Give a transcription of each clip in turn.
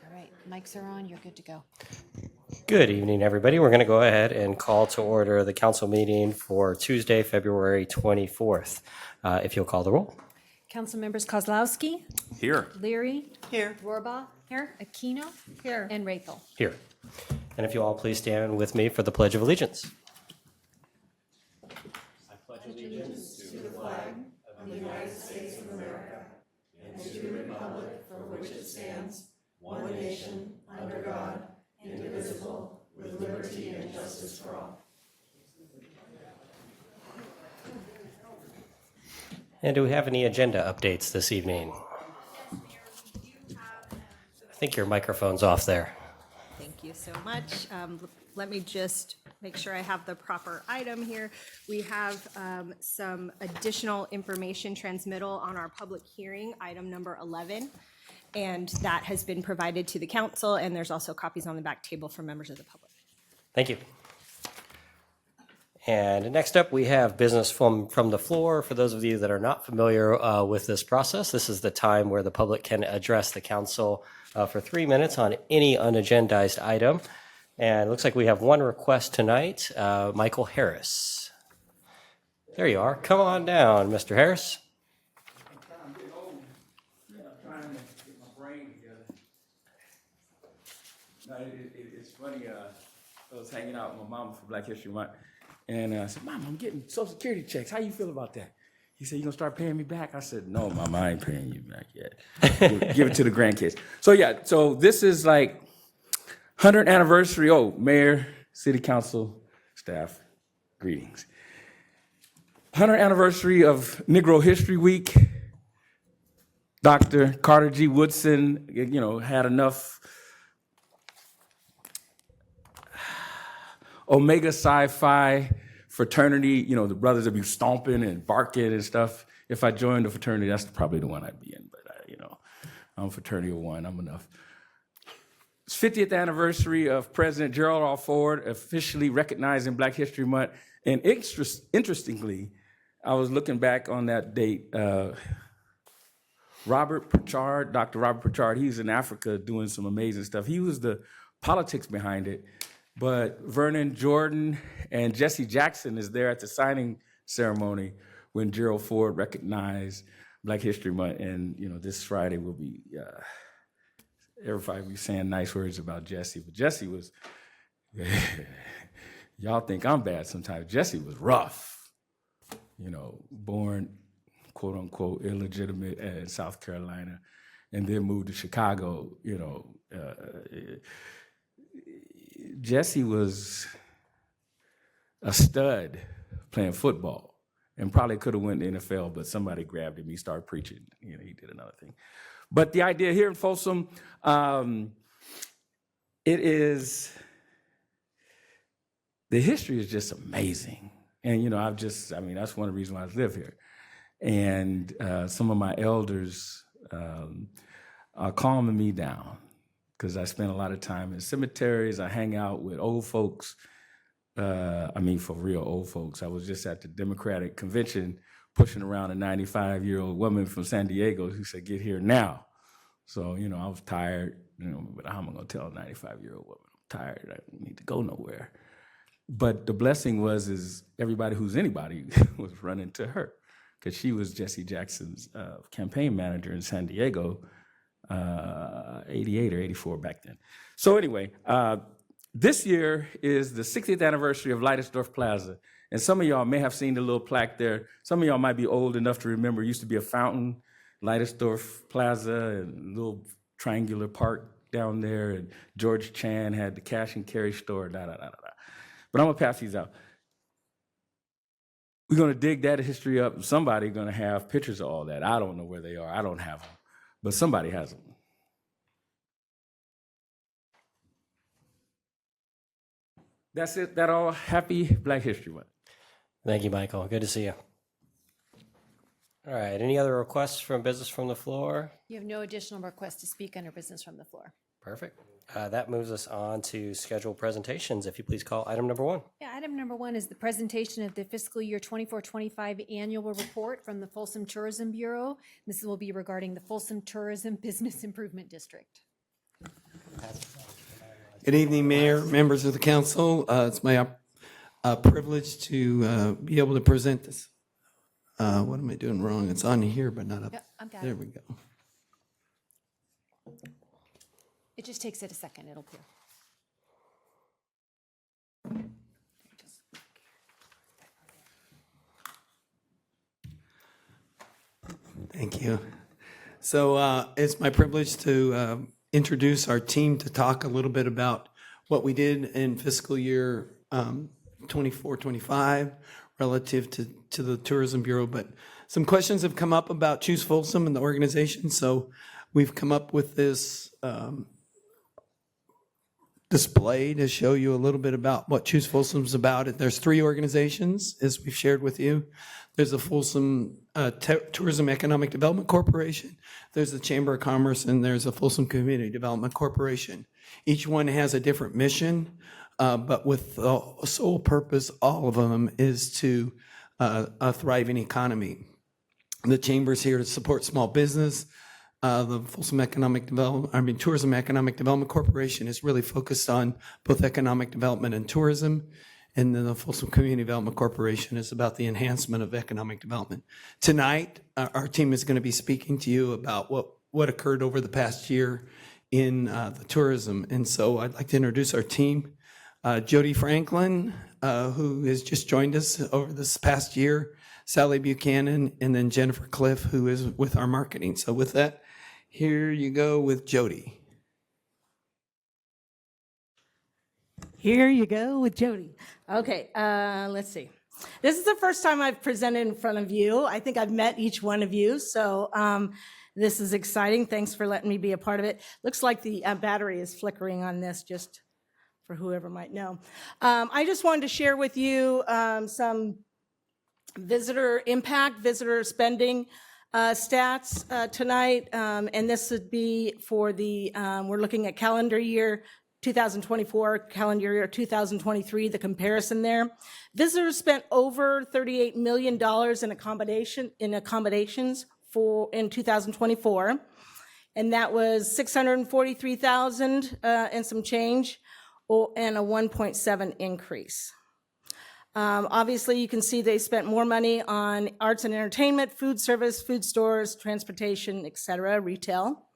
All right, mics are on. You're good to go. Good evening, everybody. We're going to go ahead and call to order the council meeting for Tuesday, February 24th. If you'll call the roll. Council members Kozlowski, Here. Leary, Here. Rohrbaugh, here, Aquino, Here. and Raythel. Here. And if you all please stand with me for the Pledge of Allegiance. And do we have any agenda updates this evening? I think your microphone's off there. Thank you so much. Let me just make sure I have the proper item here. We have some additional information transmittal on our public hearing, item number 11. And that has been provided to the council, and there's also copies on the back table for members of the public. Thank you. And next up, we have business from the floor. For those of you that are not familiar with this process, this is the time where the public can address the council for 3 minutes on any unagendized item. And it looks like we have one request tonight, Michael Harris. There you are. Come on down, Mr. Harris. I'm getting old. I'm trying to get my brain together. No, it's funny. I was hanging out with my mom for Black History Month, and I said, "Mom, I'm getting Social Security checks. How you feel about that?" He said, "You gonna start paying me back?" I said, "No, Mom, I ain't paying you back yet. Give it to the grandkids." So yeah, so this is like 100th anniversary. Oh, Mayor, City Council, staff, greetings. 100th anniversary of Negro History Week. Dr. Carter G. Woodson, had enough Omega Psi fraternity, the brothers would be stomping and barking and stuff. If I joined the fraternity, that's probably the one I'd be in. But, I'm fraternity of one. I'm enough. It's 50th anniversary of President Gerald R. Ford officially recognizing Black History Month. And interestingly, I was looking back on that date. Robert Pritchard, Dr. Robert Pritchard, he's in Africa doing some amazing stuff. He was the politics behind it. But Vernon Jordan and Jesse Jackson is there at the signing ceremony when Gerald Ford recognized Black History Month. And, this Friday will be, everybody will be saying nice words about Jesse. But Jesse was, y'all think I'm bad sometimes. Jesse was rough, born, quote unquote, illegitimate in South Carolina, and then moved to Chicago. Jesse was a stud playing football and probably could have went to the NFL, but somebody grabbed him. He started preaching. He did another thing. But the idea here in Folsom, the history is just amazing. And, that's one of the reasons why I live here. And some of my elders are calming me down because I spend a lot of time in cemeteries. I hang out with old folks. For real old folks. I was just at the Democratic convention pushing around a 95-year-old woman from San Diego who said, "Get here now." So, I was tired, but how am I going to tell a 95-year-old woman I'm tired? I don't need to go nowhere. But the blessing is everybody who's anybody was running to her, because she was Jesse Jackson's campaign manager in San Diego, 88 or 84 back then. So anyway, this year is the 60th anniversary of Leidesdorff Plaza. And some of y'all may have seen the little plaque there. Some of y'all might be old enough to remember, it used to be a fountain, Leidesdorff Plaza, and a little triangular park down there. And George Chan had the cash and carry store, But I'm gonna pass these out. We're going to dig that history up. Somebody's going to have pictures of all that. I don't know where they are. I don't have them. But somebody has them. That's it. That all. Happy Black History Month. Thank you, Michael. Good to see you. All right. Any other requests from business from the floor? You have no additional requests to speak under business from the floor. Perfect. That moves us on to scheduled presentations. If you please call item number 1. Yeah, item number 1 is the presentation of the fiscal year 24-25 annual report from the Folsom Tourism Bureau. This will be regarding the Folsom Tourism Business Improvement District. Good evening, Mayor, members of the council. It's my privilege to be able to present this. What am I doing wrong? It's on here, but not up. Yep, I've got There it. we go. It just takes it a second, it'll appear. Thank you. So it's my privilege to introduce our team to talk a little bit about what we did in fiscal year 24-25 relative to the Tourism Bureau. But some questions have come up about Choose Folsom and the organization. So we've come up with this display to show you a little bit about what Choose Folsom is about. There's 3 organizations, as we've shared with you. There's the Folsom Tourism Economic Development Corporation, there's the Chamber of Commerce, and there's the Folsom Community Development Corporation. Each one has a different mission, but with the sole purpose, all of them, is to a thriving economy. The Chamber's here to support small business. The Folsom Tourism Economic Development Corporation is really focused on both economic development and tourism. And then the Folsom Community Development Corporation is about the enhancement of economic development. Tonight, our team is going to be speaking to you about what occurred over the past year in the tourism. And so I'd like to introduce our team. Jody Franklin, who has just joined us over this past year, Sally Buchanan, and then Jennifer Cliff, who is with our marketing. So with that, here you go with Jody. Here you go with Jody. Okay, let's see. This is the first time I've presented in front of you. I think I've met each one of you, so this is exciting. Thanks for letting me be a part of it. Looks like the battery is flickering on this, just for whoever might know. I just wanted to share with you some visitor impact, visitor spending stats tonight, and this would be for the, we're looking at calendar year 2024, calendar year 2023, the comparison there. Visitors spent over $38 million in accommodations in 2024, and that was 643,000 and some change, and a 1.7 increase. Obviously, you can see they spent more money on arts and entertainment, food service, food stores, transportation, et cetera, retail.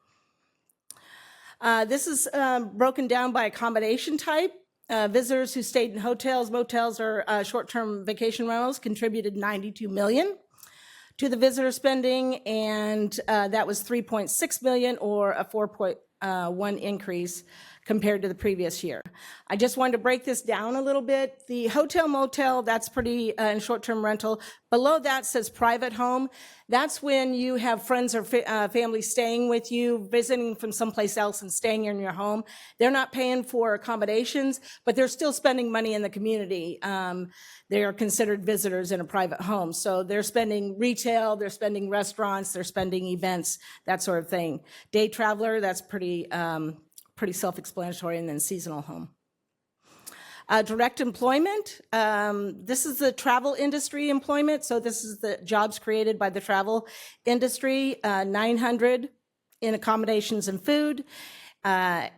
This is broken down by accommodation type. Visitors who stayed in hotels, motels, or short-term vacation rentals contributed $92 million to the visitor spending, and that was $3.6 million, or a 4.1 increase compared to the previous year. I just wanted to break this down a little bit. The hotel motel, that's pretty in short-term rental. Below that says private home. That's when you have friends or family staying with you, visiting from someplace else and staying in your home. They're not paying for accommodations, but they're still spending money in the community. They are considered visitors in a private home. So they're spending retail, they're spending restaurants, they're spending events, that sort of thing. Day traveler, that's pretty self-explanatory, and then seasonal home. Direct employment, this is the travel industry employment, so this is the jobs created by the travel industry, 900 in accommodations and food, over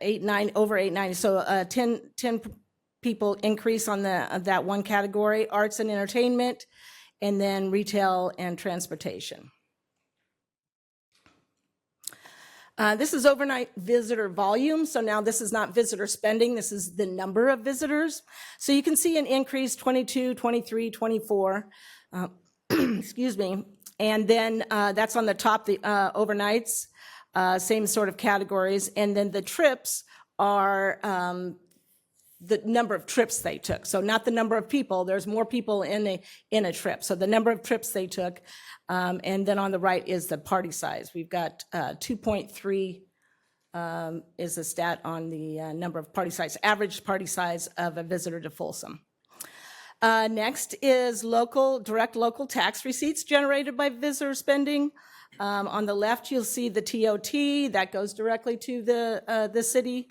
890, so 10 people increase on that one category, arts and entertainment, and then retail and transportation. This is overnight visitor volume. So now this is not visitor spending. This is the number of visitors. So you can see an increase 22, 23, 24. Excuse me. And then that's on the top, the overnights, same sort of categories. And then the trips are the number of trips they took. So not the number of people. There's more people in a trip. So the number of trips they took. And then on the right is the party size. We've got 2.3 is the stat on the number of party size, average party size of a visitor to Folsom. Next is direct local tax receipts generated by visitor spending. On the left, you'll see the TOT, that goes directly to the city.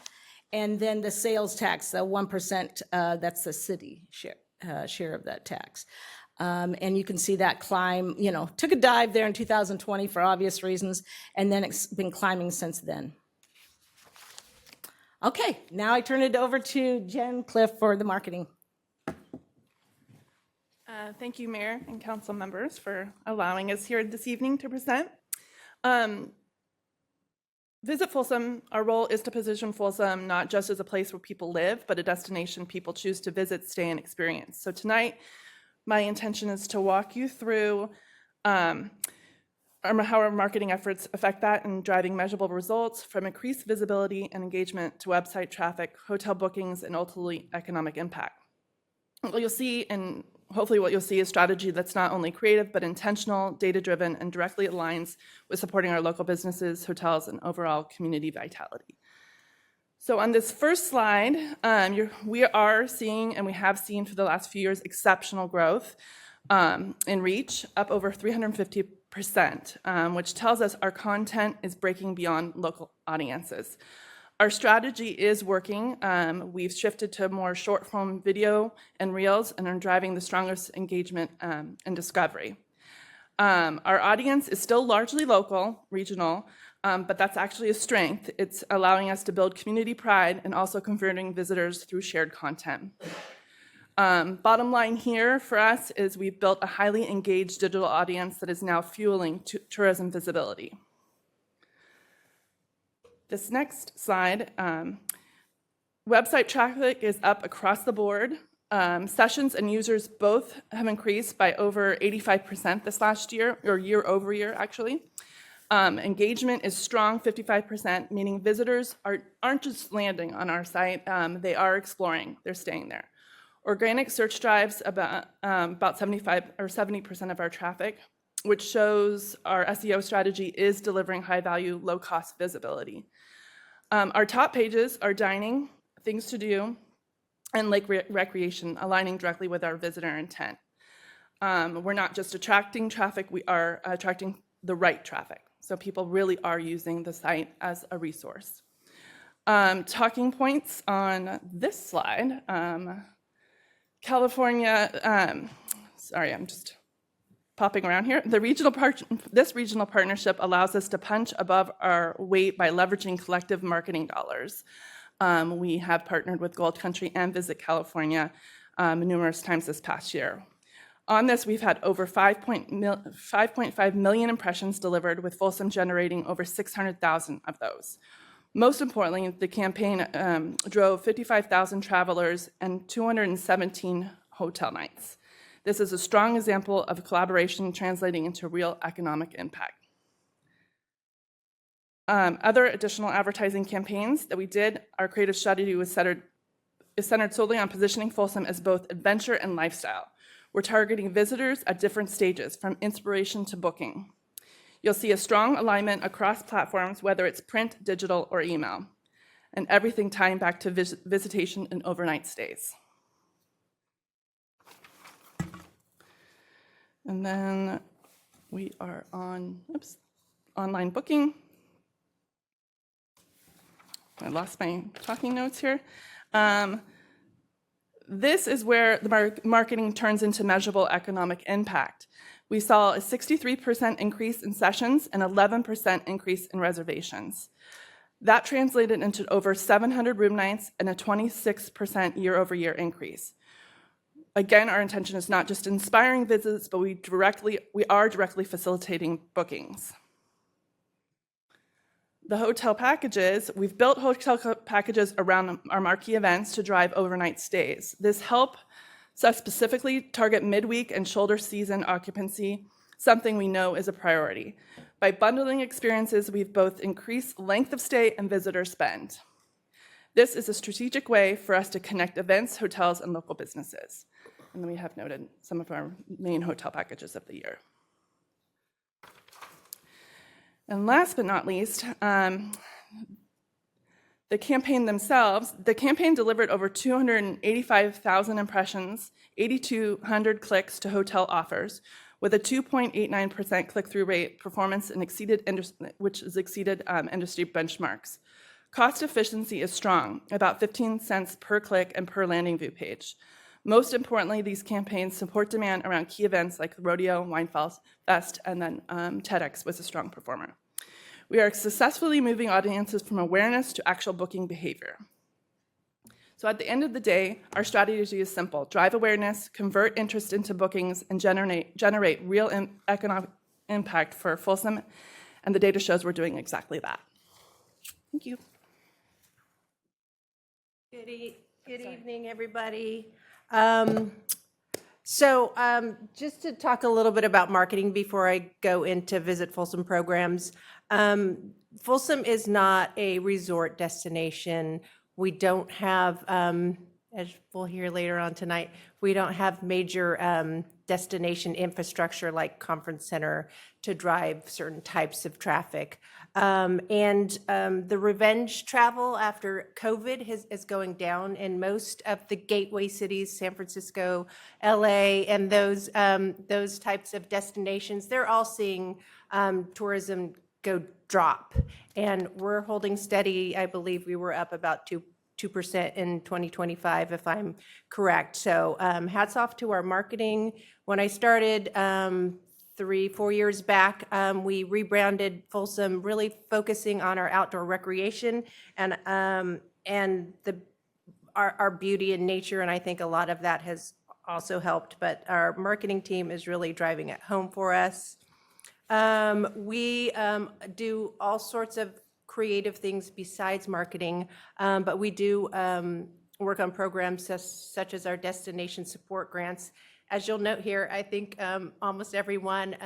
And then the sales tax, the 1%, that's the city share of that tax. And you can see that climb, took a dive there in 2020 for obvious reasons, and then it's been climbing since then. Okay, now I turn it over to Jen Cliff for the marketing. Thank you, Mayor and council members, for allowing us here this evening to present. Visit Folsom, our role is to position Folsom not just as a place where people live, but a destination people choose to visit, stay, and experience. So tonight, my intention is to walk you through how our marketing efforts affect that and driving measurable results, from increased visibility and engagement to website traffic, hotel bookings, and ultimately economic impact. What you'll see, and hopefully what you'll see, is strategy that's not only creative, but intentional, data-driven, and directly aligns with supporting our local businesses, hotels, and overall community vitality. So on this first slide, we are seeing, and we have seen for the last few years, exceptional growth in reach, up over 350%, which tells us our content is breaking beyond local audiences. Our strategy is working. We've shifted to more short-form video and reels and are driving the strongest engagement and discovery. Our audience is still largely local, regional, but that's actually a strength. It's allowing us to build community pride and also converting visitors through shared content. Bottom line here for us is we've built a highly engaged digital audience that is now fueling tourism visibility. This next slide, website traffic is up across the board. Sessions and users both have increased by over 85% this last year, or year over year, actually. Engagement is strong, 55%, meaning visitors aren't just landing on our site, they are exploring, they're staying there. Organic search drives about 70% of our traffic, which shows our SEO strategy is delivering high-value, low-cost visibility. Our top pages are dining, things to do, and lake recreation, aligning directly with our visitor intent. We're not just attracting traffic, we are attracting the right traffic. So people really are using the site as a resource. Talking points on this slide. California, sorry, I'm just popping around here. This regional partnership allows us to punch above our weight by leveraging collective marketing dollars. We have partnered with Gold Country and Visit California numerous times this past year. On this, we've had over 5.5 million impressions delivered, with Folsom generating over 600,000 of those. Most importantly, the campaign drove 55,000 travelers and 217 hotel nights. This is a strong example of collaboration translating into real economic impact. Other additional advertising campaigns that we did, our creative strategy is centered solely on positioning Folsom as both adventure and lifestyle. We're targeting visitors at different stages, from inspiration to booking. You'll see a strong alignment across platforms, whether it's print, digital, or email, and everything tying back to visitation and overnight stays. And then we are on online booking. I lost my talking notes here. This is where the marketing turns into measurable economic impact. We saw a 63% increase in sessions and 11% increase in reservations. That translated into over 700 room nights and a 26% year-over-year increase. Again, our intention is not just inspiring visits, but we are directly facilitating bookings. The hotel packages, we've built hotel packages around our marquee events to drive overnight stays. This helps us specifically target midweek and shoulder season occupancy, something we know is a priority. By bundling experiences, we've both increased length of stay and visitor spend. This is a strategic way for us to connect events, hotels, and local businesses. And then we have noted some of our main hotel packages of the year. And last but not least, the campaign themselves. The campaign delivered over 285,000 impressions, 8,200 clicks to hotel offers, with a 2.89% click-through rate performance and which has exceeded industry benchmarks. Cost efficiency is strong, about 15 cents per click and per landing view page. Most importantly, these campaigns support demand around key events like the Rodeo, Wine Fest, and then TEDx was a strong performer. We are successfully moving audiences from awareness to actual booking behavior. So at the end of the day, our strategy is simple: drive awareness, convert interest into bookings, and generate real economic impact for Folsom, and the data shows we're doing exactly that. Thank you. Good evening, everybody. Just to talk a little bit about marketing before I go into Visit Folsom programs. Folsom is not a resort destination. We don't have, as we'll hear later on tonight, we don't have major destination infrastructure like conference center to drive certain types of traffic. The revenge travel after COVID is going down in most of the gateway cities, San Francisco, LA, and those types of destinations. They're all seeing tourism go drop, and we're holding steady. I believe we were up about 2% in 2025, if I'm correct. So hats off to our marketing. When I started 3-4 years back, we rebranded Folsom, really focusing on our outdoor recreation and our beauty and nature, and I think a lot of that has also helped, but our marketing team is really driving it home for us. We do all sorts of creative things besides marketing, but we do work on programs such as our destination support grants. As you'll note here, I think almost everyone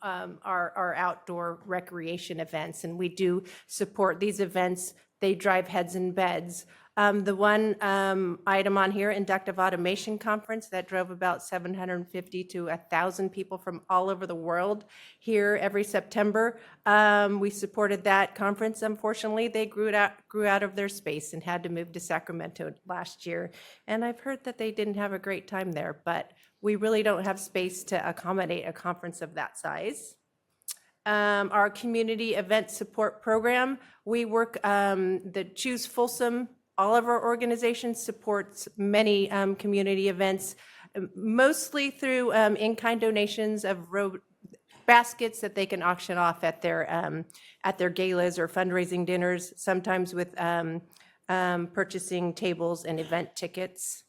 are outdoor recreation events, and we do support these events. They drive heads and beds. The one item on here, Inductive Automation Conference, that drove about 750 to 1,000 people from all over the world here every September. We supported that conference. Unfortunately, they grew out of their space and had to move to Sacramento last year. And I've heard that they didn't have a great time there, but we really don't have space to accommodate a conference of that size. Our community event support program, we work the Choose Folsom. All of our organizations supports many community events, mostly through in-kind donations of road baskets that they can auction off at their galas or fundraising dinners, sometimes with purchasing tables and event tickets.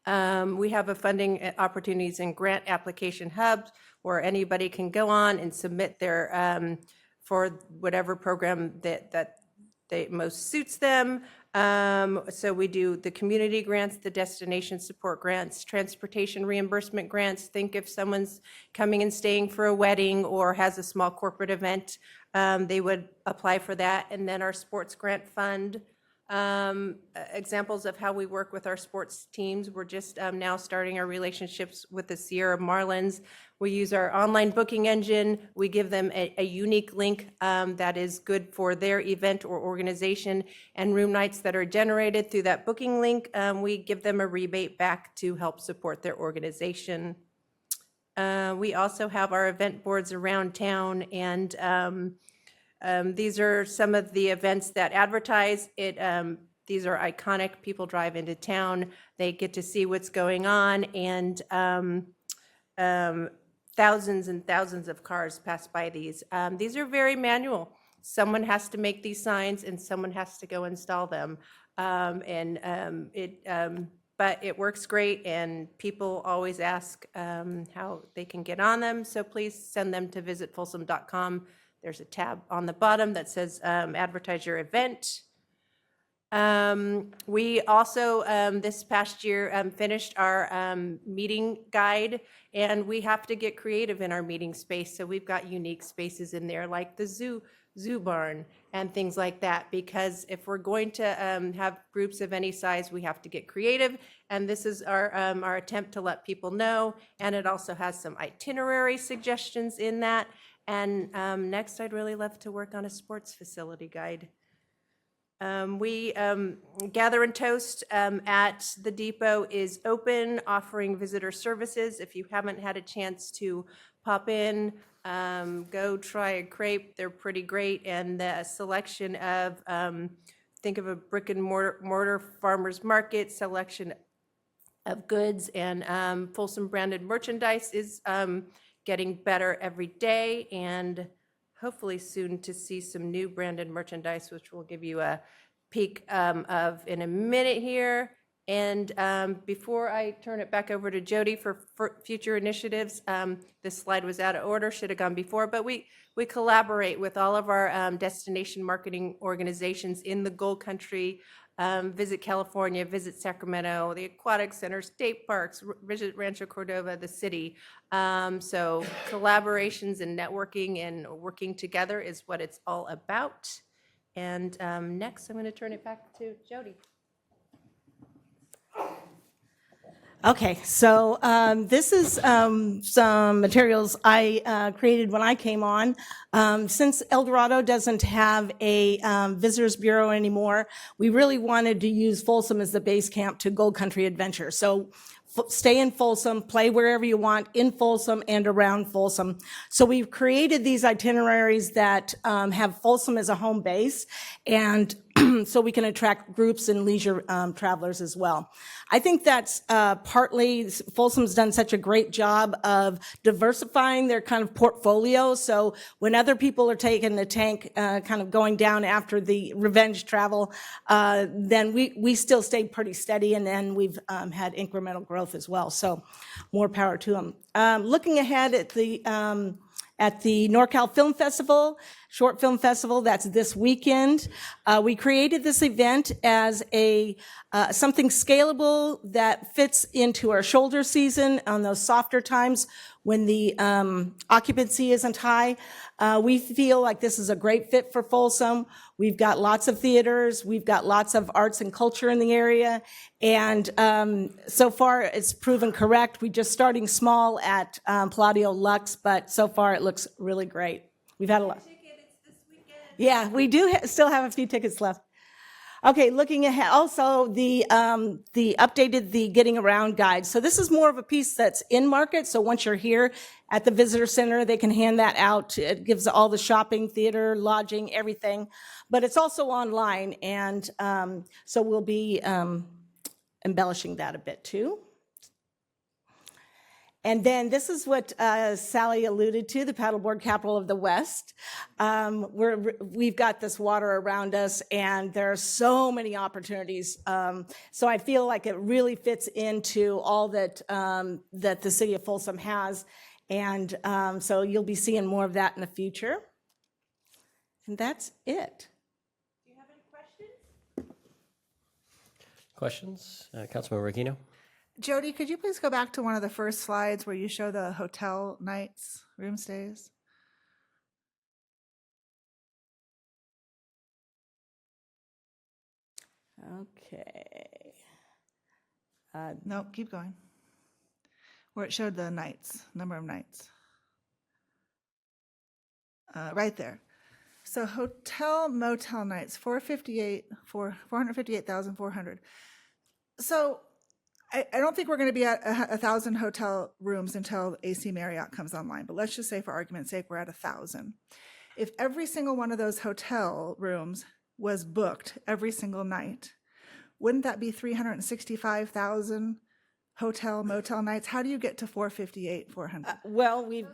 We have a funding opportunities and grant application hubs where anybody can go on and submit their for whatever program that most suits them. So we do the community grants, the destination support grants, transportation reimbursement grants. Think if someone's coming and staying for a wedding or has a small corporate event, they would apply for that. And then our sports grant fund. Examples of how we work with our sports teams. We're just now starting our relationships with the Sierra Marlins. We use our online booking engine. We give them a unique link that is good for their event or organization, and room nights that are generated through that booking link, we give them a rebate back to help support their organization. We also have our event boards around town, and these are some of the events that advertise it. These are iconic. People drive into town. They get to see what's going on, and thousands and thousands of cars pass by these. These are very manual. Someone has to make these signs, and someone has to go install them. But it works great, and people always ask how they can get on them. So please send them to visitfolsom.com. There's a tab on the bottom that says advertise your event. We also, this past year, finished our meeting guide, and we have to get creative in our meeting space. So we've got unique spaces in there like the zoo barn and things like that, because if we're going to have groups of any size, we have to get creative. And this is our attempt to let people know. And it also has some itinerary suggestions in that. And next, I'd really love to work on a sports facility guide. Gather and Toast at the depot is open, offering visitor services. If you haven't had a chance to pop in, go try a crepe. They're pretty great. And the selection of, think of a brick and mortar farmer's market, selection of goods and Folsom branded merchandise is getting better every day, and hopefully soon to see some new branded merchandise, which we'll give you a peek of in a minute here. And before I turn it back over to Jody for future initiatives, this slide was out of order, should have gone before, but we collaborate with all of our destination marketing organizations in the Gold Country. Visit California, Visit Sacramento, the Aquatic Center, state parks, visit Rancho Cordova, the city. So collaborations and networking and working together is what it's all about. And next, I'm going to turn it back to Jody. Okay, so this is some materials I created when I came on. Since El Dorado doesn't have a visitors bureau anymore, we really wanted to use Folsom as the base camp to Gold Country Adventure. So stay in Folsom, play wherever you want in Folsom and around Folsom. So we've created these itineraries that have Folsom as a home base, and so we can attract groups and leisure travelers as well. I think that's partly, Folsom's done such a great job of diversifying their kind of portfolio. So when other people are taking the tank, kind of going down after the revenge travel, then we still stayed pretty steady, and then we've had incremental growth as well. So more power to them. Looking ahead at the NorCal Film Festival, Short Film Festival, that's this weekend. We created this event as a something scalable that fits into our shoulder season on those softer times when the occupancy isn't high. We feel like this is a great fit for Folsom. We've got lots of theaters, we've got lots of arts and culture in the area, and so far it's proven correct. We're just starting small at Palladio Lux, but so far it looks really great. We've had a lot. Yeah, we do still have a few tickets left. Okay, looking ahead, also the updated the Getting Around guide. So this is more of a piece that's in market. So once you're here at the visitor center, they can hand that out. It gives all the shopping, theater, lodging, everything. But it's also online, and so we'll be embellishing that a bit too. And then this is what Sally alluded to, the paddleboard capital of the West. We've got this water around us, and there are so many opportunities. So I feel like it really fits into all that that the city of Folsom has. And so you'll be seeing more of that in the future. And that's it. Do you have any questions? Questions? Councilmember Aquino? Jody, could you please go back to one of the first slides where you show the hotel nights, room stays? Okay. No, keep going. Where it showed the nights, number of nights. Right there. So hotel motel nights, 458,400. So I don't think we're going to be at 1,000 hotel rooms until AC Marriott comes online, but let's just say for argument's sake, we're at 1,000. If every single one of those hotel rooms was booked every single night, wouldn't that be 365,000 hotel motel nights? How do you get to 458,400? Well, we've,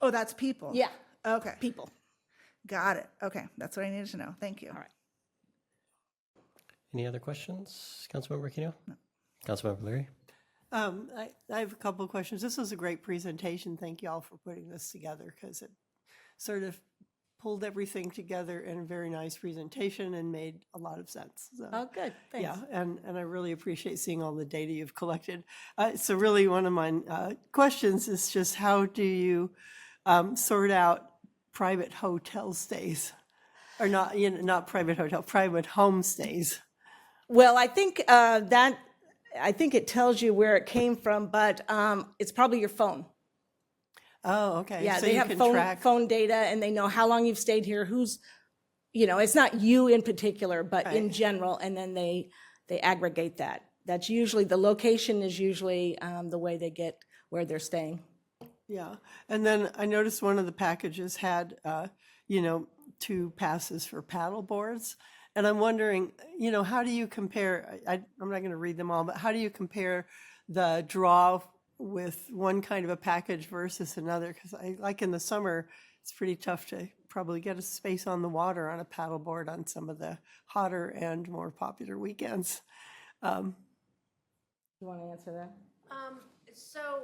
Oh, that's people. yeah, Okay. people. Got it. Okay. That's what I needed to know. Thank you. All right. Any other questions? Councilmember Aquino? No. Councilmember Leary? I have a couple of questions. This was a great presentation. Thank you all for putting this together, because it sort of pulled everything together in a very nice presentation and made a lot of sense. So, Oh, good. Thanks. yeah, and I really appreciate seeing all the data you've collected. So really one of my questions is just how do you sort out private hotel stays? Or not, not private hotel, private home stays? Well, I think I think it tells you where it came from, but it's probably your phone. Oh, okay. Yeah, So they you have can phone track. phone data, and they know how long you've stayed here, who's it's not you in particular, but in general, and then they aggregate that. That's usually, the location is usually the way they get where they're staying. Yeah, and then I noticed one of the packages had, 2 passes for paddle boards. And I'm wondering, how do you compare, I'm not going to read them all, but how do you compare the draw with one kind of a package versus another? Because like in the summer, it's pretty tough to probably get a space on the water on a paddle board on some of the hotter and more popular weekends. You want to answer that? So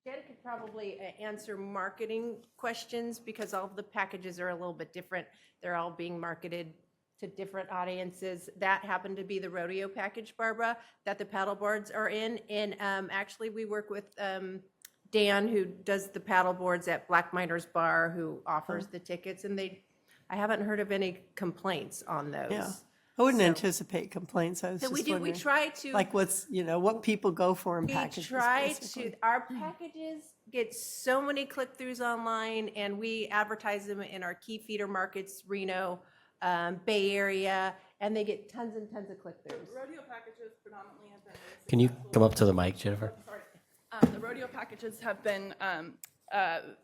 Jen could probably answer marketing questions because all of the packages are a little bit different. They're all being marketed to different audiences. That happened to be the rodeo package, Barbara, that the paddle boards are in. And actually, we work with Dan, who does the paddle boards at Black Miners Bar, who offers the tickets. And I haven't heard of any complaints on those. Yeah. I wouldn't anticipate complaints. I was So just we wondering, try to. like what people go for in We packages. try basically. to, our packages get so many click-throughs online, and we advertise them in our key feeder markets, Reno, Bay Area, and they get tons and tons of click-throughs. Rodeo packages predominantly have been. Can you come up to the mic, Jennifer? The rodeo packages have been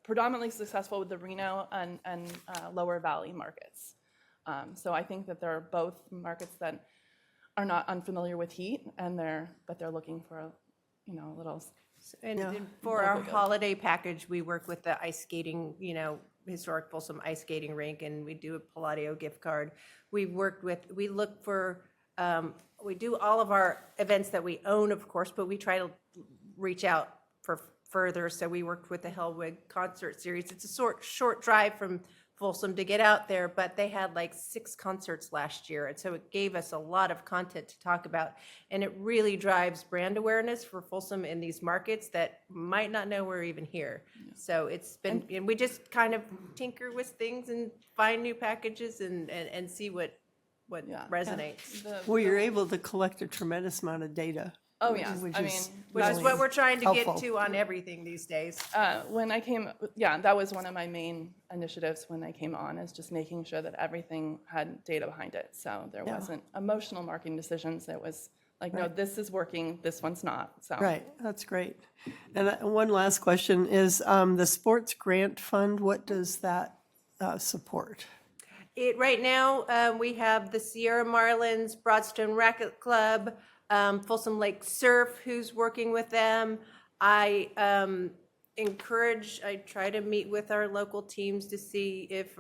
predominantly successful with the Reno and Lower Valley markets. So I think that there are both markets that are not unfamiliar with heat, but they're looking for a little. And for our holiday package, we work with the ice skating, historic Folsom ice skating rink, and we do a Palladio gift card. We look for, we do all of our events that we own, of course, but we try to reach out for further. So we worked with the Hellwig concert series. It's a short drive from Folsom to get out there, but they had like 6 concerts last year. And so it gave us a lot of content to talk about. And it really drives brand awareness for Folsom in these markets that might not know we're even here. So it's been, and we just kind of tinker with things and find new packages and see what resonates. Well, you're able to collect a tremendous amount of data. Oh, yeah. Which I is mean, Which is what we're trying to get helpful. to on everything these days. when I came, that was one of my main initiatives when I came on, is just making sure that everything had data behind it. So there wasn't emotional marketing decisions. It was like, no, this is working, this one's not. So Right, that's great. And one last question is the Sports Grant Fund, what does that support? Right now, we have the Sierra Marlins, Broadstone Racquet Club, Folsom Lake Surf, who's working with them. I try to meet with our local teams to see if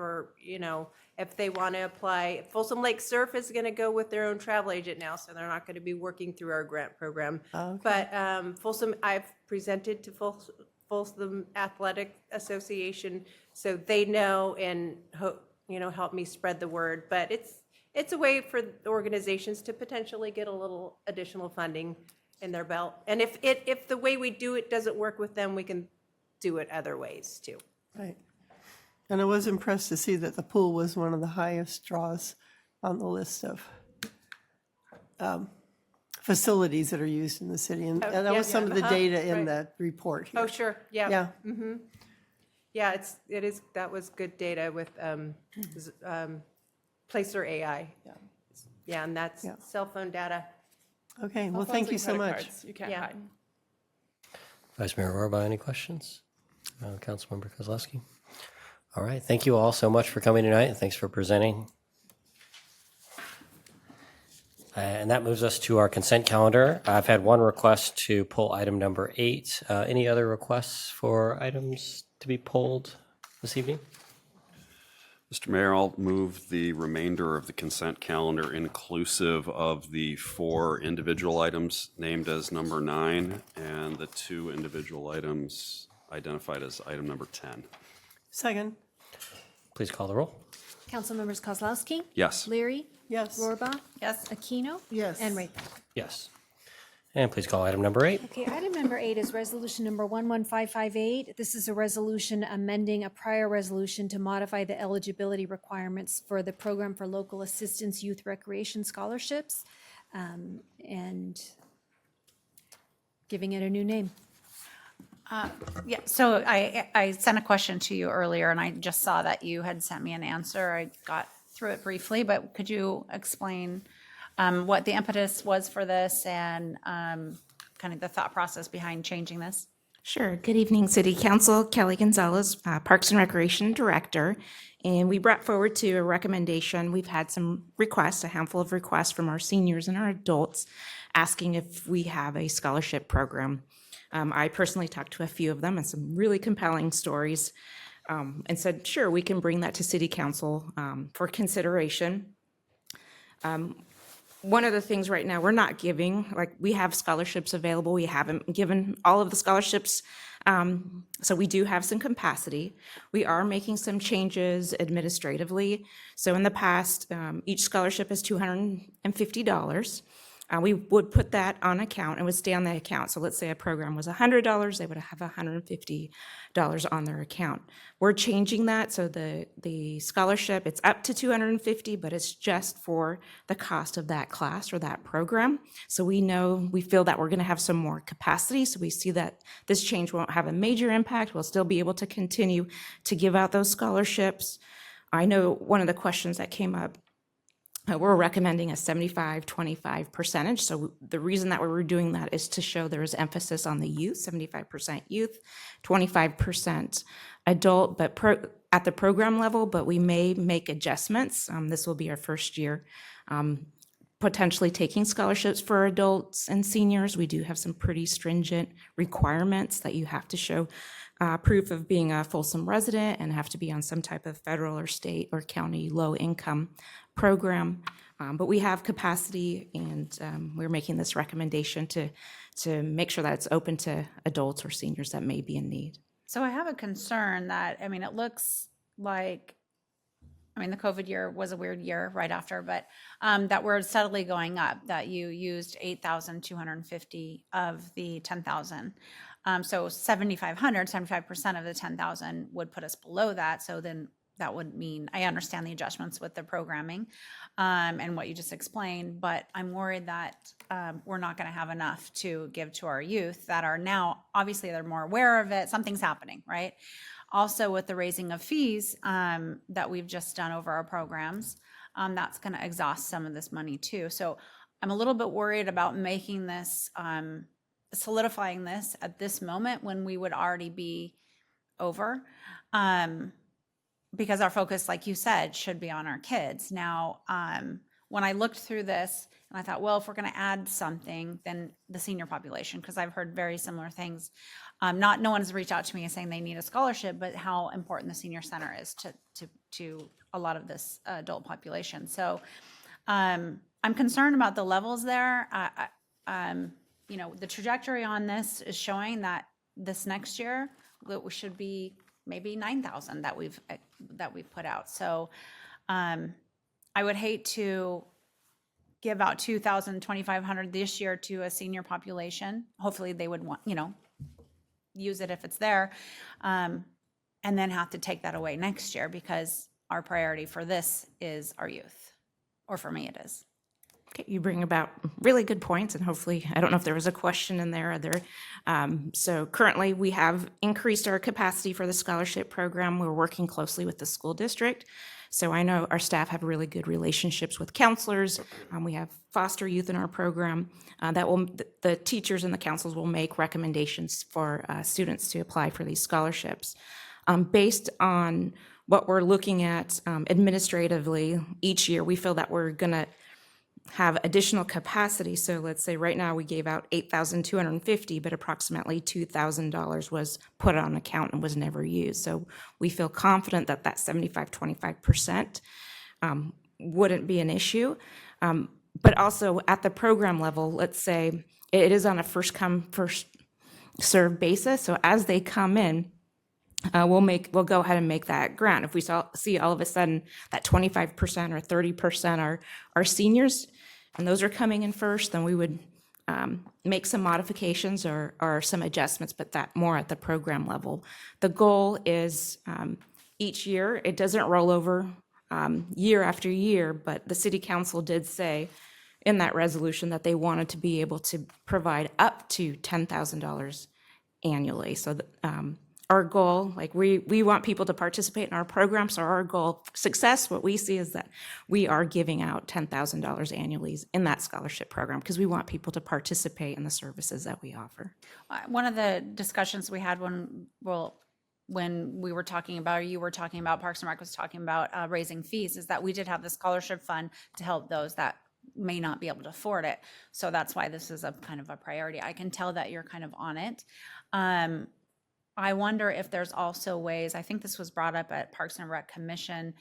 they want to apply. Folsom Lake Surf is going to go with their own travel agent now, so they're not going to be working through our grant program. But Folsom, I've presented to Folsom Athletic Association, so they know and help me spread the word. But it's a way for organizations to potentially get a little additional funding in their belt. And if the way we do it doesn't work with them, we can do it other ways too. Right. And I was impressed to see that the pool was one of the highest draws on the list of facilities that are used in the city. And that was some of the data in the report here. Oh, sure, yeah. Yeah. Yeah, that was good data with Placer AI. Yeah, and that's cell phone data. Okay, well, phones thank and you so credit much. cards, you can't Yeah. hide. Vice Mayor Rohrbaugh, any questions? Councilmember Kozlowski? All right, thank you all so much for coming tonight, and thanks for presenting. And that moves us to our consent calendar. I've had one request to pull item number 8. Any other requests for items to be pulled this evening? Mr. Mayor, I'll move the remainder of the consent calendar inclusive of the 4 individual items named as number 9 and the 2 individual items identified as item number 10. Second, Please call the roll. Councilmembers Kozlowski? Yes. Leary? yes. Rohrbaugh? Yes. Aquino? Yes. And Rayford. Yes. And please call item number 8. Okay, item number 8 is resolution number 11558. This is a resolution amending a prior resolution to modify the eligibility requirements for the Program for Local Assistance Youth Recreation Scholarships and giving it a new name. Yeah, so I sent a question to you earlier, and I just saw that you had sent me an answer. I got through it briefly, but could you explain what the impetus was for this and kind of the thought process behind changing this? Sure. Good evening, City Council. Kelly Gonzalez, Parks and Recreation Director. And we brought forward to a recommendation. We've had some requests, a handful of requests from our seniors and our adults asking if we have a scholarship program. I personally talked to a few of them and some really compelling stories and said, sure, we can bring that to City Council for consideration. One of the things right now, we're not giving, like, we have scholarships available. We haven't given all of the scholarships. So we do have some capacity. We are making some changes administratively. So in the past, each scholarship is $250. We would put that on account and would stay on the account. So let's say a program was $100, they would have $150 on their account. We're changing that, so the scholarship, it's up to $250, but it's just for the cost of that class or that program. So we feel that we're gonna have some more capacity, so we see that this change won't have a major impact. We'll still be able to continue to give out those scholarships. I know one of the questions that came up, we're recommending a 75-25 percentage. So the reason that we were doing that is to show there is emphasis on the youth, 75% youth, 25% adult, but at the program level, but we may make adjustments. This will be our first year potentially taking scholarships for adults and seniors. We do have some pretty stringent requirements that you have to show proof of being a Folsom resident and have to be on some type of federal or state or county low income program. But we have capacity, and we're making this recommendation to make sure that it's open to adults or seniors that may be in need. So I have a concern that, I mean, it looks like, I mean, the COVID year was a weird year right after, but that we're steadily going up, that you used 8,250 of the 10,000. So 7,500, 75% of the 10,000 would put us below that. So then that would mean, I understand the adjustments with the programming and what you just explained, but I'm worried that we're not going to have enough to give to our youth that are now, obviously they're more aware of it. Something's happening, right? Also with the raising of fees that we've just done over our programs, that's going to exhaust some of this money too. So I'm a little bit worried about making this, solidifying this at this moment when we would already be over. Because our focus, like you said, should be on our kids. Now, when I looked through this and I thought, well, if we're going to add something, then the senior population, because I've heard very similar things. No one's reached out to me and saying they need a scholarship, but how important the senior center is to a lot of this adult population. So I'm concerned about the levels there. You know, the trajectory on this is showing that this next year that we should be maybe 9,000 that we've put out. So I would hate to give out 2,000, 2,500 this year to a senior population. Hopefully they would want, use it if it's there, and then have to take that away next year because our priority for this is our youth, or for me it is. Okay, you bring about really good points, and hopefully, I don't know if there was a question in there. So currently, we have increased our capacity for the scholarship program. We're working closely with the school district. So I know our staff have really good relationships with counselors. We have foster youth in our program. The teachers and the councils will make recommendations for students to apply for these scholarships. Based on what we're looking at administratively each year, we feel that we're going to have additional capacity. So let's say right now we gave out 8,250, but approximately $2,000 was put on account and was never used. So we feel confident that that 75-25% wouldn't be an issue. But also at the program level, let's say it is on a first come, first served basis. So as they come in, we'll go ahead and make that grant. If we see all of a sudden that 25% or 30% are seniors, and those are coming in first, then we would make some modifications or some adjustments, but that more at the program level. The goal is each year, it doesn't roll over year after year, but the city council did say in that resolution that they wanted to be able to provide up to $10,000 annually. So our goal, like we want people to participate in our program. So our goal, success, what we see is that we are giving out $10,000 annually in that scholarship program because we want people to participate in the services that we offer. One of the discussions we had when we were talking about, or you were talking about, Parks and Rec was talking about raising fees, is that we did have the scholarship fund to help those that may not be able to afford it. So that's why this is a kind of a priority. I can tell that you're kind of on it. I wonder if there's also ways, I think this was brought up at Parks and Rec Commission,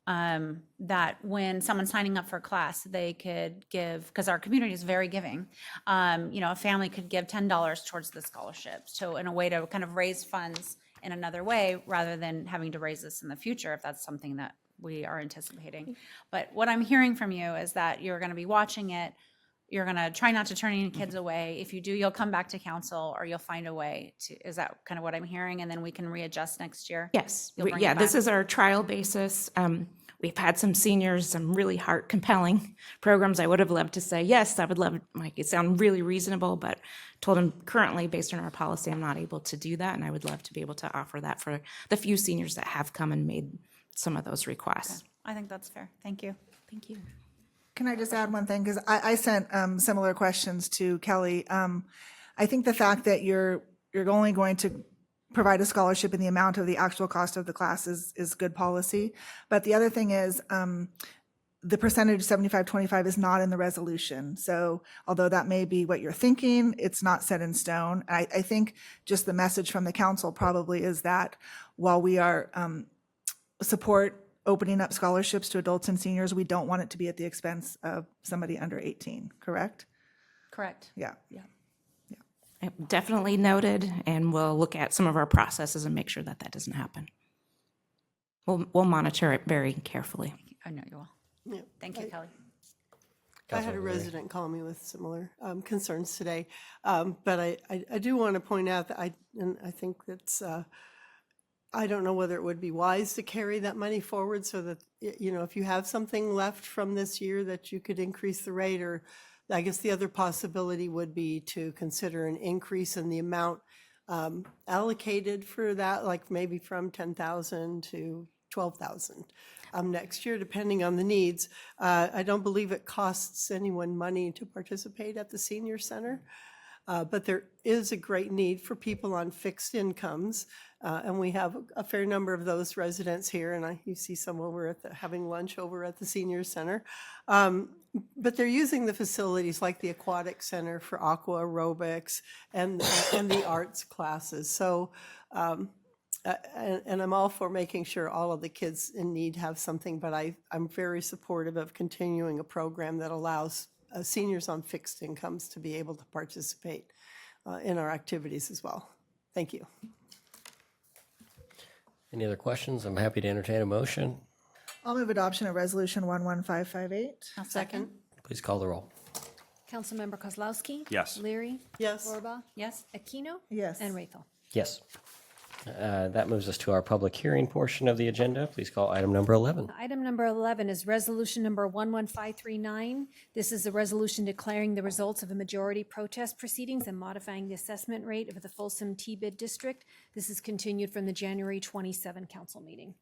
that when someone's signing up for a class, they could give, because our community is very giving, a family could give $10 towards the scholarship. So in a way to kind of raise funds in another way, rather than having to raise this in the future, if that's something that we are anticipating. But what I'm hearing from you is that you're going to be watching it. You're going to try not to turn any kids away. If you do, you'll come back to council or you'll find a way to, is that kind of what I'm hearing? And then we can readjust next year? Yes, You'll bring yeah, it this back? is our trial basis. We've had some seniors, some really heart compelling programs. I would have loved to say, yes, I would love, like, it sound really reasonable, but told them currently, based on our policy, I'm not able to do that. And I would love to be able to offer that for the few seniors that have come and made some of those requests. I think that's fair. Thank you. Thank you. Can I just add one thing? Because I sent similar questions to Kelly. I think the fact that you're only going to provide a scholarship in the amount of the actual cost of the class is good policy. But the other thing is the percentage 75-25 is not in the resolution. So although that may be what you're thinking, it's not set in stone. I think just the message from the council probably is that while we are support opening up scholarships to adults and seniors, we don't want it to be at the expense of somebody under 18, correct? Correct. Yeah. Definitely noted, and we'll look at some of our processes and make sure that that doesn't happen. We'll monitor it very carefully. I know you will. Yeah. Thank you, Kelly. I had a resident call me with similar concerns today, but I do want to point out that I think that's, I don't know whether it would be wise to carry that money forward so that, if you have something left from this year that you could increase the rate, or I guess the other possibility would be to consider an increase in the amount allocated for that, like maybe from 10,000 to 12,000 next year, depending on the needs. I don't believe it costs anyone money to participate at the senior center, but there is a great need for people on fixed incomes, and we have a fair number of those residents here, and you see some over at having lunch over at the senior center. But they're using the facilities like the aquatic center for aqua aerobics and the arts classes. So, and I'm all for making sure all of the kids in need have something, but I'm very supportive of continuing a program that allows seniors on fixed incomes to be able to participate in our activities as well. Thank you. Any other questions? I'm happy to entertain a motion. I'll move adoption of resolution 11558. I'll second. Please call the roll. Councilmember Kozlowski? Yes. Leary? Yes. Borba? Yes? Aquino? Yes. And Raythel? Yes. That moves us to our public hearing portion of the agenda. Please call item number 11. Item number 11 is resolution number 11539. This is a resolution declaring the results of a majority protest proceedings and modifying the assessment rate of the Folsom T-bid district. This is continued from the January 27 council meeting.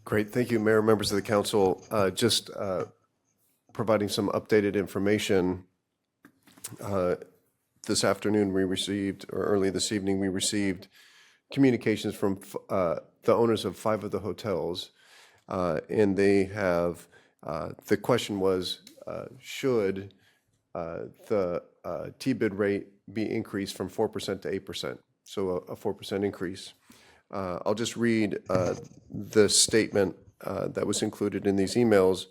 Great. Thank you, Mayor, members of the council. Just providing some updated information. This afternoon, we received, or early this evening, we received communications from the owners of 5 of the hotels. And they have, the question was, should the T-bid rate be increased from 4% to 8%? So a 4% increase. I'll just read the statement that was included in these emails.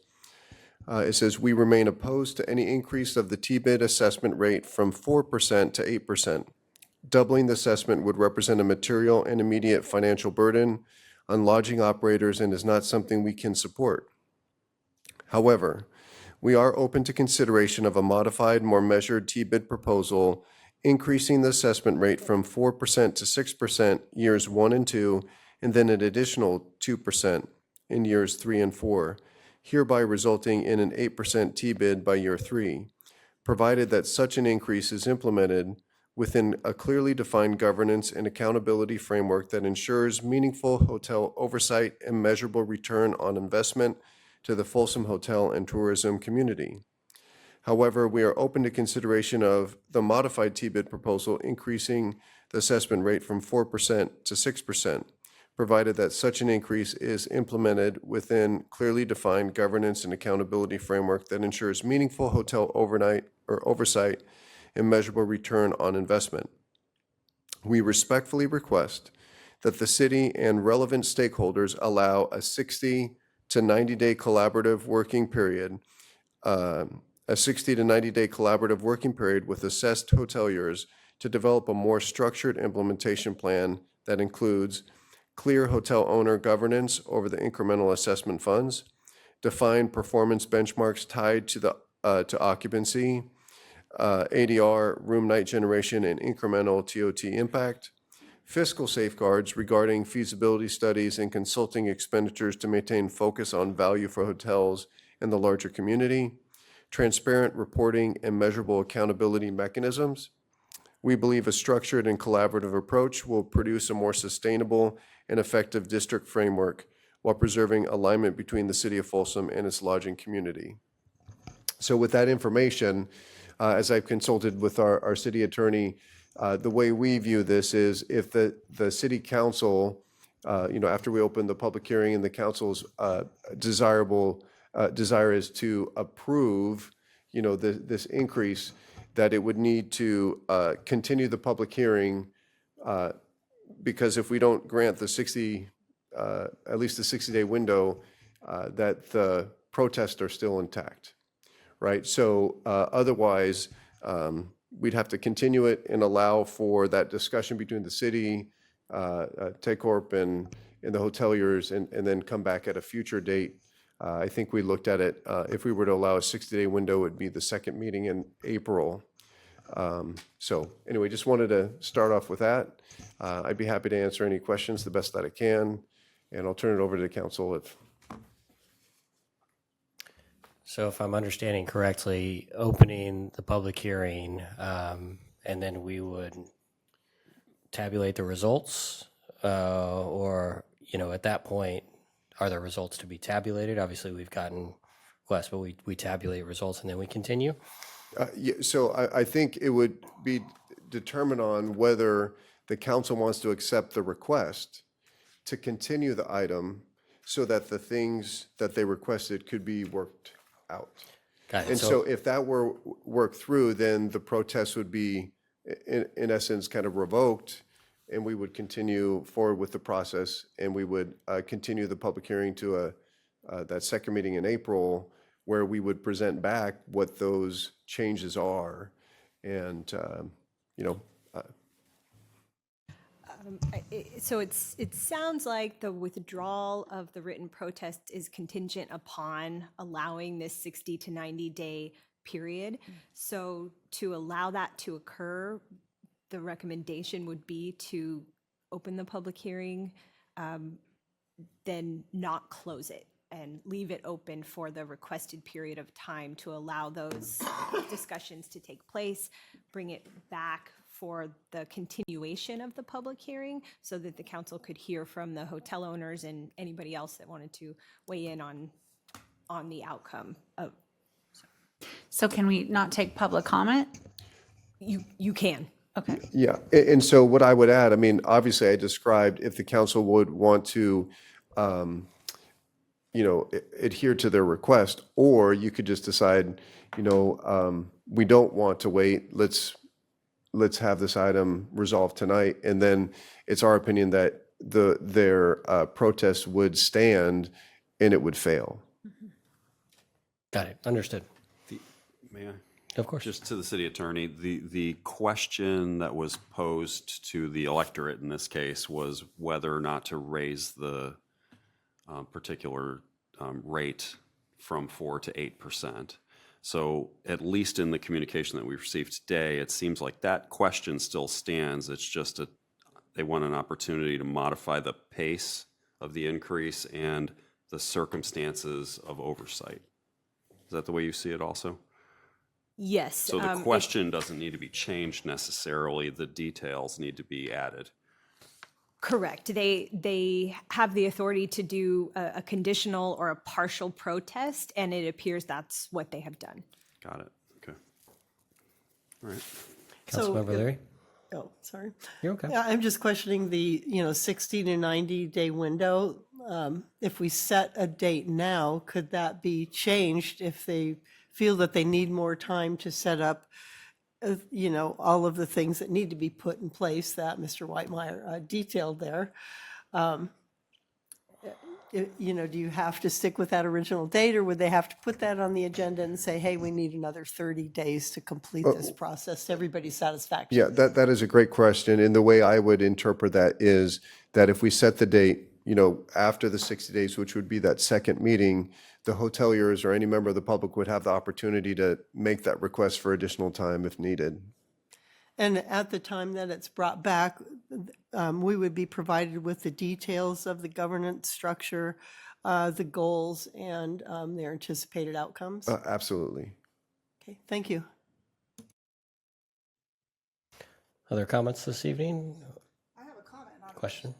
It says, we remain opposed to any increase of the T-bid assessment rate from 4% to 8%. Doubling the assessment would represent a material and immediate financial burden on lodging operators and is not something we can support. However, we are open to consideration of a modified, more measured T-bid proposal, increasing the assessment rate from 4% to 6% years 1 and 2, and then an additional 2% in years 3 and 4, hereby resulting in an 8% T-bid by year 3. Provided that such an increase is implemented, within a clearly defined governance and accountability framework that ensures meaningful hotel oversight and measurable return on investment to the Folsom hotel and tourism community. However, we are open to consideration of the modified T-bid proposal increasing the assessment rate from 4% to 6%, provided that such an increase is implemented within clearly defined governance and accountability framework that ensures meaningful hotel overnight or oversight and measurable return on investment. We respectfully request that the city and relevant stakeholders allow a 60 to 90-day collaborative working period, with assessed hoteliers to develop a more structured implementation plan that includes clear hotel owner governance over the incremental assessment funds, defined performance benchmarks tied to occupancy, ADR, room night generation, and incremental TOT impact, fiscal safeguards regarding feasibility studies and consulting expenditures to maintain focus on value for hotels and the larger community, transparent reporting and measurable accountability mechanisms. We believe a structured and collaborative approach will produce a more sustainable and effective district framework while preserving alignment between the city of Folsom and its lodging community. So with that information, as I've consulted with our city attorney, the way we view this is if the city council, after we open the public hearing and the council's desire is to approve, this increase, that it would need to continue the public hearing, because if we don't grant the 60, at least the 60-day window, that the protests are still intact, right? So otherwise, we'd have to continue it and allow for that discussion between the city, TACORP, and the hoteliers, and then come back at a future date. I think we looked at it, if we were to allow a 60-day window, it would be the second meeting in April. So anyway, just wanted to start off with that. I'd be happy to answer any questions the best that I can, and I'll turn it over to the council if. So if I'm understanding correctly, opening the public hearing, and then we would tabulate the results, or, at that point, are there results to be tabulated? Obviously, we've gotten requests, but we tabulate results and then we continue? So I think it would be determined on whether the council wants to accept the request to continue the item so that the things that they requested could be worked out. Got it. And so if that were worked through, then the protest would be, in essence, kind of revoked, and we would continue forward with the process, and we would continue the public hearing to that second meeting in April, where we would present back what those changes are. And, So it sounds like the withdrawal of the written protest is contingent upon allowing this 60 to 90-day period. So to allow that to occur, the recommendation would be to open the public hearing, then not close it and leave it open for the requested period of time to allow those discussions to take place, bring it back for the continuation of the public hearing so that the council could hear from the hotel owners and anybody else that wanted to weigh in on the outcome of. So can we not take public comment? You can. Okay. yeah, and so what I would add, obviously I described if the council would want to, adhere to their request, or you could just decide, we don't want to wait, let's have this item resolved tonight, and then it's our opinion that their protest would stand and it would fail. Got it. Understood. May I? Of course. Just to the city attorney, the question that was posed to the electorate in this case was whether or not to raise the particular rate from 4% to 8%. So at least in the communication that we received today, it seems like that question still stands. It's just they want an opportunity to modify the pace of the increase and the circumstances of oversight. Is that the way you see it also? Yes. So the question doesn't need to be changed necessarily, the details need to be added. Correct. They have the authority to do a conditional or a partial protest, and it appears that's what they have done. Got it, okay. All right. Councilmember Leary? Oh, sorry. You're okay. Yeah, I'm just questioning the, 60 to 90-day window. If we set a date now, could that be changed if they feel that they need more time to set up, all of the things that need to be put in place that Mr. Whitemeyer detailed there? Do you have to stick with that original date, or would they have to put that on the agenda and say, hey, we need another 30 days to complete this process to everybody's satisfaction? Yeah, that is a great question. And the way I would interpret that is that if we set the date, after the 60 days, which would be that second meeting, the hoteliers or any member of the public would have the opportunity to make that request for additional time if needed. And at the time that it's brought back, we would be provided with the details of the governance structure, the goals, and their anticipated outcomes. Absolutely. Okay, thank you. Other comments this evening? I have a comment. Question?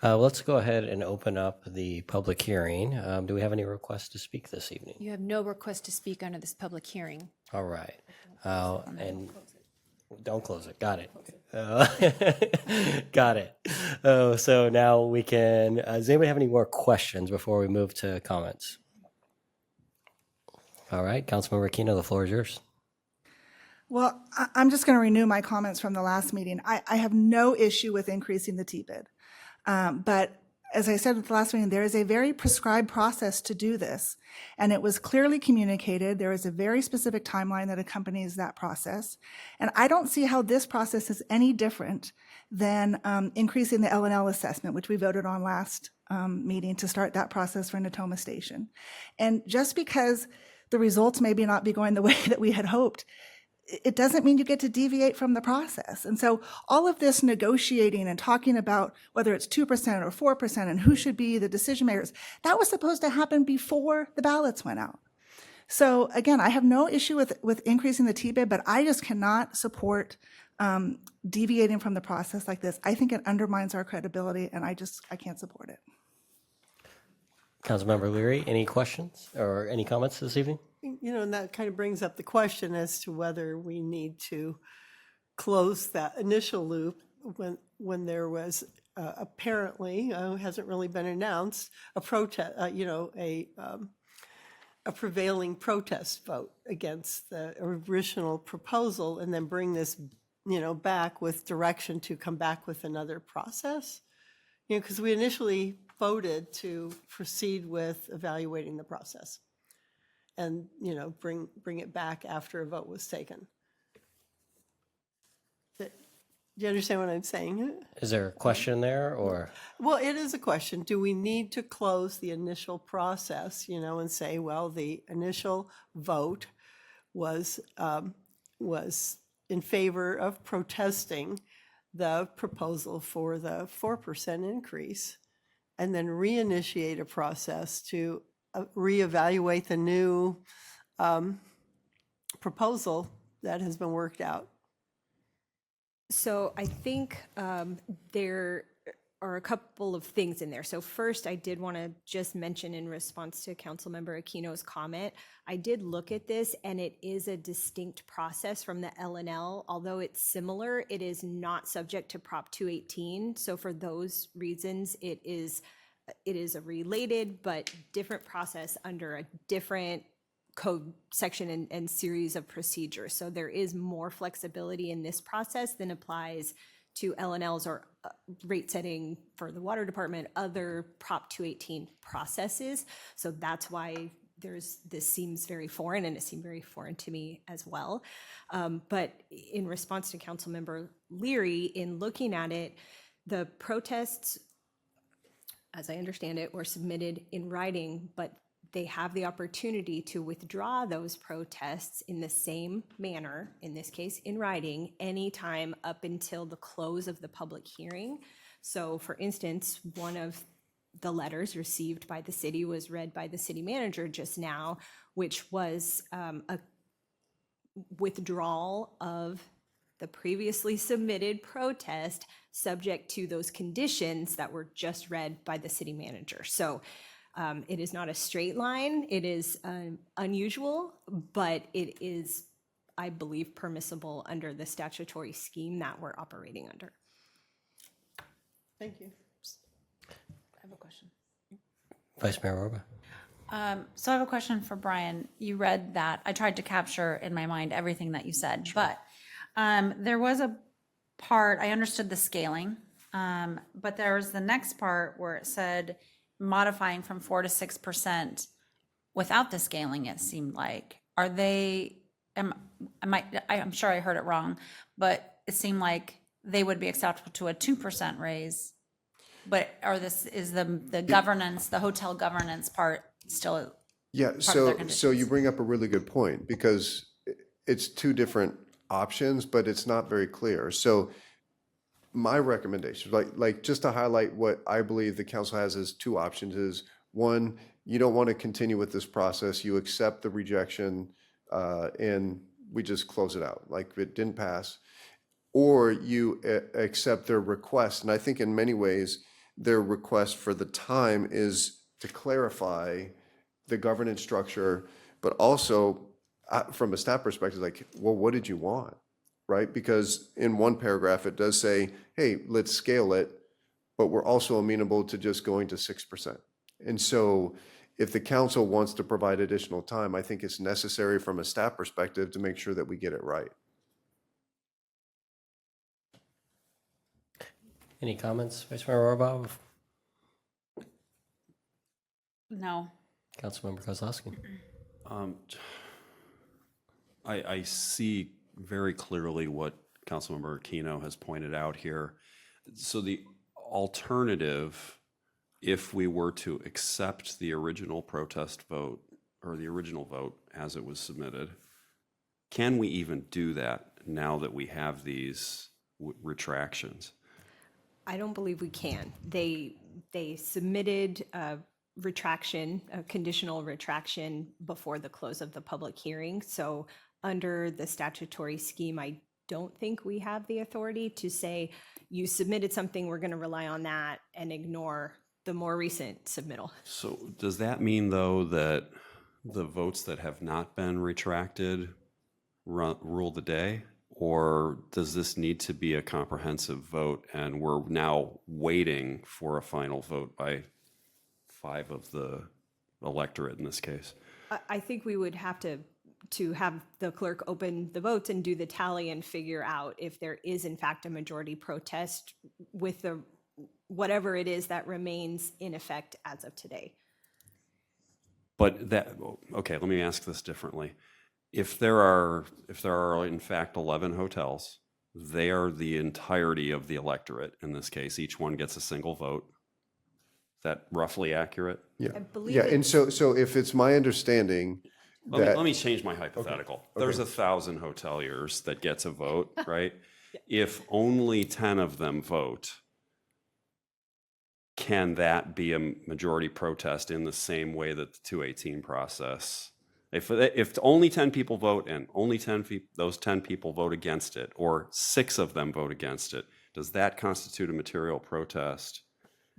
Let's go ahead and open up the public hearing. Do we have any requests to speak this evening? You have no request to speak under this public hearing. All right. And don't close it. Got it. Got it. So now we can, does anybody have any more questions before we move to comments? All right, Councilmember Aquino, the floor is yours. Well, I'm just going to renew my comments from the last meeting. I have no issue with increasing the TBID. But as I said at the last meeting, there is a very prescribed process to do this. And it was clearly communicated. There is a very specific timeline that accompanies that process. And I don't see how this process is any different than increasing the L&L assessment, which we voted on last meeting to start that process for Natoma Station. And just because the results maybe not be going the way that we had hoped, it doesn't mean you get to deviate from the process. And so all of this negotiating and talking about whether it's 2% or 4% and who should be the decision makers, that was supposed to happen before the ballots went out. So again, I have no issue with increasing the TBID, but I just cannot support deviating from the process like this. I think it undermines our credibility, and I can't support it. Councilmember Leary, any questions or any comments this evening? And that kind of brings up the question as to whether we need to close that initial loop when there was apparently, hasn't really been announced, a protest, a prevailing protest vote against the original proposal, and then bring this, back with direction to come back with another process. Because we initially voted to proceed with evaluating the process and, bring it back after a vote was taken. Do you understand what I'm saying? Is there a question there or? Well, it is a question. Do we need to close the initial process, and say, well, the initial vote was in favor of protesting the proposal for the 4% increase, and then reinitiate a process to reevaluate the new proposal that has been worked out? So I think there are a couple of things in there. So first, I did want to just mention in response to Councilmember Aquino's comment, I did look at this, and it is a distinct process from the L&L. Although it's similar, it is not subject to Prop 218. So for those reasons, it is a related but different process under a different code section and series of procedures. So there is more flexibility in this process than applies to L&Ls or rate setting for the water department, other Prop 218 processes. So that's why this seems very foreign, and it seemed very foreign to me as well. But in response to Councilmember Leary, in looking at it, the protests, as I understand it, were submitted in writing, but they have the opportunity to withdraw those protests in the same manner, in this case in writing, anytime up until the close of the public hearing. So for instance, one of the letters received by the city was read by the city manager just now, which was withdrawal of the previously submitted protest subject to those conditions that were just read by the city manager. So it is not a straight line. It is unusual, but it is, I believe, permissible under the statutory scheme that we're operating under. Thank you. I have a question. Vice Mayor Orba. So I have a question for Brian. You read that. I tried to capture in my mind everything that you said, but there was a part, I understood the scaling, but there was the next part where it said modifying from 4 to 6% without the scaling, it seemed like. Are they, I'm sure I heard it wrong, but it seemed like they would be acceptable to a 2% raise. But is the governance, the hotel governance part still? Yeah, part of their so conditions? you bring up a really good point, because it's two different options, but it's not very clear. So my recommendation, like just to highlight what I believe the council has as two options is, one, you don't want to continue with this process. You accept the rejection and we just close it out, like it didn't pass. Or you accept their request. And I think in many ways, their request for the time is to clarify the governance structure, but also from a staff perspective, like, well, what did you want, right? Because in one paragraph, it does say, hey, let's scale it, but we're also amenable to just going to 6%. And so if the council wants to provide additional time, I think it's necessary from a staff perspective to make sure that we get it right. Any comments, Vice Mayor Orba? No. Councilmember Kozlowski. I see very clearly what Councilmember Aquino has pointed out here. So the alternative, if we were to accept the original protest vote or the original vote as it was submitted, can we even do that now that we have these retractions? I don't believe we can. They submitted a retraction, a conditional retraction before the close of the public hearing. So under the statutory scheme, I don't think we have the authority to say, you submitted something, we're going to rely on that and ignore the more recent submittal. So does that mean, though, that the votes that have not been retracted rule the day? Or does this need to be a comprehensive vote and we're now waiting for a final vote by 5 of the electorate in this case? I think we would have to have the clerk open the votes and do the tally and figure out if there is in fact a majority protest with the whatever it is that remains in effect as of today. But that, okay, let me ask this differently. If there are in fact 11 hotels, they are the entirety of the electorate in this case. Each one gets a single vote. Is that roughly accurate? Yeah. I believe Yeah, and so if it's my understanding that. Let me change my hypothetical. Okay. There's 1,000 hoteliers that gets a vote, right? If only 10 of them vote, can that be a majority protest in the same way that the 218 process? If only 10 people vote and only those 10 people vote against it, or 6 of them vote against it, does that constitute a material protest?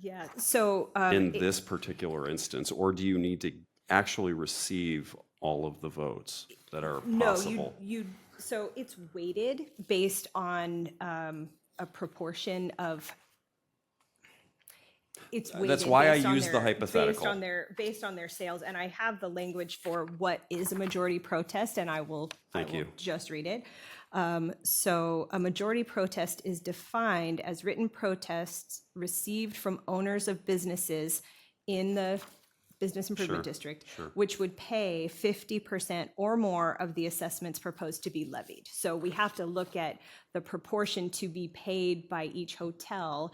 Yeah, so in this particular instance, or do you need to actually receive all of the votes that are possible? No, so it's weighted based on a proportion of. It's weighted. That's why I based on use the hypothetical. Based on their sales, and I have the language for what is a majority protest, and I will just read it. So a majority protest is defined as written protests received from owners of businesses in the Business Improvement District, which would pay 50% or more of the assessments proposed to be levied. So we have to look at the proportion to be paid by each hotel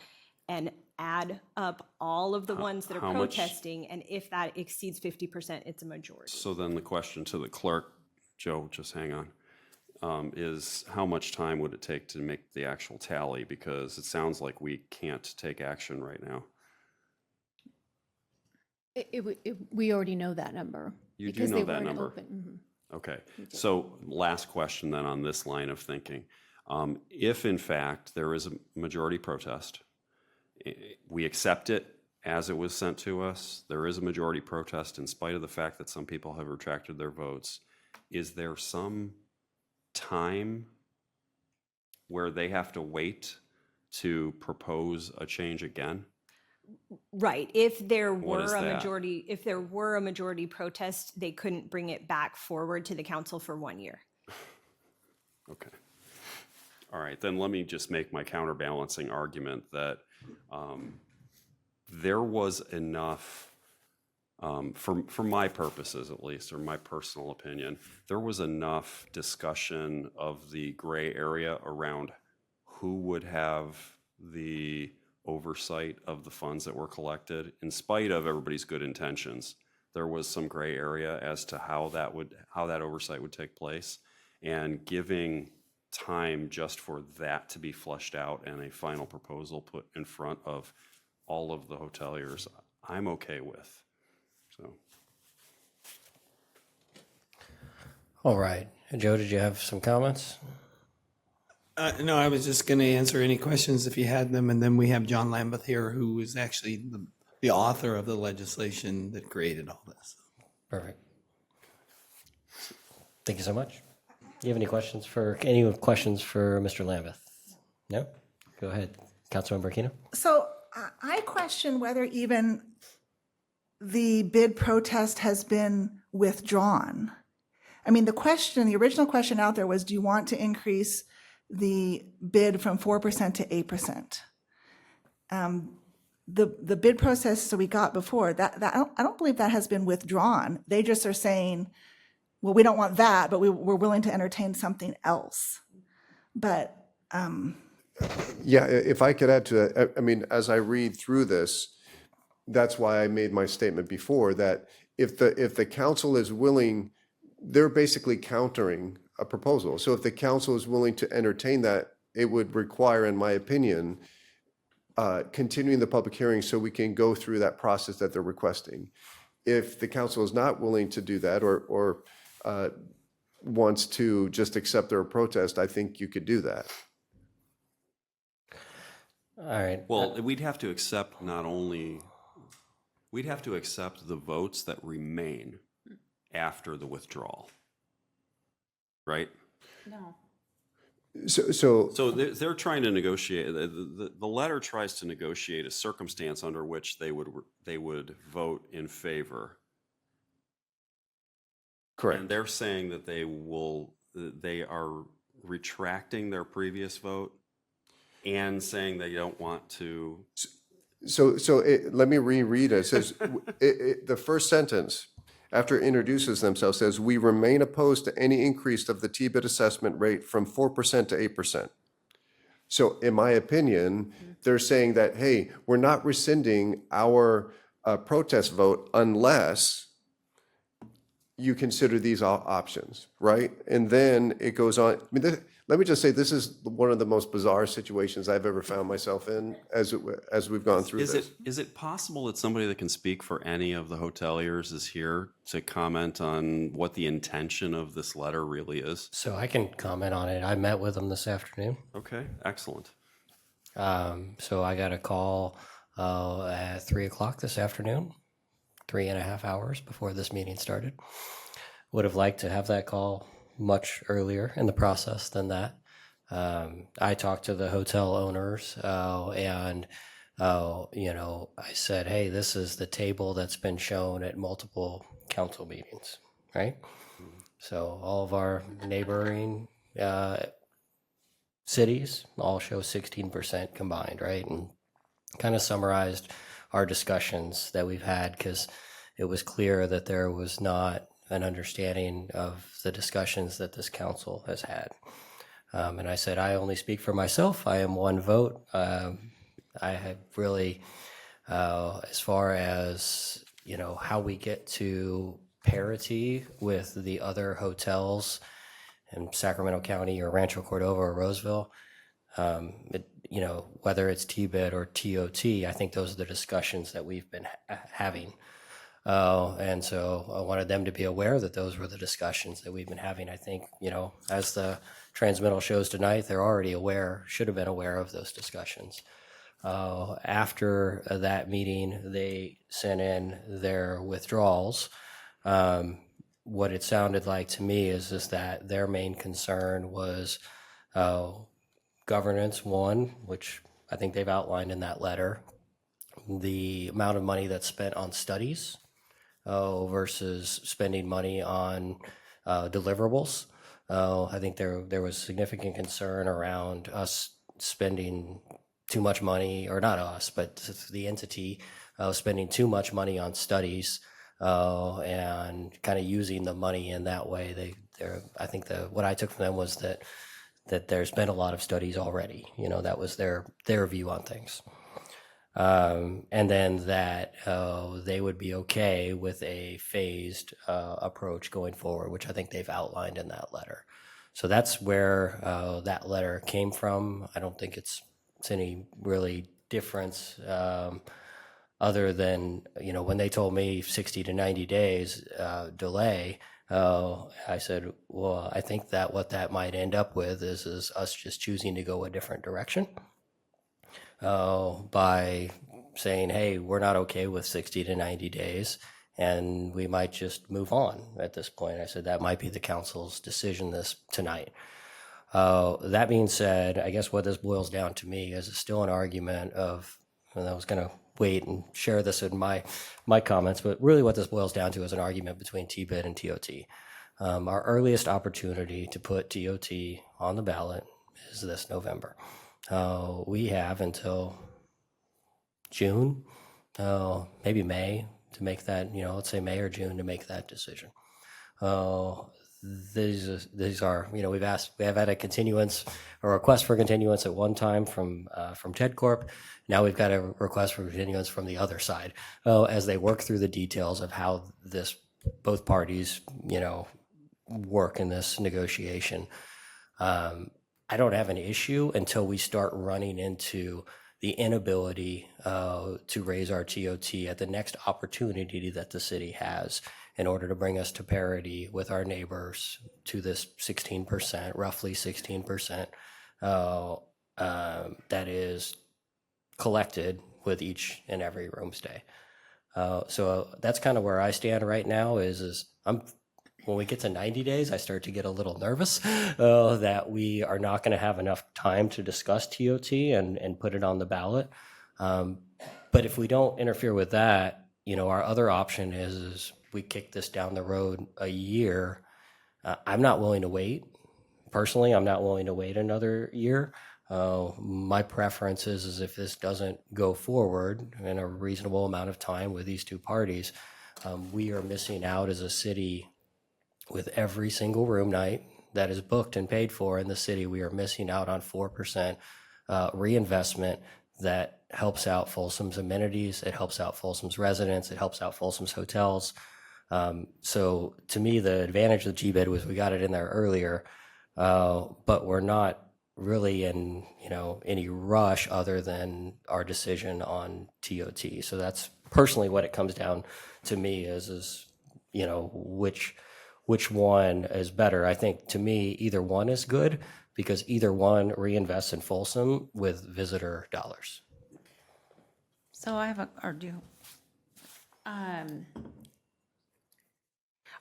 and add up all of the ones that are protesting, and if that exceeds 50%, it's a majority. So then the question to the clerk, Joe, just hang on, is how much time would it take to make the actual tally? Because it sounds like we can't take action right now. We already know that number. You do because know they that weren't number. open. Okay, so last question then on this line of thinking. If in fact there is a majority protest, we accept it as it was sent to us, there is a majority protest in spite of the fact that some people have retracted their votes, is there some time where they have to wait to propose a change again? Right. If there What is were a that? majority protest, they couldn't bring it back forward to the council for 1 year. Okay. All right, then let me just make my counterbalancing argument that there was enough, for my purposes at least, or my personal opinion, there was enough discussion of the gray area around who would have the oversight of the funds that were collected, in spite of everybody's good intentions. There was some gray area as to how that oversight would take place, and giving time just for that to be fleshed out and a final proposal put in front of all of the hoteliers, I'm okay with. So. All right. Joe, did you have some comments? No, I was just going to answer any questions if you had them, and then we have John Lambeth here, who is actually the author of the legislation that created all this. Perfect. Thank you so much. Do you have any questions for Mr. Lambeth? No? Go ahead, Councilmember Aquino. So I question whether even the bid protest has been withdrawn. I mean, the original question out there was, do you want to increase the bid from 4% to 8%? The bid process that we got before, I don't believe that has been withdrawn. They just are saying, well, we don't want that, but we're willing to entertain something else. But Yeah, if I could add to that, I mean, as I read through this, that's why I made my statement before, that if the council is willing, they're basically countering a proposal. So if the council is willing to entertain that, it would require, in my opinion, continuing the public hearing so we can go through that process that they're requesting. If the council is not willing to do that, or wants to just accept their protest, I think you could do that. All right. Well, we'd have to accept we'd have to accept the votes that remain after the withdrawal, right? No. So they're trying to negotiate, the letter tries to negotiate a circumstance under which they would vote in favor. correct. And they're saying that they are retracting their previous vote and saying they don't want to. Let me reread it. It says, the first sentence, after it introduces themselves, says, we remain opposed to any increase of the T-bid assessment rate from 4% to 8%. So in my opinion, they're saying that, hey, we're not rescinding our protest vote unless you consider these options, right? And then it goes on. I mean, let me just say, this is one of the most bizarre situations I've ever found myself in as we've gone through this. Is it possible that somebody that can speak for any of the hoteliers is here to comment on what the intention of this letter really is? So I can comment on it. I met with them this afternoon. Okay, excellent. So I got a call at 3:00 this afternoon, 3.5 hours before this meeting started. Would have liked to have that call much earlier in the process than that. I talked to the hotel owners and I said, hey, this is the table that's been shown at multiple council meetings, right? So all of our neighboring cities all show 16% combined, right? And kind of summarized our discussions that we've had, because it was clear that there was not an understanding of the discussions that this council has had. And I said, I only speak for myself. I am one vote. I have really, as far as, how we get to parity with the other hotels in Sacramento County or Rancho Cordova or Roseville, whether it's T-bid or TOT, I think those are the discussions that we've been having. And so I wanted them to be aware that those were the discussions that we've been having. I think, as the transmittal shows tonight, they're already aware, should have been aware of those discussions. After that meeting, they sent in their withdrawals. What it sounded like to me is that their main concern was governance, one, which I think they've outlined in that letter, the amount of money that's spent on studies versus spending money on deliverables. I think there was significant concern around us spending too much money, or not us, but the entity spending too much money on studies and kind of using the money in that way. I think what I took from them was that there's been a lot of studies already. That was their view on things. And then that they would be okay with a phased approach going forward, which I think they've outlined in that letter. So that's where that letter came from. I don't think it's any really difference other than, when they told me 60 to 90 days delay, I said, well, I think that what that might end up with is us just choosing to go a different direction. By saying, hey, we're not okay with 60 to 90 days, and we might just move on at this point. I said that might be the council's decision tonight. That being said, I guess what this boils down to me is still an argument of, and I was going to wait and share this in my comments, but really what this boils down to is an argument between TBID and TOT. Our earliest opportunity to put TOT on the ballot is this November. We have until June, maybe May, to make that, let's say May or June to make that decision. These are, we have had a continuance, a request for continuance at one time from Ted Corp. Now we've got a request for continuance from the other side as they work through the details of how both parties, work in this negotiation. I don't have an issue until we start running into the inability to raise our TOT at the next opportunity that the city has in order to bring us to parity with our neighbors to this 16%, roughly 16% that is collected with each and every room stay. So that's kind of where I stand right now when we get to 90 days, I start to get a little nervous that we are not going to have enough time to discuss TOT and put it on the ballot. But if we don't interfere with that, our other option is we kick this down the road a year. I'm not willing to wait. Personally, I'm not willing to wait another year. My preference is if this doesn't go forward in a reasonable amount of time with these two parties, we are missing out as a city. With every single room night that is booked and paid for in the city, we are missing out on 4% reinvestment that helps out Folsom's amenities. It helps out Folsom's residents. It helps out Folsom's hotels. So to me, the advantage of the GBID was we got it in there earlier, but we're not really in any rush other than our decision on TOT. So that's personally what it comes down to me is which one is better. I think to me, either one is good because either one reinvests in Folsom with visitor dollars. So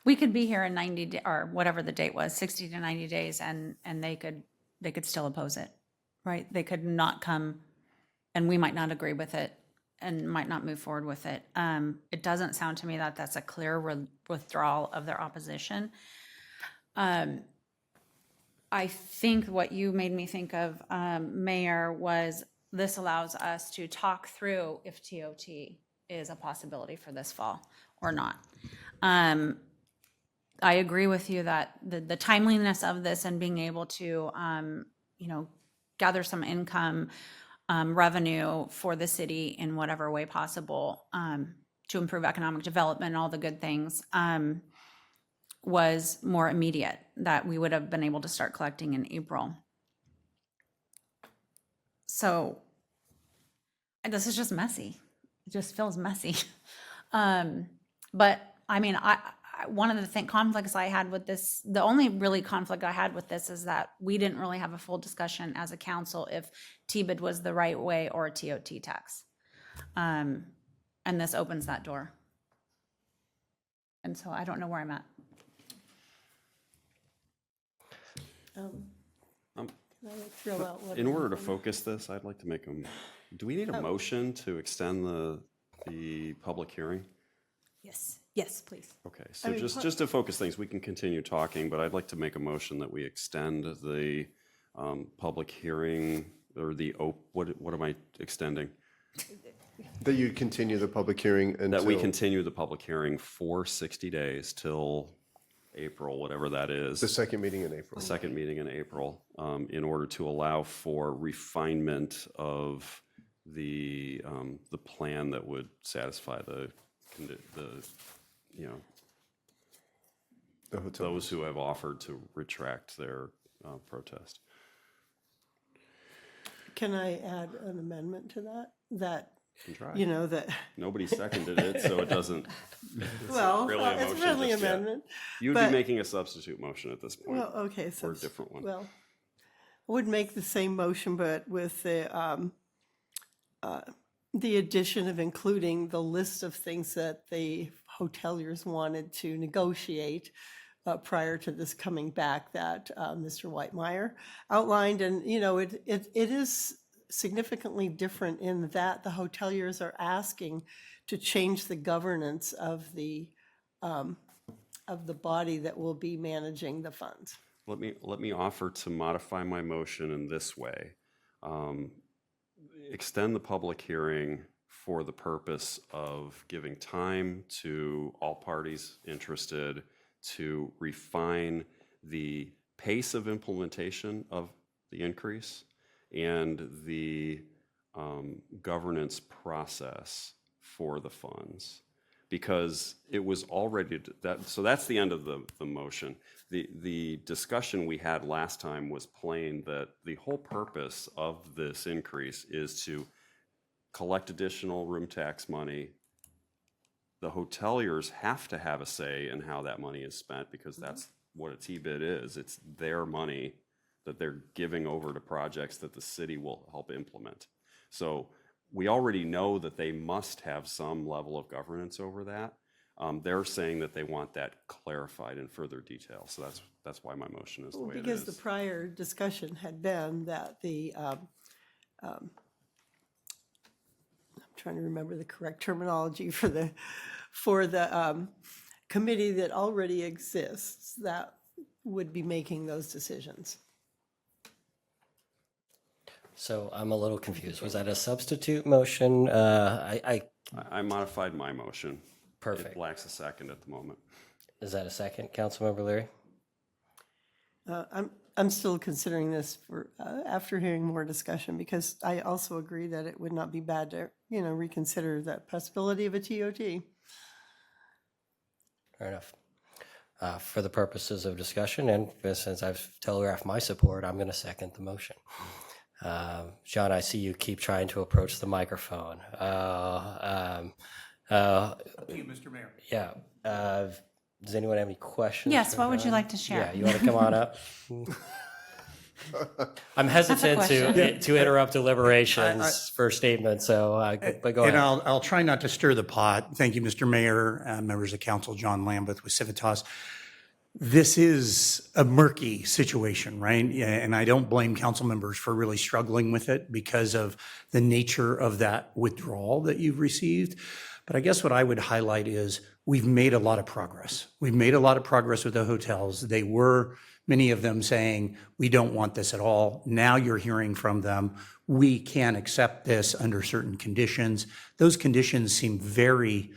we could be here in 90 or whatever the date was, 60 to 90 days, and they could still oppose it, right? They could not come, and we might not agree with it and might not move forward with it. It doesn't sound to me that that's a clear withdrawal of their opposition. I think what you made me think of, Mayor, was this allows us to talk through if TOT is a possibility for this fall or not. I agree with you that the timeliness of this and being able to, gather some income revenue for the city in whatever way possible to improve economic development and all the good things was more immediate, that we would have been able to start collecting in April. So this is just messy. It just feels messy. But I mean, one of the conflicts I had with this, the only really conflict I had with this is that we didn't really have a full discussion as a council if TBID was the right way or a TOT tax. And this opens that door. And so I don't know where I'm at. Throw out what- In order to focus this, I'd like to make do we need a motion to extend the public hearing? Yes, please. Okay, so just to focus things, we can continue talking, but I'd like to make a motion that we extend the public hearing, or what am I extending? That you continue the public hearing until. That we continue the public hearing for 60 days till April, whatever that is. The second meeting in April. The second meeting in April, in order to allow for refinement of the plan that would satisfy the hotel. those who have offered to retract their protest. Can I add an amendment to that? That, Can try. that, Nobody seconded it, so it doesn't. well, really a it's a motion friendly just yet. amendment. You would be but- making a substitute motion at this point. Well, okay, so. Or a different one. Well, I would make the same motion, but with the addition of including the list of things that the hoteliers wanted to negotiate prior to this coming back that Mr. Whitemeyer outlined. And, it is significantly different in that the hoteliers are asking to change the governance of the body that will be managing the funds. Let me offer to modify my motion in this way. Extend the public hearing for the purpose of giving time to all parties interested to refine the pace of implementation of the increase and the governance process for the funds. Because it was already, so that's the end of the motion. The discussion we had last time was plain that the whole purpose of this increase is to collect additional room tax money. The hoteliers have to have a say in how that money is spent because that's what a TBID is. It's their money that they're giving over to projects that the city will help implement. So we already know that they must have some level of governance over that. They're saying that they want that clarified in further detail. So that's why my motion is the way it is. Because the prior discussion had been that I'm trying to remember the correct terminology for the committee that already exists that would be making those decisions. So I'm a little confused. Was that a substitute motion? I modified my motion. Perfect. It lacks a second at the moment. Is that a second, Councilmember Leary? I'm still considering this for after hearing more discussion, because I also agree that it would not be bad to reconsider that possibility of a TOT. Fair enough. For the purposes of discussion, and since I've telegraphed my support, I'm going to second the motion. John, I see you keep trying to approach the microphone. Thank you, Mr. Mayor. Yeah. Does anyone have any questions? Yes, for what would you John? like to share? Yeah, you want to come on up? I'm hesitant to interrupt deliberations for statements, so but go And ahead. I'll try not to stir the pot. Thank you, Mr. Mayor, members of council, John Lambeth with Civitas. This is a murky situation, right? And I don't blame council members for really struggling with it because of the nature of that withdrawal that you've received. But I guess what I would highlight is we've made a lot of progress. We've made a lot of progress with the hotels. They were, many of them saying, we don't want this at all. Now you're hearing from them, we can accept this under certain conditions. Those conditions seem very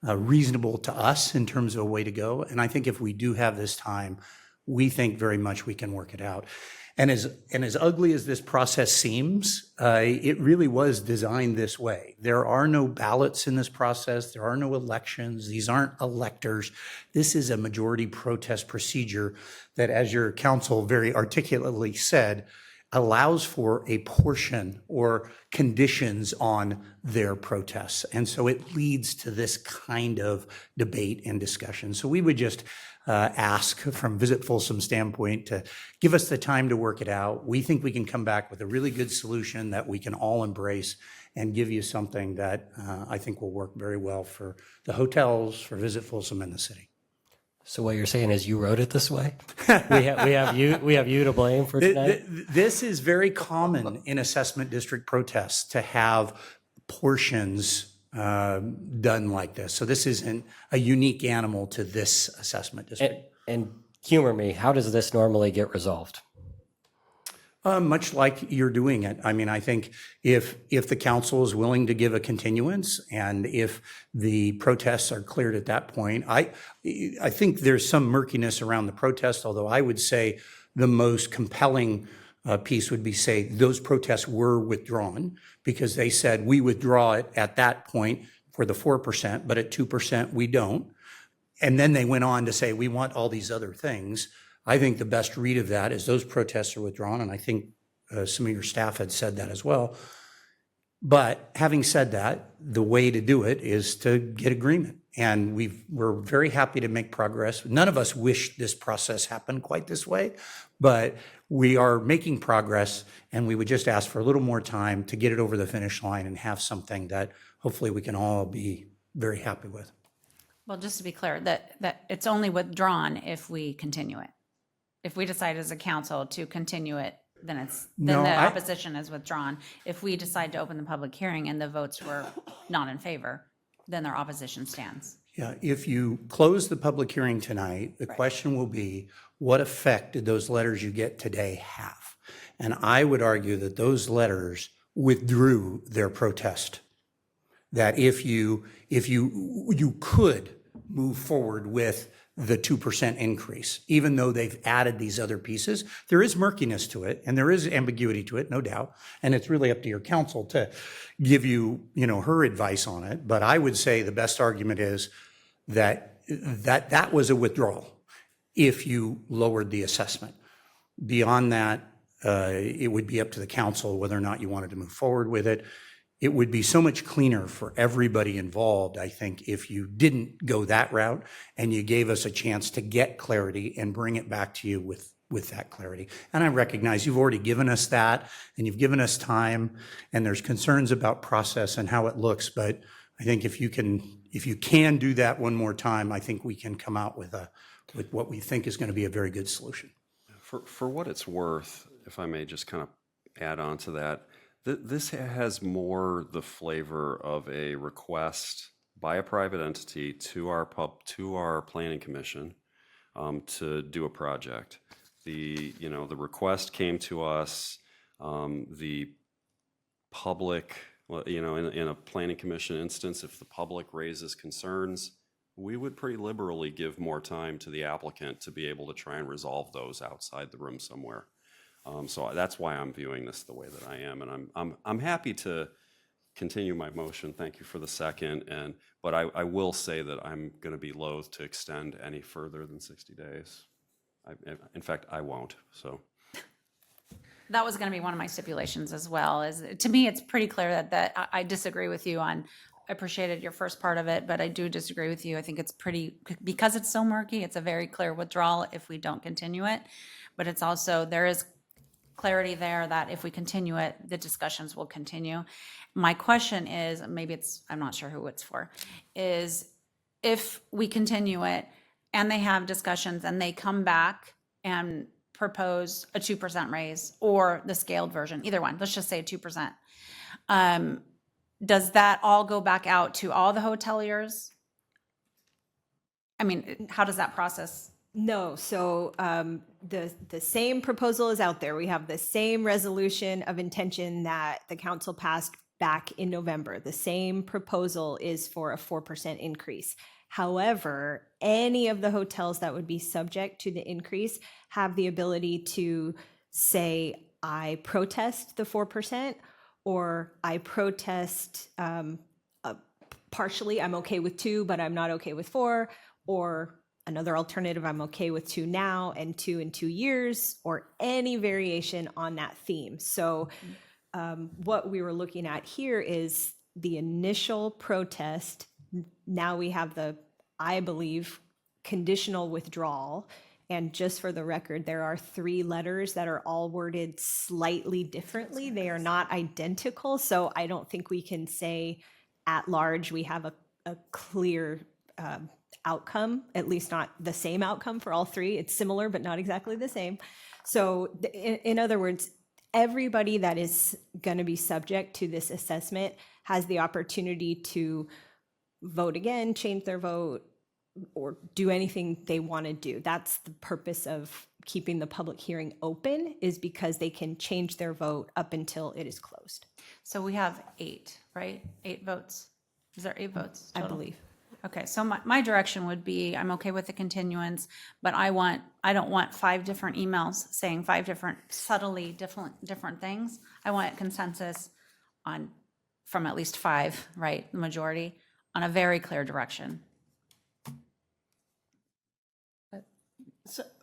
reasonable to us in terms of a way to go. And I think if we do have this time, we think very much we can work it out. And as ugly as this process seems, it really was designed this way. There are no ballots in this process. There are no elections. These aren't electors. This is a majority protest procedure that, as your counsel very articulately said, allows for a portion or conditions on their protests. And so it leads to this kind of debate and discussion. So we would just ask from Visit Folsom standpoint to give us the time to work it out. We think we can come back with a really good solution that we can all embrace and give you something that I think will work very well for the hotels, for Visit Folsom and the city. So what you're saying is you wrote it this way? we have you to blame for tonight? This is very common in assessment district protests to have portions done like this. So this isn't a unique animal to this assessment district. And humor me, how does this normally get resolved? Much like you're doing it. I mean, I think if the council is willing to give a continuance and if the protests are cleared at that point, I think there's some murkiness around the protest, although I would say the most compelling piece would be say those protests were withdrawn because they said we withdraw it at that point for the 4%, but at 2% we don't. And then they went on to say we want all these other things. I think the best read of that is those protests are withdrawn, and I think some of your staff had said that as well. But having said that, the way to do it is to get agreement. And we're very happy to make progress. None of us wish this process happened quite this way, but we are making progress, and we would just ask for a little more time to get it over the finish line and have something that hopefully we can all be very happy with. Well, just to be clear, that it's only withdrawn if we continue it. If we decide as a council to continue it, then the opposition is withdrawn. If we decide to open the public hearing and the votes were not in favor, then their opposition stands. Yeah, if you close the public hearing tonight, the question will be, what effect did those letters you get today have? And I would argue that those letters withdrew their protest. That if you could move forward with the 2% increase, even though they've added these other pieces. There is murkiness to it, and there is ambiguity to it, no doubt. And it's really up to your council to give you, her advice on it. But I would say the best argument is that was a withdrawal if you lowered the assessment. Beyond that, it would be up to the council whether or not you wanted to move forward with it. It would be so much cleaner for everybody involved, I think, if you didn't go that route and you gave us a chance to get clarity and bring it back to you with that clarity. And I recognize you've already given us that and you've given us time and there's concerns about process and how it looks. But I think if you can do that one more time, I think we can come out with what we think is going to be a very good solution. For what it's worth, if I may just kind of add on to that, this has more the flavor of a request by a private entity to our planning commission to do a project. The request came to us. The public, in a planning commission instance, if the public raises concerns, we would pretty liberally give more time to the applicant to be able to try and resolve those outside the room somewhere. So that's why I'm viewing this the way that I am, and I'm happy to continue my motion. Thank you for the second, but I will say that I'm going to be loath to extend any further than 60 days. In fact, I won't. So That was going to be one of my stipulations as well. To me, it's pretty clear that I disagree with you on. I appreciated your first part of it, but I do disagree with you. I think it's because it's so murky. It's a very clear withdrawal if we don't continue it, but it's also there is clarity there that if we continue it, the discussions will continue. My question is, I'm not sure who it's for, is if we continue it and they have discussions and they come back and propose a 2% raise or the scaled version, either one, let's just say 2%. Does that all go back out to all the hoteliers? I mean, how does that process? No, so the same proposal is out there. We have the same resolution of intention that the council passed back in November. The same proposal is for a 4% increase. However, any of the hotels that would be subject to the increase have the ability to say, I protest the 4%, or I protest partially, I'm okay with 2, but I'm not okay with 4, or Another alternative, I'm okay with 2 now and 2 in 2 years, or any variation on that theme. So what we were looking at here is the initial protest. Now we have the, I believe, conditional withdrawal. And just for the record, there are 3 letters that are all worded slightly differently. They are not identical. So I don't think we can say at large we have a clear outcome, at least not the same outcome for all 3. It's similar, but not exactly the same. So in other words, everybody that is going to be subject to this assessment has the opportunity to vote again, change their vote, or do anything they want to do. That's the purpose of keeping the public hearing open, is because they can change their vote up until it is closed. So we have 8, right? 8 votes. Is there 8 votes I total? believe. Okay, so my direction would be, I'm okay with the continuance, but I don't want 5 different emails saying 5 different, subtly different things. I want consensus on, from at least 5, right, the majority, on a very clear direction.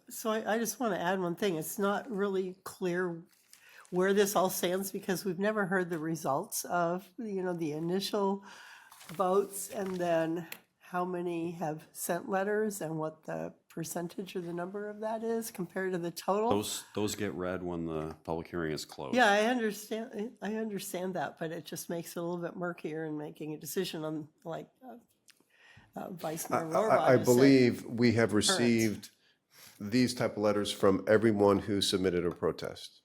So I just want to add one thing. It's not really clear where this all stands because we've never heard the results of, the initial votes and then how many have sent letters and what the percentage or the number of that is compared to the total. Those get read when the public hearing is closed. Yeah, I understand that, but it just makes it a little bit murkier in making a decision on like Vice Mayor Rohrbach I has said. believe we have received these type of letters from everyone who submitted a protest.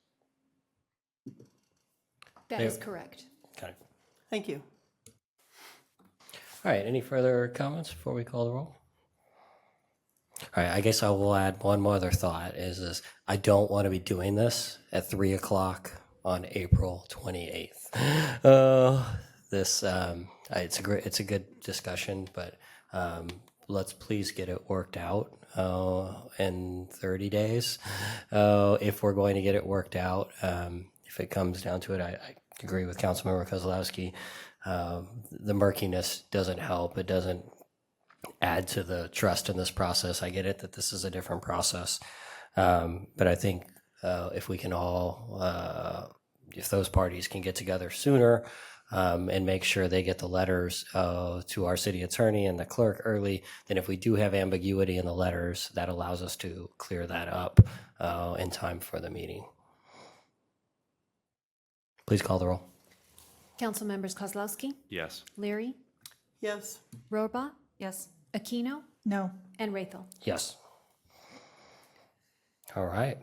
That is correct. Okay. Thank you. All right, any further comments before we call the roll? All right, I guess I will add one more other thought is I don't want to be doing this at 3 o'clock on April 28th. It's a good discussion, but let's please get it worked out in 30 days. If we're going to get it worked out, if it comes down to it, I agree with Councilmember Kozlowski. The murkiness doesn't help. It doesn't add to the trust in this process. I get it that this is a different process. But I think if we can all, if those parties can get together sooner and make sure they get the letters to our city attorney and the clerk early, then if we do have ambiguity in the letters, that allows us to clear that up in time for the meeting. Please call the roll. Council members Kozlowski, Yes. Leary, Yes. Rohrbach, Yes. Aquino, No. and Rathel. Yes. All right.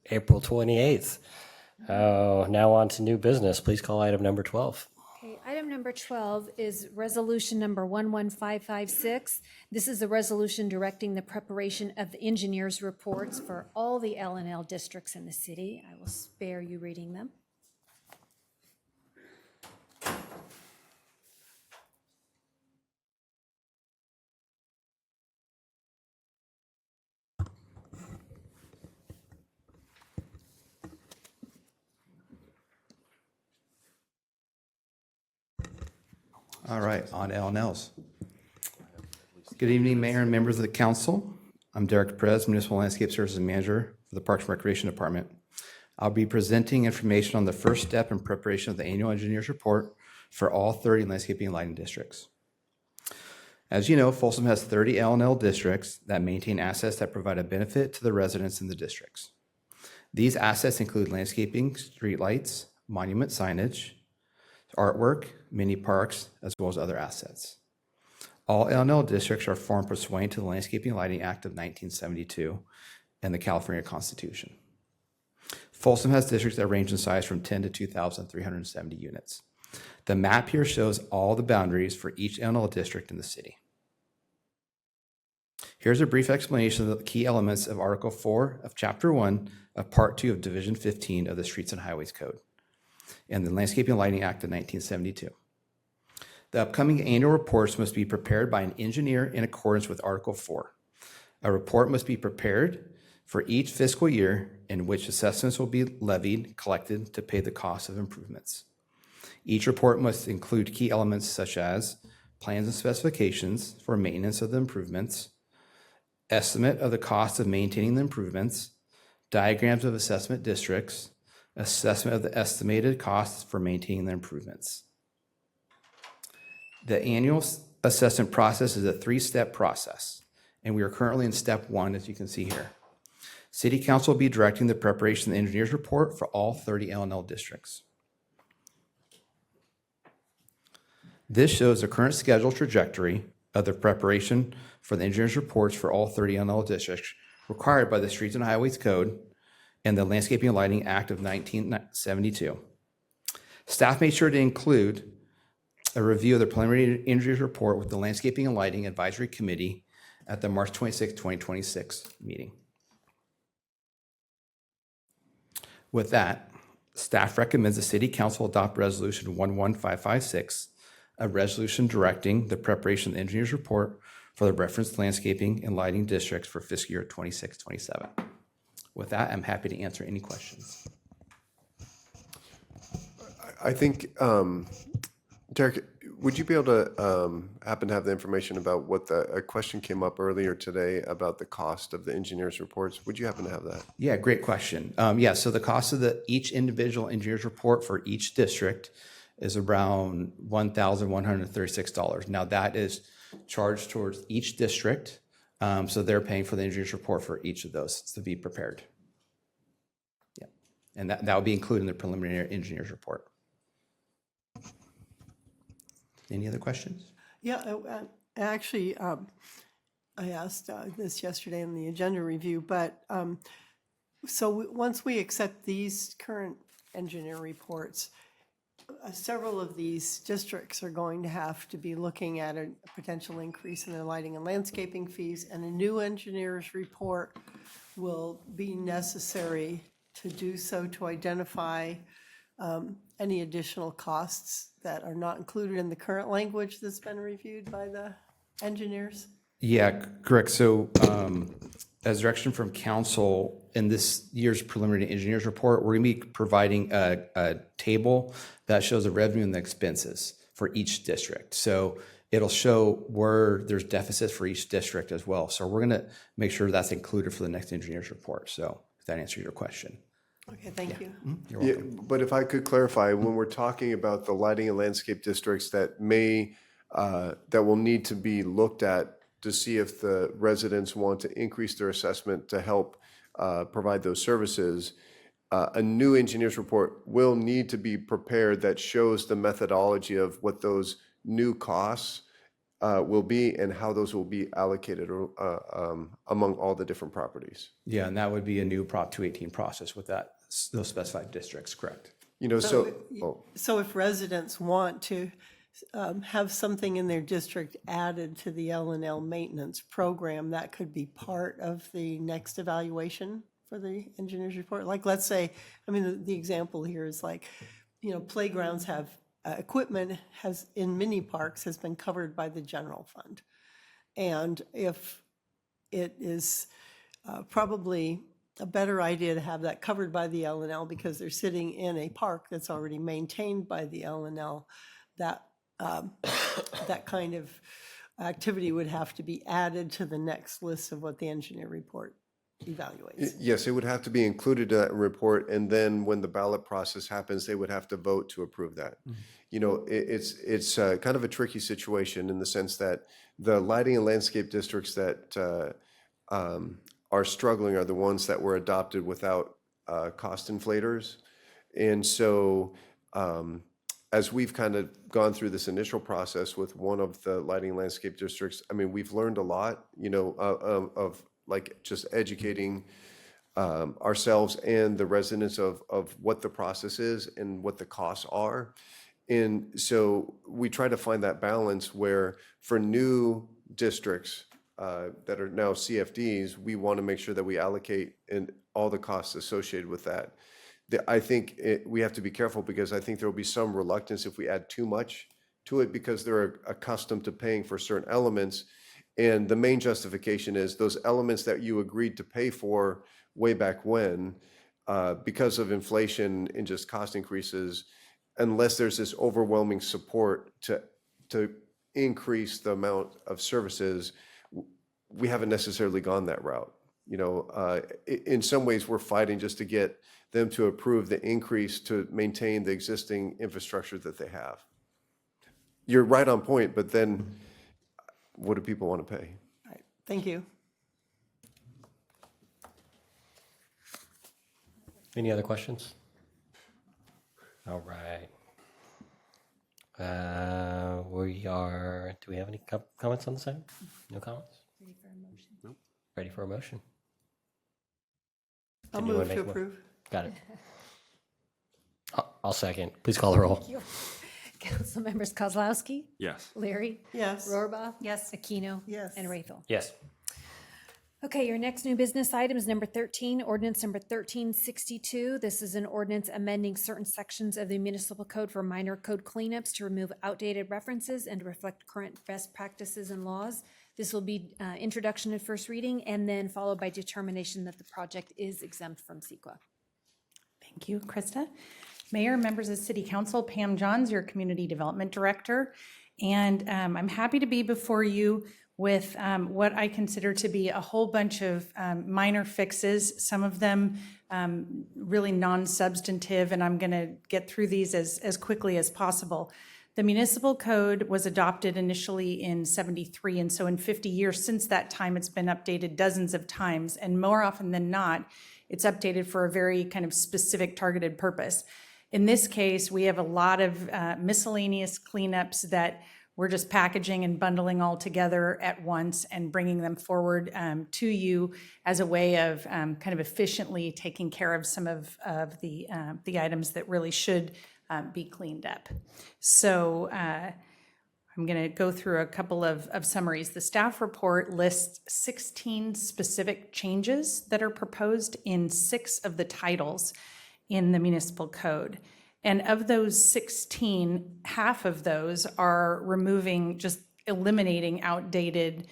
April 28th. Now on to new business. Please call item number 12. Okay, item number 12 is resolution number 11556. This is a resolution directing the preparation of the engineers' reports for all the L&L districts in the city. I will spare you reading them. All right, on L&Ls. Good evening, Mayor and members of the council. I'm Derek Perez, Municipal Landscape Services Manager for the Parks and Recreation Department. I'll be presenting information on the first step in preparation of the annual engineer's report for all 30 landscaping and lighting districts. As you know, Folsom has 30 L&L districts that maintain assets that provide a benefit to the residents in the districts. These assets include landscaping, streetlights, monument signage, artwork, mini parks, as well as other assets. All L&L districts are formed pursuant to the Landscaping and Lighting Act of 1972 and the California Constitution. Folsom has districts that range in size from 10 to 2,370 units. The map here shows all the boundaries for each L&L district in the city. Here's a brief explanation of the key elements of Article 4 of Chapter 1 of Part 2 of Division 15 of the Streets and Highways Code and the Landscaping and Lighting Act of 1972. The upcoming annual reports must be prepared by an engineer in accordance with Article 4. A report must be prepared for each fiscal year in which assessments will be levied, collected to pay the cost of improvements. Each report must include key elements such as plans and specifications for maintenance of the improvements, estimate of the cost of maintaining the improvements, diagrams of assessment districts, assessment of the estimated costs for maintaining the improvements. The annual assessment process is a 3-step process, and we are currently in step 1, as you can see here. City Council will be directing the preparation of the engineer's report for all 30 L&L districts. This shows the current schedule trajectory of the preparation for the engineer's reports for all 30 L&L districts required by the Streets and Highways Code and the Landscaping and Lighting Act of 1972. Staff made sure to include a review of the preliminary engineer's report with the Landscaping and Lighting Advisory Committee at the March 26, 2026 meeting. With that, staff recommends the City Council adopt Resolution 11556, a resolution directing the preparation of the engineer's report for the referenced landscaping and lighting districts for fiscal year 26-27. With that, I'm happy to answer any questions. I think, Derek, would you be able to happen to have the information about what a question came up earlier today about the cost of the engineer's reports? Would you happen to have that? Yeah, great question. Yeah, so the cost of each individual engineer's report for each district is around $1,136. Now that is charged towards each district. So they're paying for the engineer's report for each of those to be prepared. Yeah, and that will be included in the preliminary engineer's report. Any other questions? Yeah, actually, I asked this yesterday in the agenda review, but once we accept these current engineer reports, several of these districts are going to have to be looking at a potential increase in their lighting and landscaping fees, and a new engineer's report will be necessary to do so, to identify any additional costs that are not included in the current language that's been reviewed by the engineers? Yeah, correct. So as direction from council in this year's preliminary engineer's report, we're going to be providing a table that shows the revenue and the expenses for each district. So it'll show where there's deficits for each district as well. So we're going to make sure that's included for the next engineer's report. So if that answers your question. Okay, thank you. You're welcome. Yeah, but if I could clarify, when we're talking about the lighting and landscape districts that that will need to be looked at to see if the residents want to increase their assessment to help provide those services, a new engineer's report will need to be prepared that shows the methodology of what those new costs will be and how those will be allocated among all the different properties. Yeah, and that would be a new Prop 218 process with those specified districts, correct? So if residents want to have something in their district added to the L&L maintenance program, that could be part of the next evaluation for the engineer's report. Like, let's say, I mean, the example here is like, playgrounds have equipment in mini parks has been covered by the general fund. And if it is probably a better idea to have that covered by the L&L because they're sitting in a park that's already maintained by the L&L, that kind of activity would have to be added to the next list of what the engineer report evaluates. Yes, it would have to be included in that report, and then when the ballot process happens, they would have to vote to approve that. It's kind of a tricky situation in the sense that the lighting and landscape districts that are struggling are the ones that were adopted without cost inflators. And so as we've kind of gone through this initial process with one of the lighting and landscape districts, I mean, we've learned a lot, of like just educating ourselves and the residents of what the process is and what the costs are. And so we try to find that balance where for new districts that are now CFDs, we want to make sure that we allocate all the costs associated with that. I think we have to be careful because I think there will be some reluctance if we add too much to it because they're accustomed to paying for certain elements. And the main justification is those elements that you agreed to pay for way back when, because of inflation and just cost increases, unless there's this overwhelming support to increase the amount of services, we haven't necessarily gone that route. You know, in some ways, we're fighting just to get them to approve the increase to maintain the existing infrastructure that they have. You're right on point, but then what do people want to pay? All right, thank you. Any other questions? All right. Do we have any comments on the side? No comments? Ready for a motion? Nope. Ready for a motion? I'll Did you wanna move to make a mo- approve. Got it. I'll second. Please call the roll. Thank you. Councilmembers Kozlowski, Yes. Leary, Yes. Rohrbach. Yes. Aquino. Yes. And Raythel. Yes. Okay, your next new business item is number 13, ordinance number 1362. This is an ordinance amending certain sections of the municipal code for minor code cleanups to remove outdated references and to reflect current best practices and laws. This will be introduction and first reading, and then followed by determination that the project is exempt from CEQA. Thank you, Krista. Mayor, members of City Council, Pam Johns, your Community Development Director. And I'm happy to be before you with what I consider to be a whole bunch of minor fixes, some of them really non-substantive, and I'm going to get through these as quickly as possible. The municipal code was adopted initially in '73, and so in 50 years since that time, it's been updated dozens of times, and more often than not, it's updated for a very kind of specific targeted purpose. In this case, we have a lot of miscellaneous cleanups that we're just packaging and bundling all together at once and bringing them forward to you as a way of kind of efficiently taking care of some of the items that really should be cleaned up. So I'm going to go through a couple of summaries. The staff report lists 16 specific changes that are proposed in 6 of the titles in the municipal code. And of those 16, half of those are removing, just eliminating outdated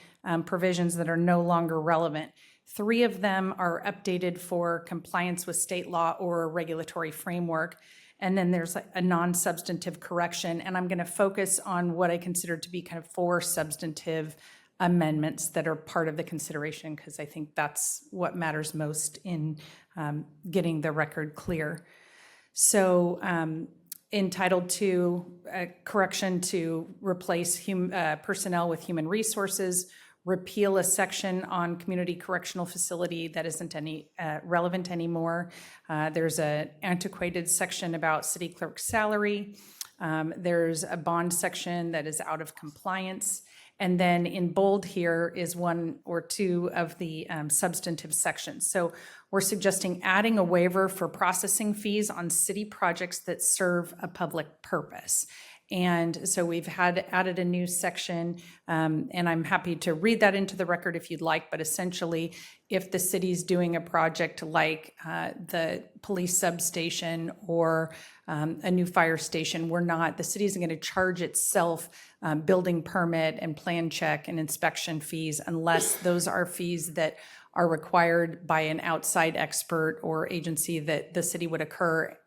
provisions that are no longer relevant. 3 of them are updated for compliance with state law or a regulatory framework. And then there's a non-substantive correction. And I'm going to focus on what I consider to be kind of 4 substantive amendments that are part of the consideration, because I think that's what matters most in getting the record clear. So entitled to correction to replace personnel with human resources, repeal a section on community correctional facility that isn't relevant anymore. There's an antiquated section about city clerk's salary. There's a bond section that is out of compliance. And then in bold here is 1 or 2 of the substantive sections. So we're suggesting adding a waiver for processing fees on city projects that serve a public purpose. And so we've added a new section, and I'm happy to read that into the record if you'd like, but essentially, if the city's doing a project like the police substation or a new fire station, the city's going to charge itself building permit and plan check and inspection fees unless those are fees that are required by an outside expert or agency that the city would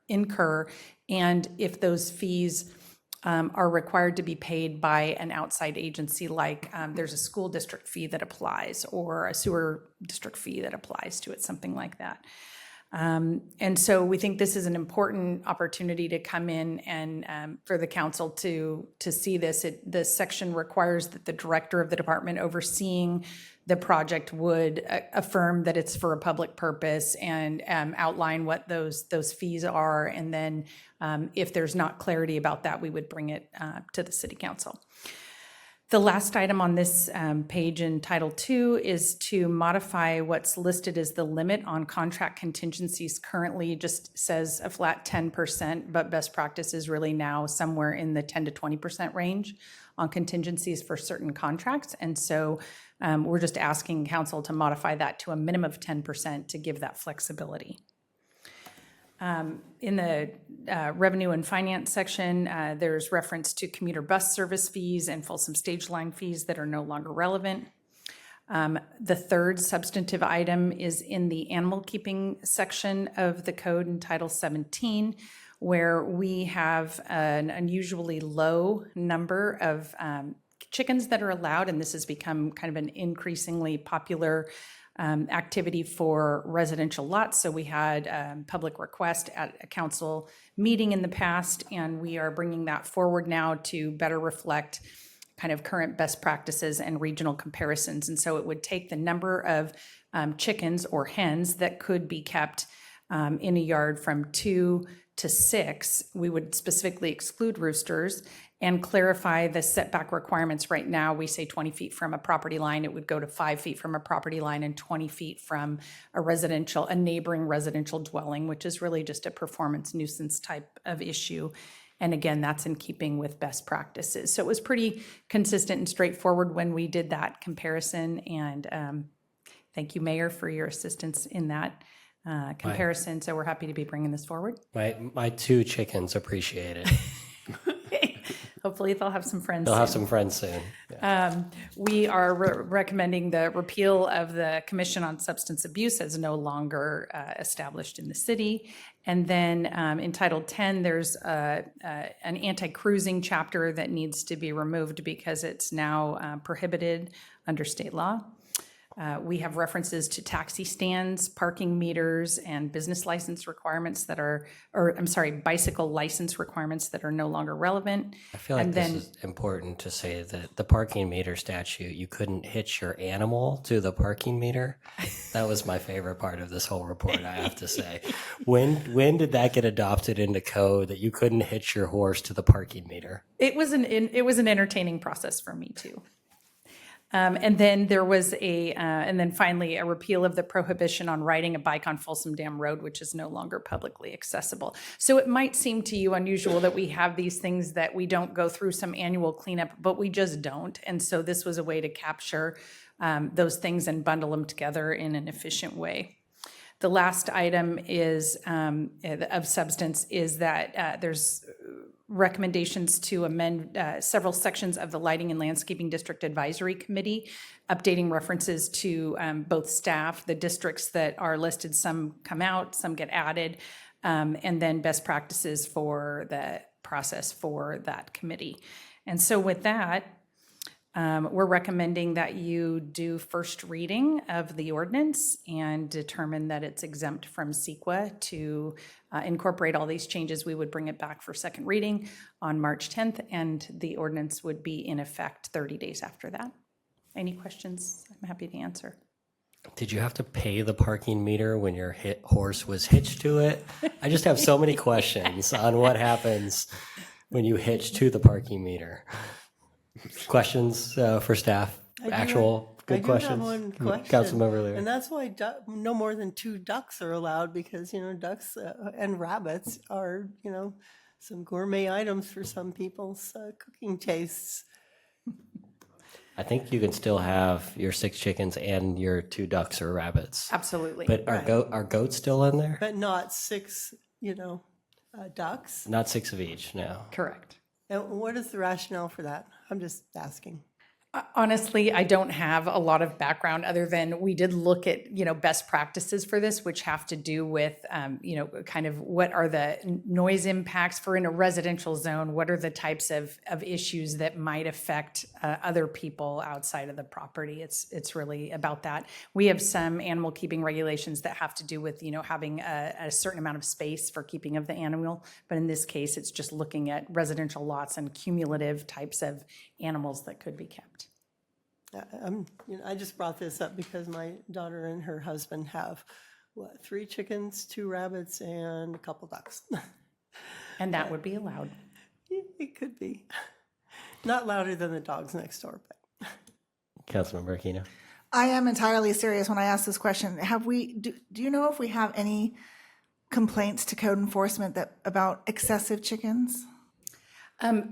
incur, and if those fees are required to be paid by an outside agency, like there's a school district fee that applies or a sewer district fee that applies to it, something like that. And so we think this is an important opportunity to come in and for the council to see this. This section requires that the director of the department overseeing the project would affirm that it's for a public purpose and outline what those fees are. And then if there's not clarity about that, we would bring it to the city council. The last item on this page in Title II is to modify what's listed as the limit on contract contingencies. Currently just says a flat 10%, but best practice is really now somewhere in the 10 to 20% range on contingencies for certain contracts. And so we're just asking council to modify that to a minimum of 10% to give that flexibility. In the revenue and finance section, there's reference to commuter bus service fees and Folsom stage line fees that are no longer relevant. The third substantive item is in the animal keeping section of the code in Title 17, where we have an unusually low number of chickens that are allowed, and this has become kind of an increasingly popular activity for residential lots. So we had public request at a council meeting in the past, and we are bringing that forward now to better reflect kind of current best practices and regional comparisons. And so it would take the number of chickens or hens that could be kept in a yard from 2 to 6. We would specifically exclude roosters and clarify the setback requirements. Right now, we say 20 feet from a property line. It would go to 5 feet from a property line and 20 feet from a neighboring residential dwelling, which is really just a performance nuisance type of issue. And again, that's in keeping with best practices. So it was pretty consistent and straightforward when we did that comparison. And thank you, Mayor, for your assistance in that comparison. So we're happy to be bringing this forward. My 2 chickens appreciate it. Hopefully they'll have some friends They'll soon. have some friends soon. Yeah. We are recommending the repeal of the Commission on Substance Abuse as no longer established in the city. And then in Title 10, there's an anti-cruising chapter that needs to be removed because it's now prohibited under state law. We have references to taxi stands, parking meters, and business license requirements bicycle license requirements that are no longer relevant. I feel like this is important to say that the parking meter statute, you couldn't hitch your animal to the parking meter. That was my favorite part of this whole report, I have to say. When did that get adopted into code that you couldn't hitch your horse to the parking meter? It was an entertaining process for me too. And then there was and then finally a repeal of the prohibition on riding a bike on Folsom Dam Road, which is no longer publicly accessible. So it might seem to you unusual that we have these things that we don't go through some annual cleanup, but we just don't. And so this was a way to capture those things and bundle them together in an efficient way. The last item is of substance is that there's recommendations to amend several sections of the Lighting and Landscaping District Advisory Committee, updating references to both staff, the districts that are listed, some come out, some get added, and then best practices for the process for that committee. And so with that, we're recommending that you do first reading of the ordinance and determine that it's exempt from CEQA to incorporate all these changes. We would bring it back for second reading on March 10th, and the ordinance would be in effect 30 days after that. Any questions? I'm happy to answer. Did you have to pay the parking meter when your horse was hitched to it? I just have so many questions on what happens when you hitch to the parking meter. Questions for staff? Good questions? I do have one question. Councilmember Leary. And that's why no more than 2 ducks are allowed, because, ducks and rabbits are, some gourmet items for some people's cooking tastes. I think you can still have your 6 chickens and your 2 ducks or rabbits. Absolutely. But are goats still in there? But not 6, ducks. Not 6 of each, no. Correct. And what is the rationale for that? I'm just asking. Honestly, I don't have a lot of background other than we did look at, best practices for this, which have to do with, kind of what are the noise impacts for in a residential zone? What are the types of issues that might affect other people outside of the property? It's really about that. We have some animal keeping regulations that have to do with, having a certain amount of space for keeping of the animal. But in this case, it's just looking at residential lots and cumulative types of animals that could be kept. I just brought this up because my daughter and her husband have, 3 chickens, 2 rabbits, and a couple ducks. And that would be allowed. It could be. Not louder than the dogs next door, but. Councilmember Aquino. I am entirely serious when I ask this question. Do you know if we have any complaints to code enforcement about excessive chickens?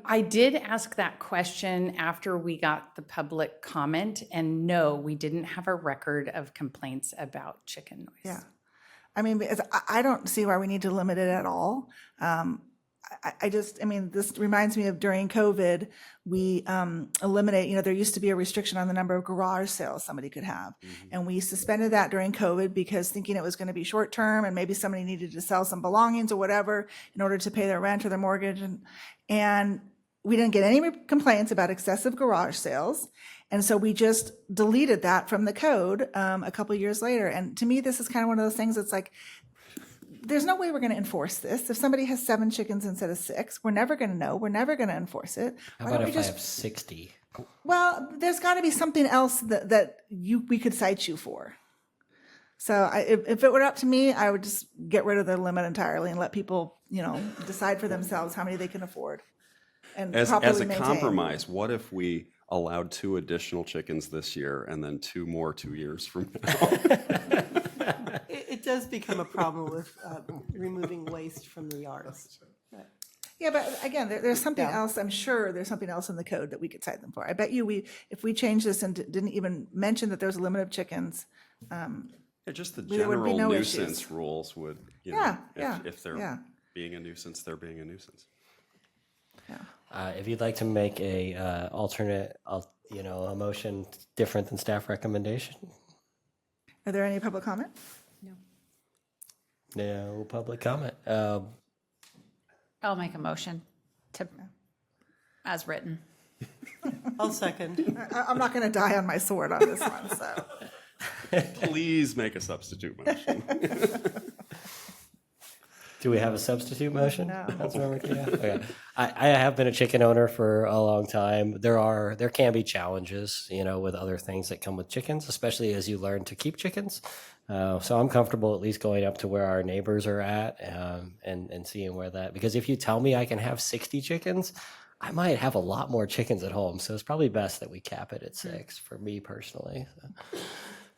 I did ask that question after we got the public comment, and no, we didn't have a record of complaints about chicken noise. Yeah. I mean, because I don't see why we need to limit it at all. This reminds me of during COVID, we eliminate, there used to be a restriction on the number of garage sales somebody could have. Mm-hmm. And we suspended that during COVID because thinking it was going to be short term and maybe somebody needed to sell some belongings or whatever in order to pay their rent or their mortgage. And we didn't get any complaints about excessive garage sales. And so we just deleted that from the code a couple years later. And to me, this is kind of one of those things that's like, there's no way we're going to enforce this. If somebody has 7 chickens instead of 6, we're never going to know. We're never going to enforce it. How Why about don't if we I just have 60? Well, there's got to be something else that we could cite you for. So if it were up to me, I would just get rid of the limit entirely and let people, decide for themselves how many they can afford and As properly a maintain. compromise, what if we allowed 2 additional chickens this year and then 2 more 2 years from now? It does become a problem with removing waste from the yards. Yeah, but again, there's something Yeah. else. I'm sure there's something else in the code that we could cite them for. I bet you if we changed this and didn't even mention that there's a limit of chickens, Yeah, just the there would be general no nuisance issues. rules would, Yeah, yeah, if they're yeah. being a nuisance, they're being a nuisance. If you'd like to make a alternate, a motion different than staff recommendation, Are there any public comment? no public comment. I'll make a motion to, as written. I'll second. I'm not going to die on my sword on this one, so. Please make a substitute motion. Do we have a substitute motion? No. Councilmember Kia? Okay. I have been a chicken owner for a long time. There can be challenges, with other things that come with chickens, especially as you learn to keep chickens. So I'm comfortable at least going up to where our neighbors are at and seeing where that, because if you tell me I can have 60 chickens, I might have a lot more chickens at home. So it's probably best that we cap it at 6 for me personally. So.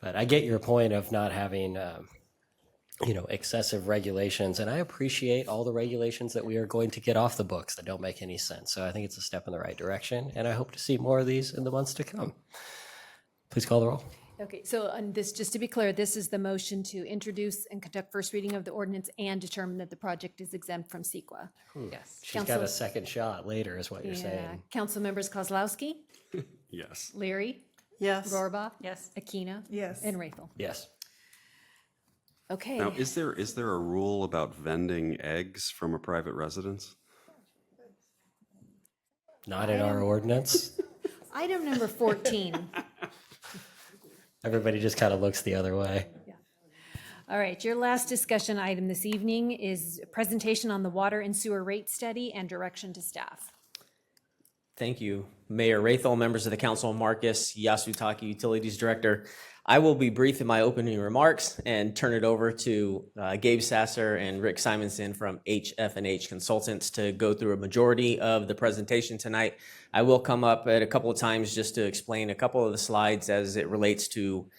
But I get your point of not having, excessive regulations. And I appreciate all the regulations that we are going to get off the books that don't make any sense. So I think it's a step in the right direction. And I hope to see more of these in the months to come. Please call the roll. Okay, so on this, just to be clear, this is the motion to introduce and conduct first reading of the ordinance and determine that the project is exempt from CEQA. Yes. She's got a second shot later is what you're saying. Council members Kozlowski, Yes. Leary, Yes. Rohrbach. Yes. Akina. Yes. And Rayfel. Yes. Okay. Now, is there a rule about vending eggs from a private residence? Not in our ordinance. Item number 14. Everybody just kind of looks the other way. All right, your last discussion item this evening is a presentation on the water and sewer rate study and direction to staff. Thank you, Mayor Rayfel, members of the council, Marcus Yasutaki, Utilities Director. I will be brief in my opening remarks and turn it over to Gabe Sasser and Rick Simonson from HF&H Consultants to go through a majority of the presentation tonight. I will come up at a couple of times just to explain a couple of the slides as it relates to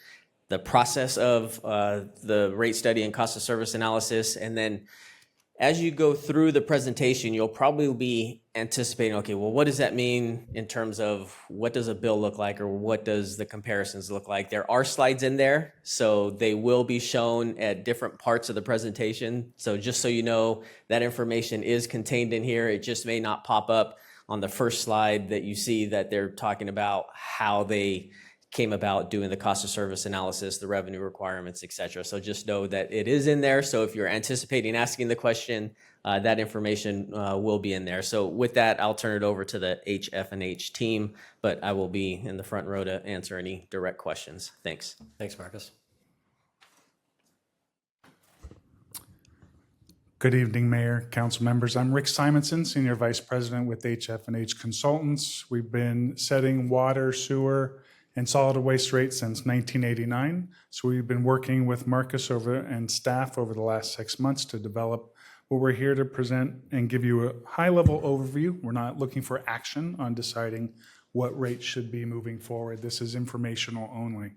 the process of the rate study and cost of service analysis. And then as you go through the presentation, you'll probably be anticipating, okay, well, what does that mean in terms of what does a bill look like or what does the comparisons look like? There are slides in there, so they will be shown at different parts of the presentation. So just so you know, that information is contained in here. It just may not pop up on the first slide that you see that they're talking about how they came about doing the cost of service analysis, the revenue requirements, et cetera. So just know that it is in there. So if you're anticipating asking the question, that information will be in there. So with that, I'll turn it over to the HF&H team, but I will be in the front row to answer any direct questions. Thanks. Thanks, Marcus. Good evening, Mayor, council members. I'm Rick Simonson, Senior Vice President with HF&H Consultants. We've been setting water, sewer, and solid waste rates since 1989. So we've been working with Marcus and staff over the last 6 months to develop what we're here to present and give you a high-level overview. We're not looking for action on deciding what rates should be moving forward. This is informational only.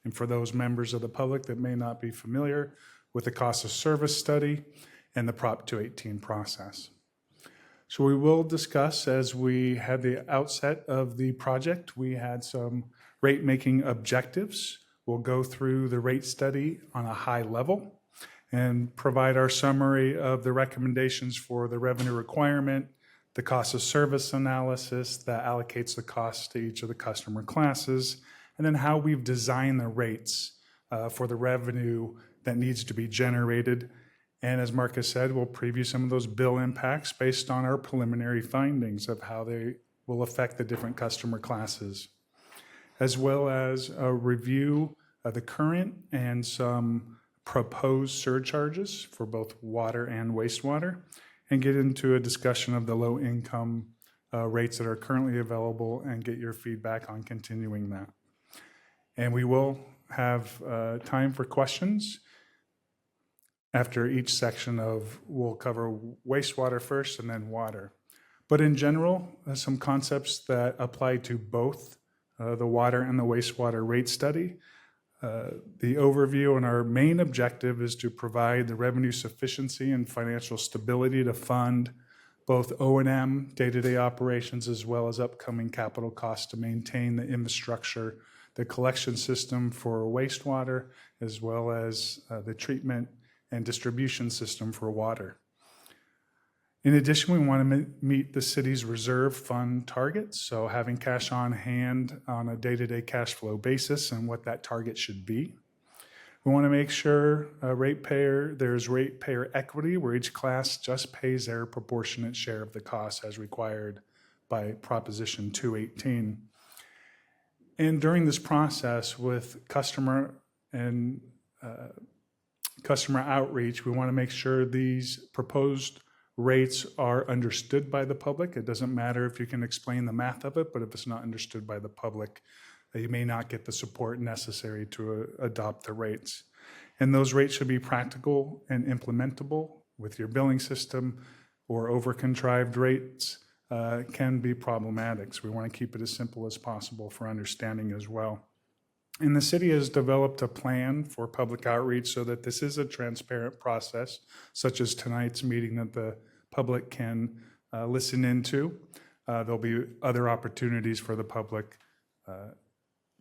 And for those members of the public that may not be familiar with the cost of service study and the Prop 218 process. So we will discuss, as we had the outset of the project, we had some rate-making objectives. We'll go through the rate study on a high level and provide our summary of the recommendations for the revenue requirement, the cost of service analysis that allocates the cost to each of the customer classes, and then how we've designed the rates for the revenue that needs to be generated, And as Marcus said, we'll preview some of those bill impacts based on our preliminary findings of how they will affect the different customer classes, as well as a review of the current and some proposed surcharges for both water and wastewater, and get into a discussion of the low-income rates that are currently available and get your feedback on continuing that. And we will have time for questions after each section we'll cover wastewater first and then water. But in general, some concepts that apply to both the water and the wastewater rate study. The overview and our main objective is to provide the revenue sufficiency and financial stability to fund both O&M, day-to-day operations, as well as upcoming capital costs to maintain the infrastructure, the collection system for wastewater, as well as the treatment and distribution system for water. In addition, we want to meet the city's reserve fund targets, so having cash on hand on a day-to-day cash flow basis and what that target should be. We want to make sure there's ratepayer equity, where each class just pays their proportionate share of the cost as required by Proposition 218. And during this process with customer outreach, we want to make sure these proposed rates are understood by the public. It doesn't matter if you can explain the math of it, but if it's not understood by the public, you may not get the support necessary to adopt the rates. And those rates should be practical and implementable. With your billing system or over-contrived rates can be problematic. So we want to keep it as simple as possible for understanding as well. And the city has developed a plan for public outreach so that this is a transparent process, such as tonight's meeting that the public can listen into. There'll be other opportunities for the public,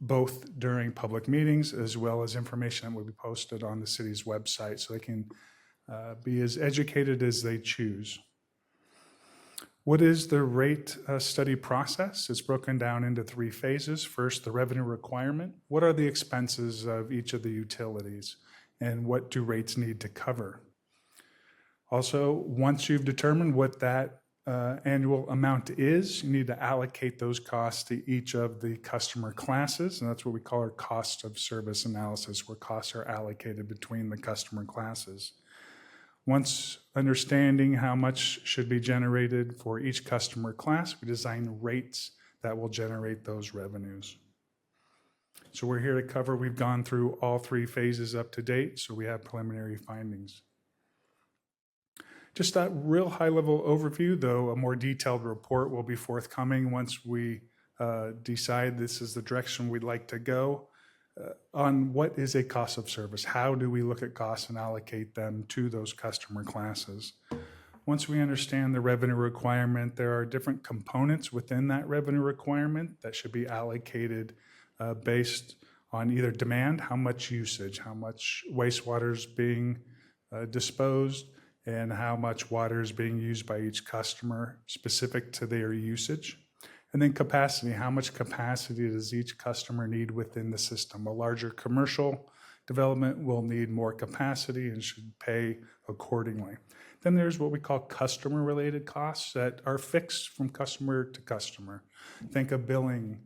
both during public meetings as well as information that will be posted on the city's website so they can be as educated as they choose. What is the rate study process? It's broken down into 3 phases. First, the revenue requirement. What are the expenses of each of the utilities, and what do rates need to cover? Also, once you've determined what that annual amount is, you need to allocate those costs to each of the customer classes, and that's what we call our cost of service analysis, where costs are allocated between the customer classes. Once understanding how much should be generated for each customer class, we design rates that will generate those revenues. So we're here to cover, we've gone through all 3 phases up to date, so we have preliminary findings. Just a real high-level overview, though a more detailed report will be forthcoming once we decide this is the direction we'd like to go. On what is a cost of service? How do we look at costs and allocate them to those customer classes? Once we understand the revenue requirement, there are different components within that revenue requirement that should be allocated based on either demand, how much usage, how much wastewater is being disposed, and how much water is being used by each customer specific to their usage. And then capacity, how much capacity does each customer need within the system? A larger commercial development will need more capacity and should pay accordingly. Then there's what we call customer-related costs that are fixed from customer to customer. Think of billing.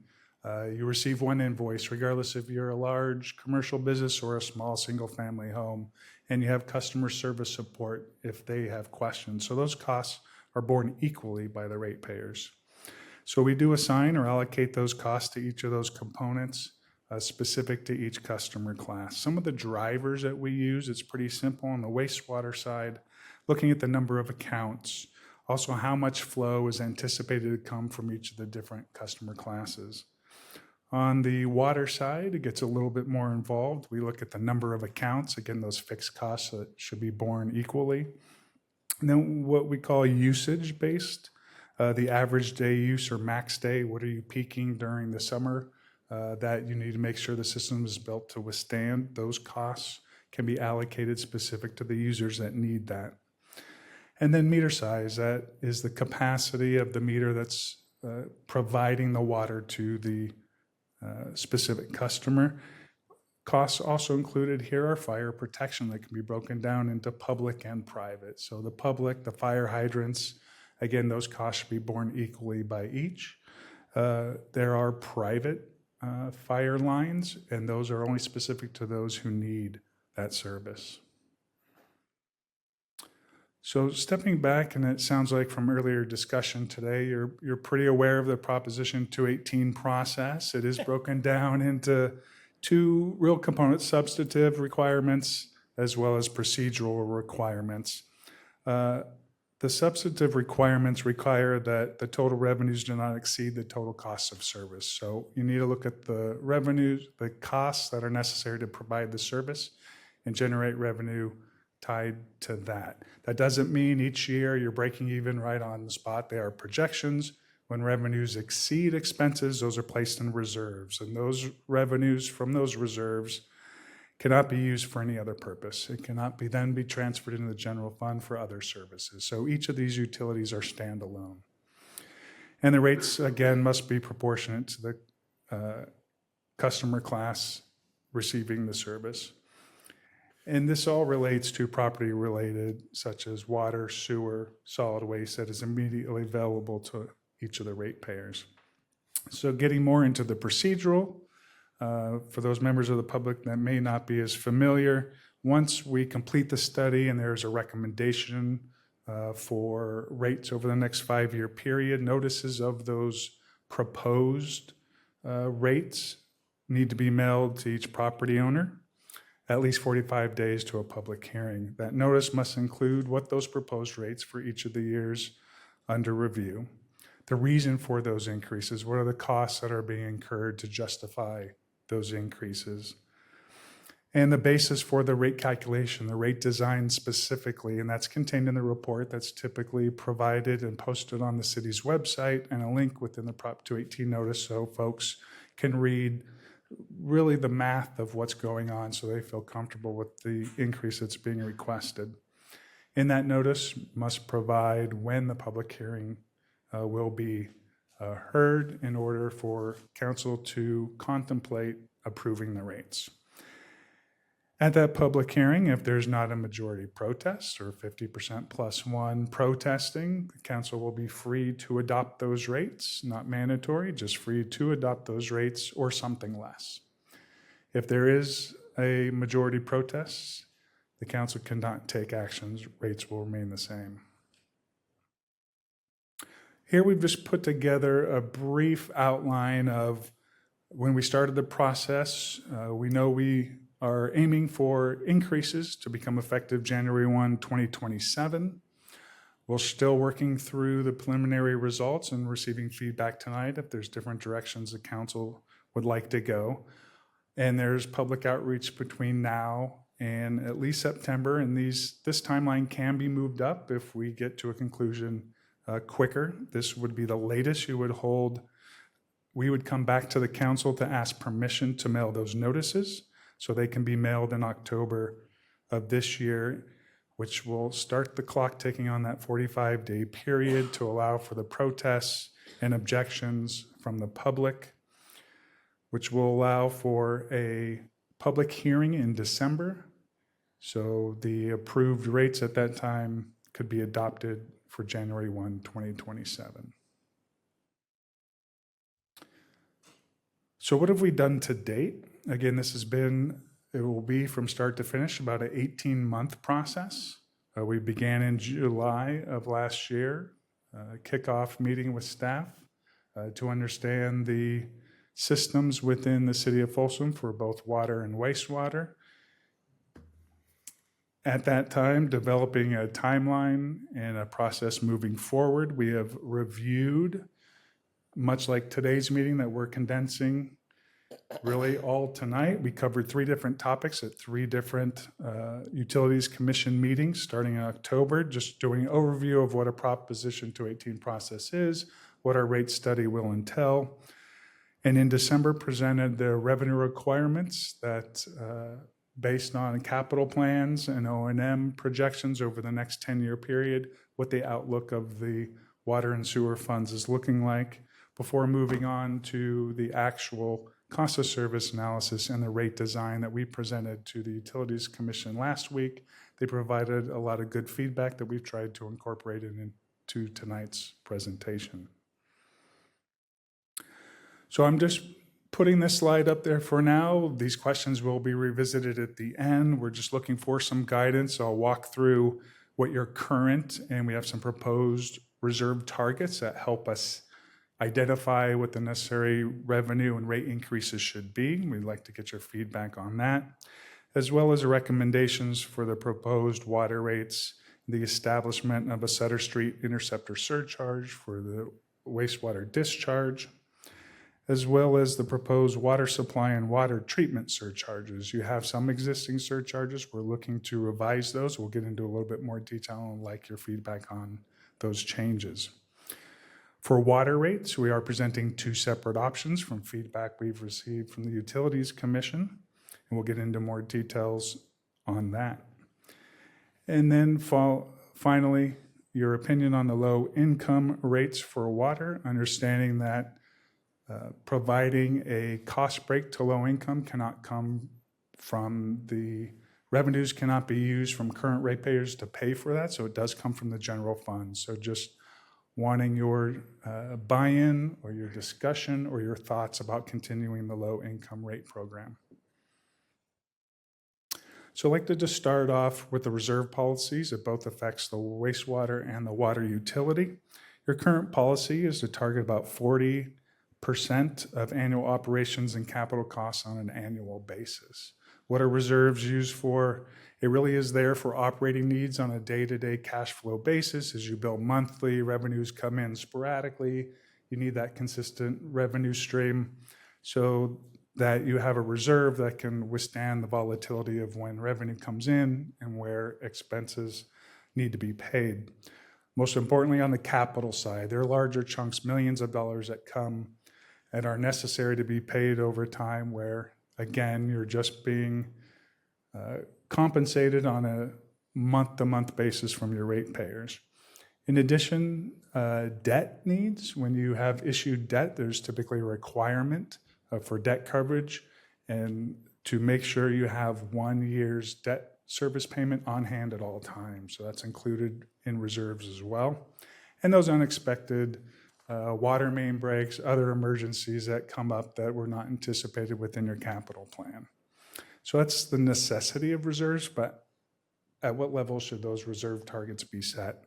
You receive one invoice, regardless if you're a large commercial business or a small single-family home, and you have customer service support if they have questions. So those costs are borne equally by the ratepayers. So we do assign or allocate those costs to each of those components specific to each customer class. Some of the drivers that we use, it's pretty simple on the wastewater side, looking at the number of accounts, also how much flow is anticipated to come from each of the different customer classes. On the water side, it gets a little bit more involved. We look at the number of accounts, again, those fixed costs that should be borne equally. And then what we call usage-based, the average day use or max day, what are you peaking during the summer that you need to make sure the system is built to withstand. Those costs can be allocated specific to the users that need that. And then meter size, that is the capacity of the meter that's providing the water to the specific customer. Costs also included here are fire protection that can be broken down into public and private. So the public, the fire hydrants, again, those costs should be borne equally by each. There are private fire lines, and those are only specific to those who need that service. So stepping back, and it sounds like from earlier discussion today, you're pretty aware of the Proposition 218 process. It is broken down into two real components: substantive requirements as well as procedural requirements. The substantive requirements require that the total revenues do not exceed the total costs of service. So you need to look at the revenues, the costs that are necessary to provide the service, and generate revenue tied to that. That doesn't mean each year you're breaking even right on the spot. They are projections. When revenues exceed expenses, those are placed in reserves, and those revenues from those reserves cannot be used for any other purpose. It cannot then be transferred into the general fund for other services. So each of these utilities are standalone. And the rates, again, must be proportionate to the customer class receiving the service. And this all relates to property related, such as water, sewer, solid waste, that is immediately available to each of the ratepayers. So getting more into the procedural, for those members of the public that may not be as familiar, once we complete the study and there's a recommendation for rates over the next 5-year period, notices of those proposed rates need to be mailed to each property owner at least 45 days to a public hearing. That notice must include what those proposed rates for each of the years under review, the reason for those increases, what are the costs that are being incurred to justify those increases, and the basis for the rate calculation, the rate design specifically, and that's contained in the report that's typically provided and posted on the city's website, and a link within the Prop 218 notice so folks can read really the math of what's going on so they feel comfortable with the increase that's being requested. In that notice must provide when the public hearing will be heard in order for council to contemplate approving the rates. At that public hearing, if there's not a majority protest or 50% plus one protesting, the council will be free to adopt those rates, not mandatory, just free to adopt those rates or something less. If there is a majority protest, the council cannot take actions, rates will remain the same. Here we've just put together a brief outline of when we started the process. We know we are aiming for increases to become effective January 1, 2027. We're still working through the preliminary results and receiving feedback tonight if there's different directions the council would like to go. And there's public outreach between now and at least September, and this timeline can be moved up if we get to a conclusion quicker. This would be the latest you would hold. We would come back to the council to ask permission to mail those notices, so they can be mailed in October of this year, which will start the clock ticking on that 45-day period to allow for the protests and objections from the public, which will allow for a public hearing in December. So the approved rates at that time could be adopted for January 1, 2027. So what have we done to date? Again, it will be from start to finish about an 18-month process. We began in July of last year, kickoff meeting with staff to understand the systems within the city of Folsom for both water and wastewater. At that time, developing a timeline and a process moving forward. We have reviewed, much like today's meeting that we're condensing really all tonight. We covered 3 different topics at 3 different Utilities Commission meetings starting in October, just doing an overview of what a Proposition 218 process is, what our rate study will entail. And in December, presented the revenue requirements that based on capital plans and O&M projections over the next 10-year period, what the outlook of the water and sewer funds is looking like before moving on to the actual cost of service analysis and the rate design that we presented to the Utilities Commission last week. They provided a lot of good feedback that we've tried to incorporate into tonight's presentation. So I'm just putting this slide up there for now. These questions will be revisited at the end. We're just looking for some guidance. I'll walk through what your current and we have some proposed reserve targets that help us identify what the necessary revenue and rate increases should be. We'd like to get your feedback on that, as well as recommendations for the proposed water rates, the establishment of a Sutter Street interceptor surcharge for the wastewater discharge, as well as the proposed water supply and water treatment surcharges. You have some existing surcharges. We're looking to revise those. We'll get into a little bit more detail and like your feedback on those changes. For water rates, we are presenting two separate options from feedback we've received from the Utilities Commission, and we'll get into more details on that. And then finally, your opinion on the low income rates for water, understanding that providing a cost break to low income cannot come from the revenues, cannot be used from current ratepayers to pay for that, so it does come from the general fund. So just wanting your buy-in or your discussion or your thoughts about continuing the low income rate program. So I'd like to just start off with the reserve policies. It both affects the wastewater and the water utility. Your current policy is to target about 40% of annual operations and capital costs on an annual basis. What are reserves used for? It really is there for operating needs on a day-to-day cash flow basis. As you bill monthly, revenues come in sporadically. You need that consistent revenue stream so that you have a reserve that can withstand the volatility of when revenue comes in and where expenses need to be paid. Most importantly, on the capital side, there are larger chunks, millions of dollars that come and are necessary to be paid over time where, again, you're just being compensated on a month-to-month basis from your ratepayers. In addition, debt needs, when you have issued debt, there's typically a requirement for debt coverage and to make sure you have 1 year's debt service payment on hand at all times. So that's included in reserves as well. And those unexpected water main breaks, other emergencies that come up that were not anticipated within your capital plan. So that's the necessity of reserves, but at what level should those reserve targets be set?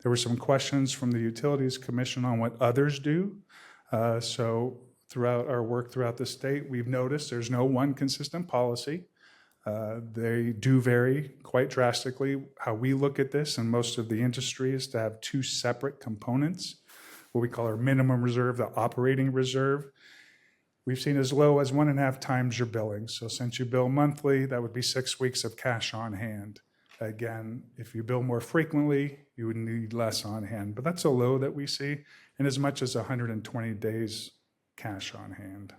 There were some questions from the Utilities Commission on what others do. So throughout our work throughout the state, we've noticed there's no one consistent policy. They do vary quite drastically. How we look at this, and most of the industry, is to have two separate components, what we call our minimum reserve, the operating reserve. We've seen as low as 1.5 times your billing. So since you bill monthly, that would be 6 weeks of cash on hand. Again, if you bill more frequently, you would need less on hand. But that's a low that we see, and as much as 120 days cash on hand.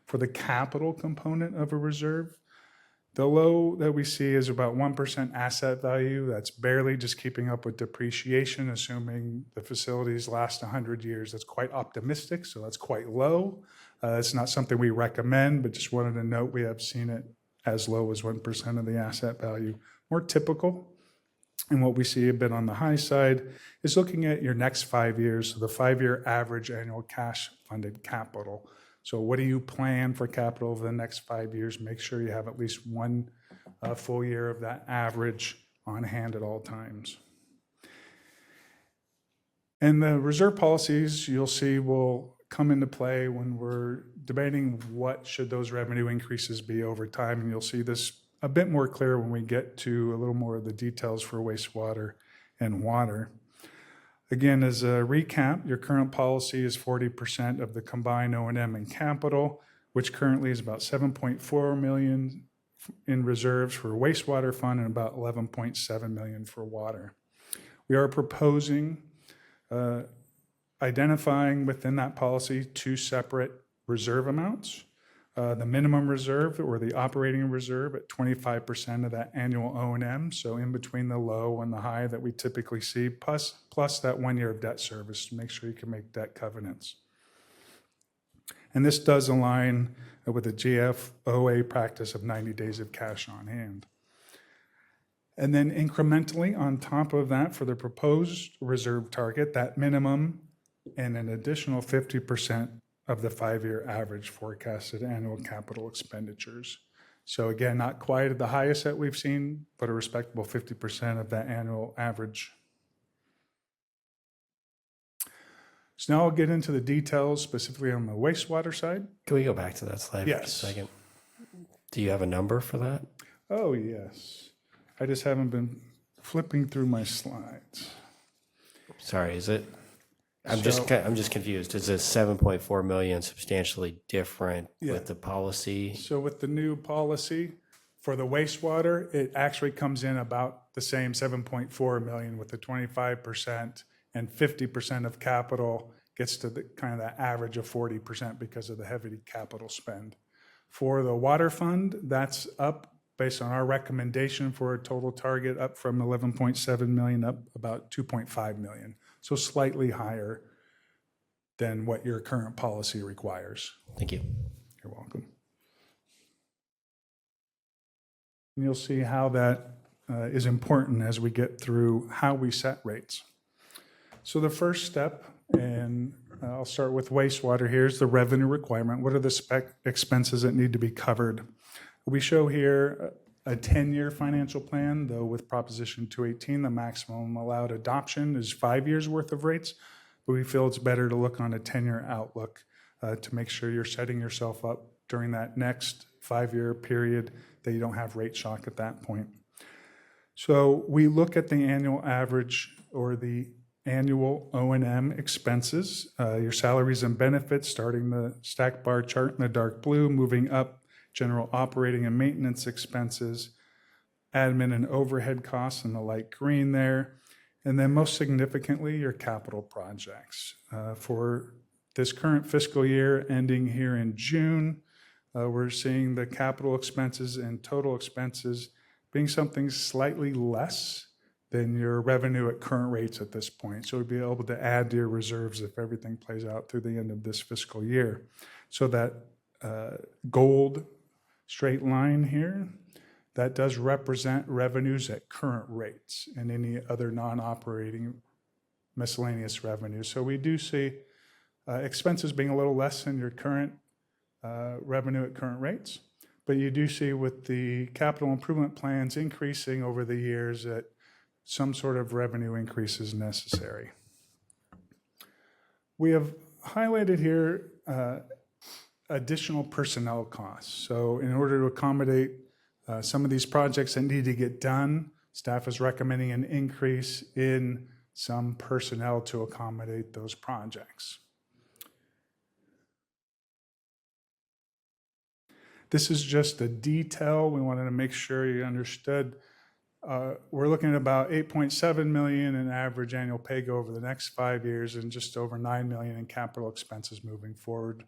For the capital component of a reserve, the low that we see is about 1% asset value. That's barely just keeping up with depreciation, assuming the facilities last 100 years. That's quite optimistic, so that's quite low. It's not something we recommend, but just wanted to note we have seen it as low as 1% of the asset value. More typical, and what we see a bit on the high side, is looking at your next 5 years, so the 5-year average annual cash funded capital. So what do you plan for capital over the next 5 years? Make sure you have at least one full year of that average on hand at all times. And the reserve policies, you'll see, will come into play when we're debating what should those revenue increases be over time. And you'll see this a bit more clear when we get to a little more of the details for wastewater and water. Again, as a recap, your current policy is 40% of the combined O&M and capital, which currently is about $7.4 million in reserves for wastewater fund and about $11.7 million for water. We are proposing identifying within that policy two separate reserve amounts. The minimum reserve or the operating reserve at 25% of that annual O&M, so in between the low and the high that we typically see, plus that 1 year of debt service to make sure you can make debt covenants. And this does align with the GFOA practice of 90 days of cash on hand. And then incrementally on top of that, for the proposed reserve target, that minimum and an additional 50% of the 5-year average forecasted annual capital expenditures. So again, not quite at the highest that we've seen, but a respectable 50% of that annual average. So now I'll get into the details specifically on the wastewater side. Can we go back to that slide for Yes. just a second? Do you have a number for that? Oh, yes. I just haven't been flipping through my slides. Sorry, is it? I'm just confused. Is this 7.4 million substantially different with the policy? So with the new policy for the wastewater, it actually comes in about the same 7.4 million with the 25%, and 50% of capital gets to the kind of the average of 40% because of the heavy capital spend. For the water fund, that's up based on our recommendation for a total target up from 11.7 million up about 2.5 million. So slightly higher than what your current policy requires. Thank you. You're welcome. And you'll see how that is important as we get through how we set rates. So the first step, and I'll start with wastewater here, is the revenue requirement. What are the expenses that need to be covered? We show here a 10-year financial plan, though with Proposition 218, the maximum allowed adoption is 5 years worth of rates, but we feel it's better to look on a 10-year outlook to make sure you're setting yourself up during that next 5-year period that you don't have rate shock at that point. So we look at the annual average or the annual O&M expenses, your salaries and benefits, starting the stack bar chart in the dark blue, moving up general operating and maintenance expenses, admin and overhead costs in the light green there, and then most significantly, your capital projects. For this current fiscal year ending here in June, we're seeing the capital expenses and total expenses being something slightly less than your revenue at current rates at this point. So we'd be able to add to your reserves if everything plays out through the end of this fiscal year. So that gold straight line here, that does represent revenues at current rates and any other non-operating miscellaneous revenue. So we do see expenses being a little less than your current revenue at current rates, but you do see with the capital improvement plans increasing over the years that some sort of revenue increase is necessary. We have highlighted here additional personnel costs. So in order to accommodate some of these projects that need to get done, staff is recommending an increase in some personnel to accommodate those projects. This is just a detail. We wanted to make sure you understood. We're looking at about 8.7 million in average annual pay go over the next 5 years and just over 9 million in capital expenses moving forward.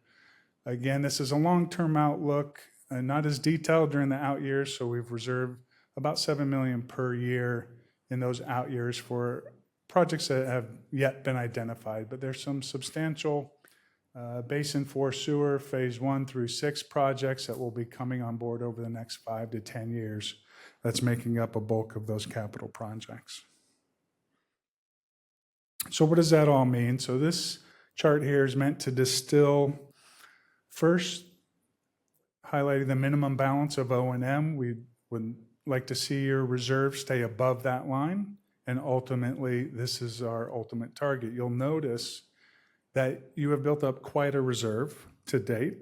Again, this is a long-term outlook, not as detailed during the out years, so we've reserved about 7 million per year in those out years for projects that have yet been identified, but there's some substantial Basin 4 sewer phase 1 through 6 projects that will be coming on board over the next 5 to 10 years. That's making up a bulk of those capital projects. So what does that all mean? So this chart here is meant to distill first, highlighting the minimum balance of O&M. We would like to see your reserves stay above that line, and ultimately, this is our ultimate target. You'll notice that you have built up quite a reserve to date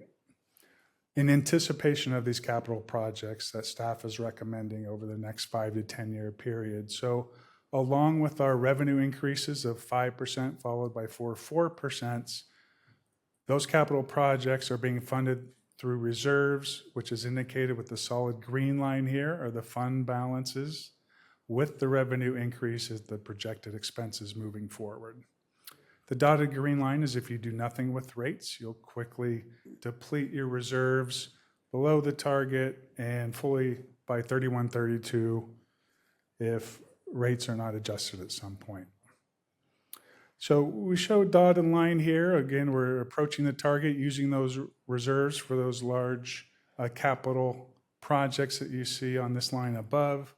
in anticipation of these capital projects that staff is recommending over the next 5 to 10 year period. So along with our revenue increases of 5% followed by 4%, those capital projects are being funded through reserves, which is indicated with the solid green line here, are the fund balances, with the revenue increases, the projected expenses moving forward. The dotted green line is if you do nothing with rates, you'll quickly deplete your reserves below the target and fully by 31-32 if rates are not adjusted at some point. So we show dotted line here. Again, we're approaching the target using those reserves for those large capital projects that you see on this line above.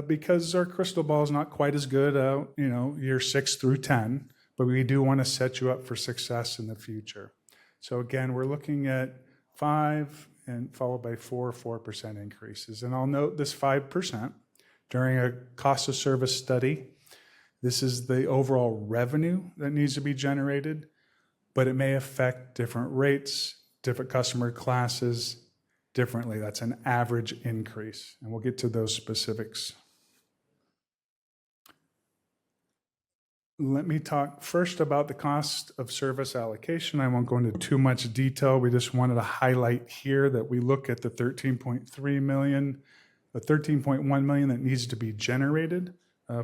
Because our crystal ball is not quite as good out, year 6 through 10, but we do want to set you up for success in the future. So again, we're looking at 5 and followed by 4% increases. And I'll note this 5% during a cost of service study. This is the overall revenue that needs to be generated, but it may affect different rates, different customer classes differently. That's an average increase, and we'll get to those specifics. Let me talk first about the cost of service allocation. I won't go into too much detail. We just wanted to highlight here that we look at the 13.3 million, the 13.1 million that needs to be generated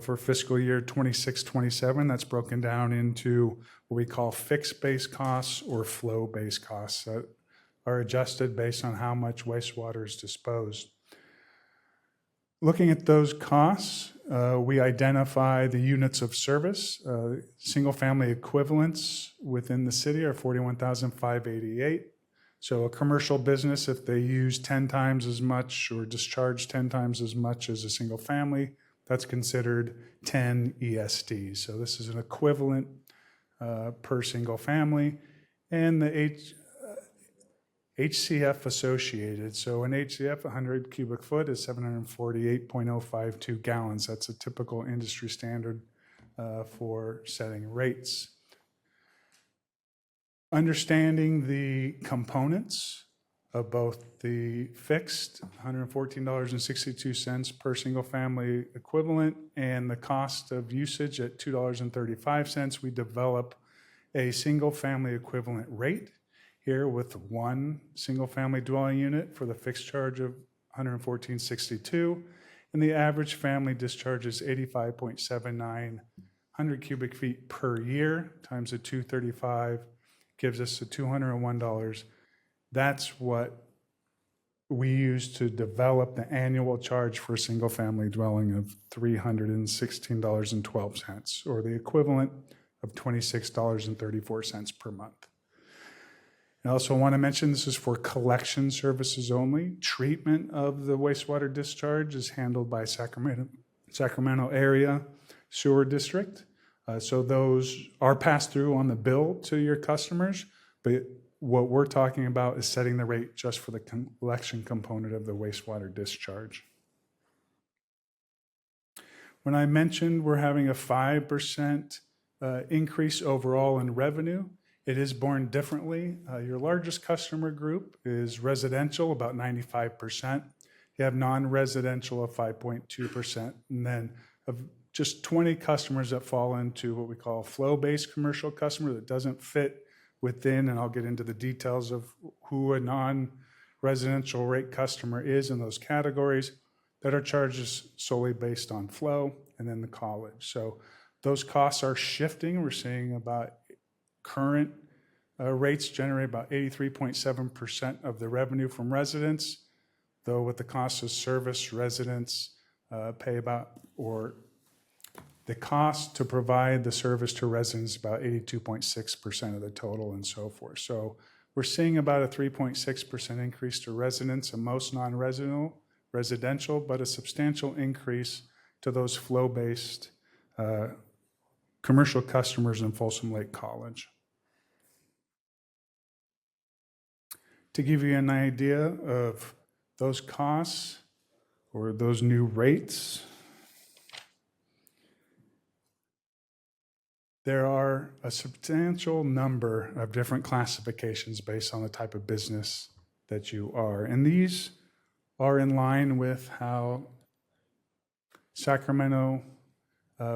for fiscal year 26-27. That's broken down into what we call fixed-based costs or flow-based costs that are adjusted based on how much wastewater is disposed. Looking at those costs, we identify the units of service. Single-family equivalents within the city are 41,588. So a commercial business, if they use 10 times as much or discharge 10 times as much as a single family, that's considered 10 ESDs. So this is an equivalent per single family. And the HCF associated. So an HCF, 100 cubic foot is 748.052 gallons. That's a typical industry standard for setting rates. Understanding the components of both the fixed $114.62 per single family equivalent and the cost of usage at $2.35, we develop a single family equivalent rate here with one single family dwelling unit for the fixed charge of $114.62, and the average family discharges 85.79 100 cubic feet per year times the 235 gives us the $201. That's what we use to develop the annual charge for a single family dwelling of $316.12, or the equivalent of $26.34 per month. I also want to mention this is for collection services only. Treatment of the wastewater discharge is handled by Sacramento Area Sewer District. So those are passed through on the bill to your customers, but what we're talking about is setting the rate just for the collection component of the wastewater discharge. When I mentioned we're having a 5% increase overall in revenue, it is borne differently. Your largest customer group is residential, about 95%. You have non-residential of 5.2%, and then of just 20 customers that fall into what we call a flow-based commercial customer that doesn't fit within, and I'll get into the details of who a non-residential rate customer is in those categories, that are charges solely based on flow, and then the college. So those costs are shifting. We're seeing about current rates generate about 83.7% of the revenue from residents, though with the cost of service, residents pay about, or the cost to provide the service to residents about 82.6% of the total and so forth. So we're seeing about a 3.6% increase to residents and most non-residential, but a substantial increase to those flow-based commercial customers in Folsom Lake College. To give you an idea of those costs or those new rates, there are a substantial number of different classifications based on the type of business that you are. And these are in line with how Sacramento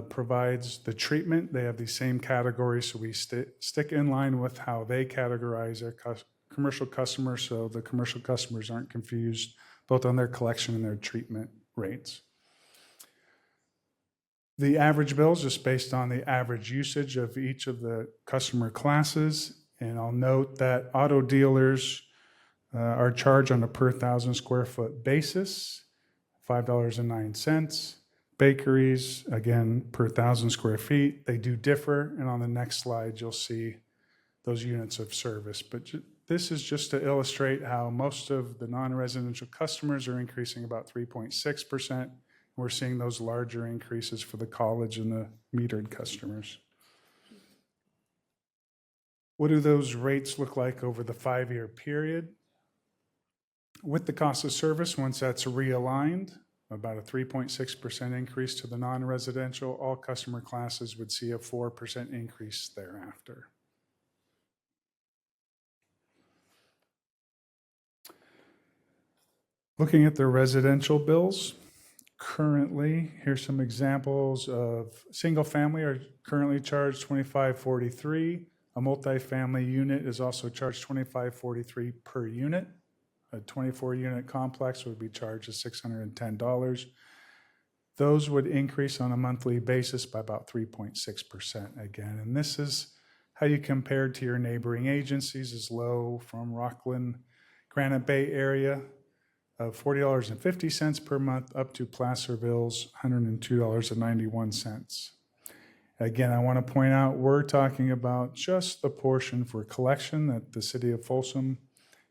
provides the treatment. They have these same categories, so we stick in line with how they categorize their commercial customers, so the commercial customers aren't confused both on their collection and their treatment rates. The average bill is just based on the average usage of each of the customer classes, and I'll note that auto dealers are charged on a per 1,000 square foot basis, $5.09. Bakeries, again, per 1,000 square feet, they do differ. And on the next slide, you'll see those units of service. But this is just to illustrate how most of the non-residential customers are increasing about 3.6%. We're seeing those larger increases for the college and the metered customers. What do those rates look like over the 5-year period? With the cost of service, once that's realigned, about a 3.6% increase to the non-residential, all customer classes would see a 4% increase thereafter. Looking at the residential bills, currently, here's some examples of single family are currently charged $25.43. A multifamily unit is also charged $25.43 per unit. A 24-unit complex would be charged at $610. Those would increase on a monthly basis by about 3.6% again. And this is how you compare to your neighboring agencies, as low from Rockland, Granite Bay area of $40.50 per month up to Placerville's $102.91. Again, I want to point out we're talking about just the portion for collection that the city of Folsom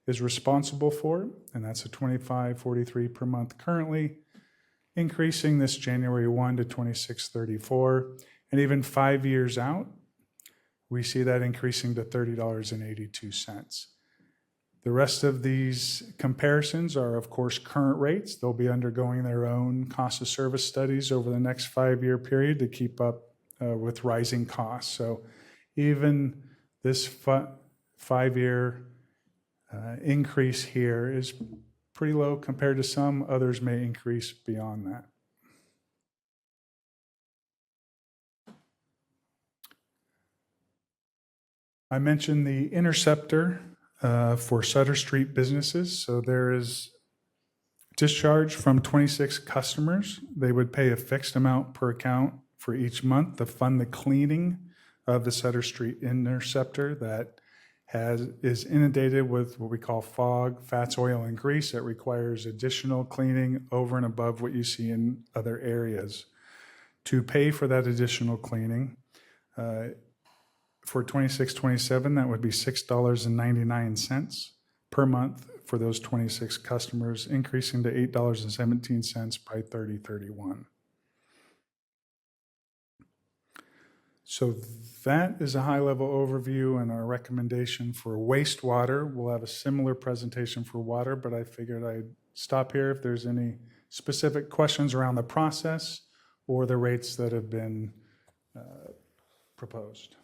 is responsible for, and that's a $25.43 per month currently, increasing this January 1 to $26.34, and even 5 years out, we see that increasing to $30.82. The rest of these comparisons are, of course, current rates. They'll be undergoing their own cost of service studies over the next 5-year period to keep up with rising costs. So even this 5-year increase here is pretty low compared to some. Others may increase beyond that. I mentioned the interceptor for Sutter Street businesses. So there is discharge from 26 customers. They would pay a fixed amount per account for each month to fund the cleaning of the Sutter Street interceptor that is inundated with what we call fog, fats, oil, and grease that requires additional cleaning over and above what you see in other areas. To pay for that additional cleaning, for 26-27, that would be $6.99 per month for those 26 customers, increasing to $8.17 by 30/31. So that is a high-level overview and our recommendation for wastewater. We'll have a similar presentation for water, but I figured I'd stop here if there's any specific questions around the process or the rates that have been proposed.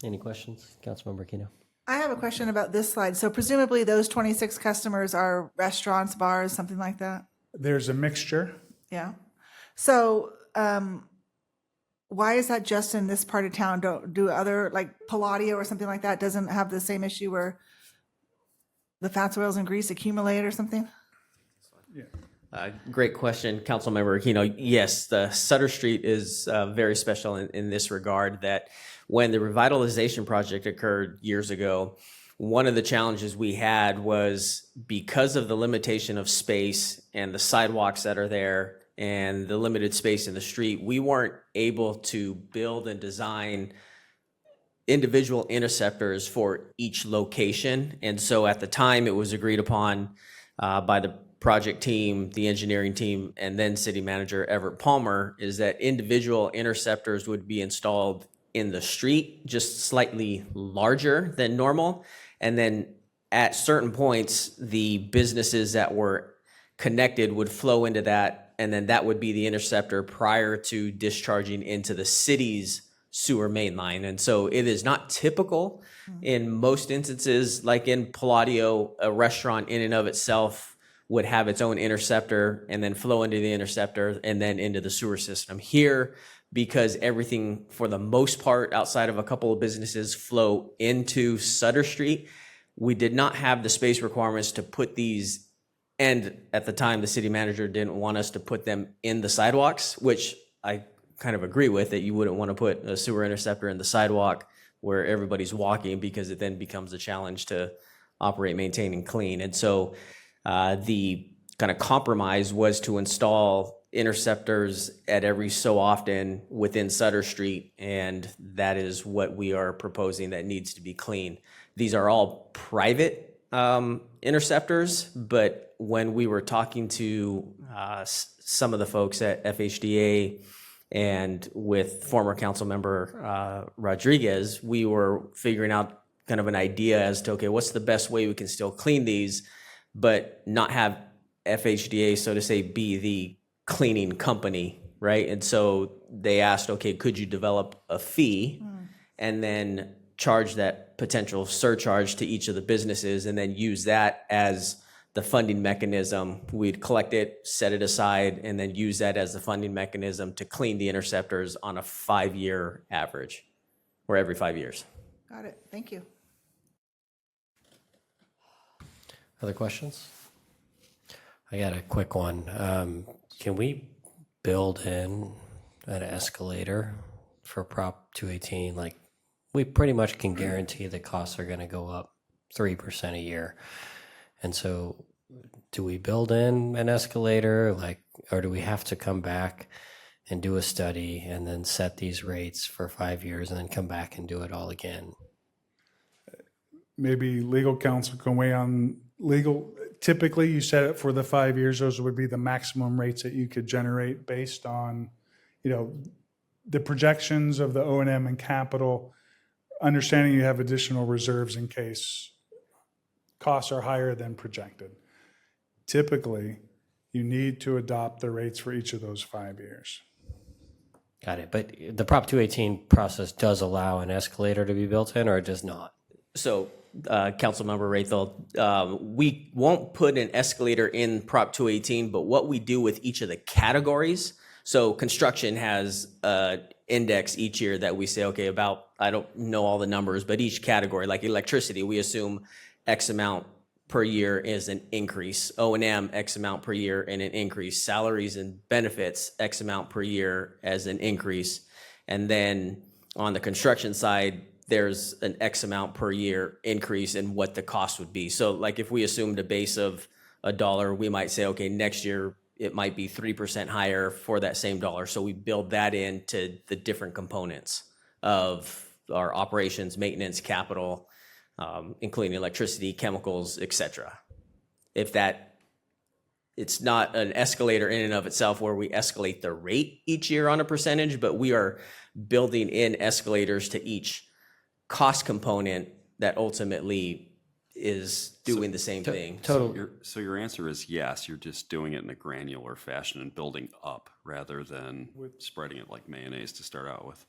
Any questions? Councilmember Keno. I have a question about this slide. So presumably those 26 customers are restaurants, bars, something like that? There's a mixture. Yeah. So why is that just in this part of town? Do other, like Palladio or something like that, doesn't have the same issue where the fats, oils, and grease accumulate or something? Great question, Councilmember Aquino. Yes, the Sutter Street is very special in this regard, that when the revitalization project occurred years ago, one of the challenges we had was because of the limitation of space and the sidewalks that are there and the limited space in the street, we weren't able to build and design individual interceptors for each location. And so at the time, it was agreed upon by the project team, the engineering team, and then city manager Everett Palmer, is that individual interceptors would be installed in the street, just slightly larger than normal. And then at certain points, the businesses that were connected would flow into that, and then that would be the interceptor prior to discharging into the city's sewer main line. And so it is not typical in most instances, like in Palladio, a restaurant in and of itself would have its own interceptor and then flow into the interceptor and then into the sewer system. Here, because everything, for the most part, outside of a couple of businesses, flow into Sutter Street, we did not have the space requirements to put these, and at the time, the city manager didn't want us to put them in the sidewalks, which I kind of agree with, that you wouldn't want to put a sewer interceptor in the sidewalk where everybody's walking, because it then becomes a challenge to operate, maintain, and clean. And so the kind of compromise was to install interceptors at every so often within Sutter Street, and that is what we are proposing that needs to be cleaned. These are all private interceptors, but when we were talking to some of the folks at FHDA and with former council member Rodriguez, we were figuring out kind of an idea as to, okay, what's the best way we can still clean these, but not have FHDA, so to say, be the cleaning company, right? And so they asked, okay, could you develop a fee and then charge that potential surcharge to each of the businesses and then use that as the funding mechanism? We'd collect it, set it aside, and then use that as the funding mechanism to clean the interceptors on a 5-year average, or every 5 years. Got it. Thank you. Other questions? I got a quick one. Can we build in an escalator for Prop 218? Like, we pretty much can guarantee the costs are going to go up 3% a year. And so do we build in an escalator, like, or do we have to come back and do a study and then set these rates for 5 years and then come back and do it all again? Maybe legal counsel can weigh on legal. Typically, you set it for the 5 years. Those would be the maximum rates that you could generate based on, the projections of the O&M and capital, understanding you have additional reserves in case costs are higher than projected. Typically, you need to adopt the rates for each of those 5 years. Got it. But the Prop 218 process does allow an escalator to be built in, or it does not? So, Councilmember Raythel, we won't put an escalator in Prop 218, but what we do with each of the categories, so construction has an index each year that we say, okay, about, I don't know all the numbers, but each category, like electricity, we assume X amount per year is an increase. O&M, X amount per year and an increase. Salaries and benefits, X amount per year as an increase. And then on the construction side, there's an X amount per year increase in what the cost would be. So like if we assumed a base of $1, we might say, okay, next year it might be 3% higher for that same dollar. So we build that into the different components of our operations, maintenance, capital, including electricity, chemicals, et cetera. It's not an escalator in and of itself where we escalate the rate each year on a percentage, but we are building in escalators to each cost component that ultimately is doing the same thing. So your answer is yes, you're just doing it in a granular fashion and building up rather than spreading it like mayonnaise to start out with.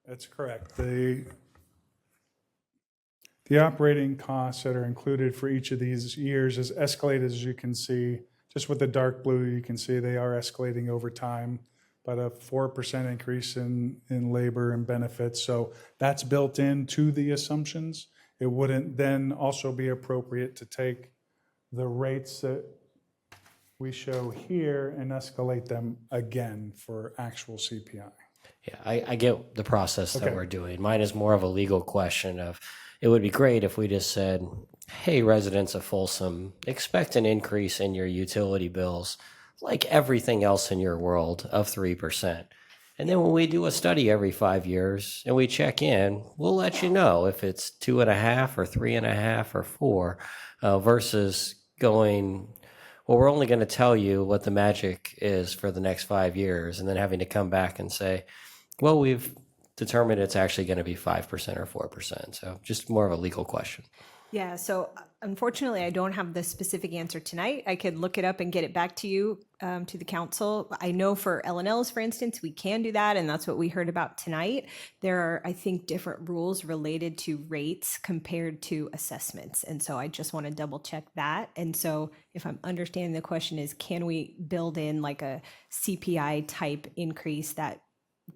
That's correct. The operating costs that are included for each of these years is escalated, as you can see. Just with the dark blue, you can see they are escalating over time, about a 4% increase in labor and benefits. So that's built into the assumptions. It wouldn't then also be appropriate to take the rates that we show here and escalate them again for actual CPI. Yeah, I get the process that we're doing. Mine is more of a legal question of, it would be great if we just said, hey, residents of Folsom, expect an increase in your utility bills like everything else in your world of 3%. And then when we do a study every 5 years and we check in, we'll let you know if it's 2.5 or 3.5 or 4 versus going, well, we're only going to tell you what the magic is for the next 5 years and then having to come back and say, well, we've determined it's actually going to be 5% or 4%. So just more of a legal question. Yeah, so unfortunately, I don't have the specific answer tonight. I could look it up and get it back to you, to the council. I know for L&Ls, for instance, we can do that, and that's what we heard about tonight. There are, I think, different rules related to rates compared to assessments, and so I just want to double check that. And so if I'm understanding the question is, can we build in like a CPI type increase that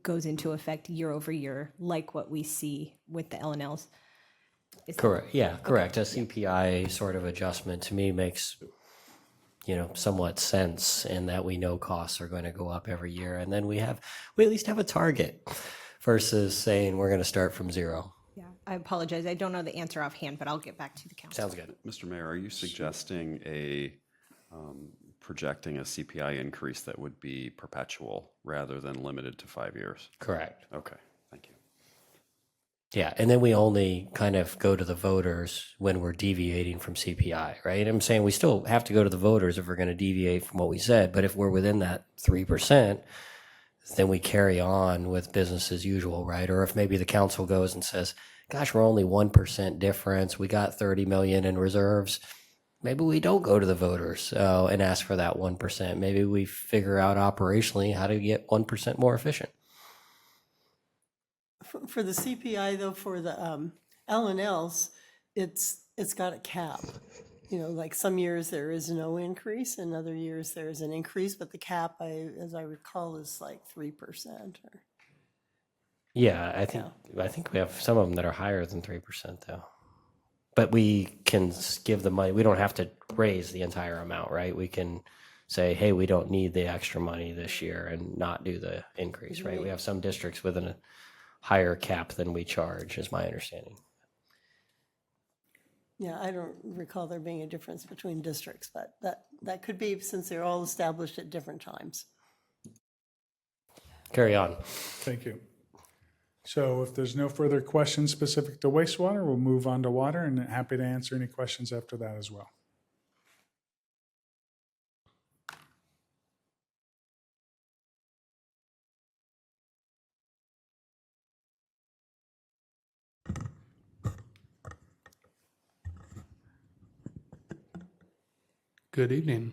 goes into effect year over year, like what we see with the L&Ls? Correct. Yeah, correct. A CPI sort of adjustment to me makes, somewhat sense in that we know costs are going to go up every year. And then we at least have a target versus saying we're going to start from zero. Yeah, I apologize. I don't know the answer offhand, but I'll get back to the council. Sounds good. Mr. Mayor, are you suggesting a projecting a CPI increase that would be perpetual rather than limited to 5 years. Correct. Okay, thank you. Yeah, and then we only kind of go to the voters when we're deviating from CPI, right? I'm saying we still have to go to the voters if we're going to deviate from what we said, but if we're within that 3%, then we carry on with business as usual, right? Or if maybe the council goes and says, gosh, we're only 1% difference, we got 30 million in reserves, maybe we don't go to the voters and ask for that 1%. Maybe we figure out operationally how to get 1% more efficient. For the CPI though, for the L&Ls, it's got a cap. You know, like some years there is no increase, and other years there is an increase, but the cap, as I recall, is like 3%. Or Yeah, I think we have some of them that are higher than 3% though. But we can give the money. We don't have to raise the entire amount, right? We can say, hey, we don't need the extra money this year and not do the increase, right? We have some districts with a higher cap than we charge, is my understanding. Yeah, I don't recall there being a difference between districts, but that could be since they're all established at different times. Carry on. Thank you. So if there's no further questions specific to wastewater, we'll move on to water, and happy to answer any questions after that as well. Good evening.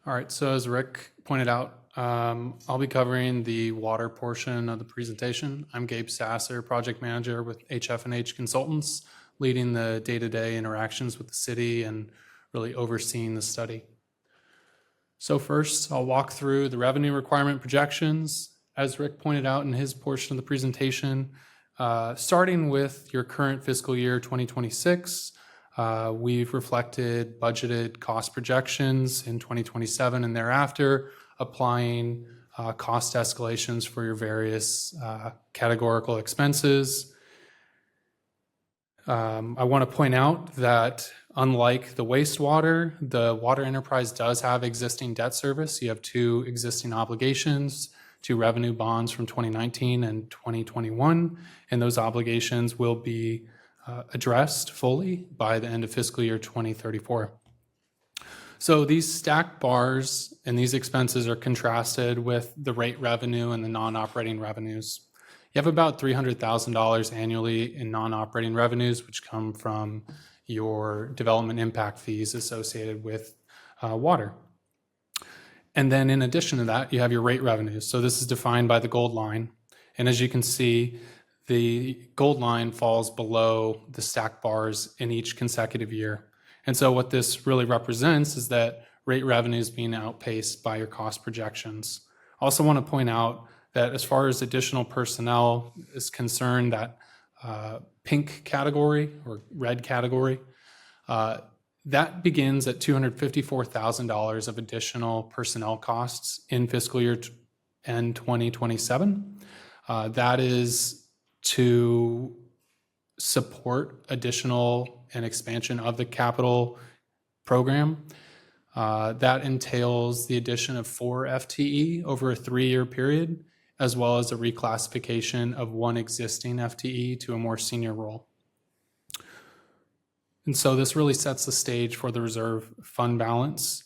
All right, so as Rick pointed out, I'll be covering the water portion of the presentation. I'm Gabe Sasser, project manager with HF&H Consultants, leading the day-to-day interactions with the city and really overseeing the study. So first, I'll walk through the revenue requirement projections. As Rick pointed out in his portion of the presentation, starting with your current fiscal year 2026, we've reflected budgeted cost projections in 2027 and thereafter, applying cost escalations for your various categorical expenses. I want to point out that unlike the wastewater, the water enterprise does have existing debt service. You have 2 existing obligations, 2 revenue bonds from 2019 and 2021, and those obligations will be addressed fully by the end of fiscal year 2034. So these stacked bars and these expenses are contrasted with the rate revenue and the non-operating revenues. You have about $300,000 annually in non-operating revenues, which come from your development impact fees associated with water. And then in addition to that, you have your rate revenues. So this is defined by the gold line. And as you can see, the gold line falls below the stacked bars in each consecutive year. And so what this really represents is that rate revenue is being outpaced by your cost projections. I also want to point out that as far as additional personnel is concerned, that pink category or red category, that begins at $254,000 of additional personnel costs in fiscal year end 2027. That is to support additional and expansion of the capital program. That entails the addition of 4 FTE over a 3-year period, as well as a reclassification of 1 existing FTE to a more senior role. And so this really sets the stage for the reserve fund balance.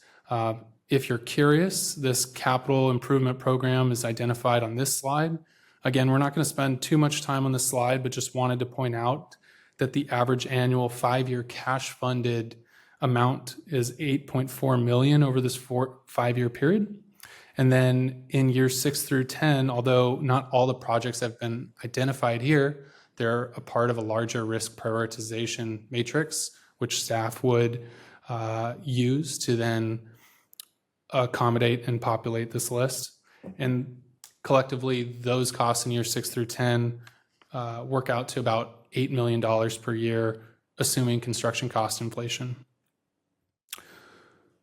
If you're curious, this capital improvement program is identified on this slide. Again, we're not going to spend too much time on this slide, but just wanted to point out that the average annual 5-year cash funded amount is $8.4 million over this 5-year period. And then in years 6 through 10, although not all the projects have been identified here, they're a part of a larger risk prioritization matrix, which staff would use to then accommodate and populate this list. And collectively, those costs in years 6 through 10 work out to about $8 million per year, assuming construction cost inflation.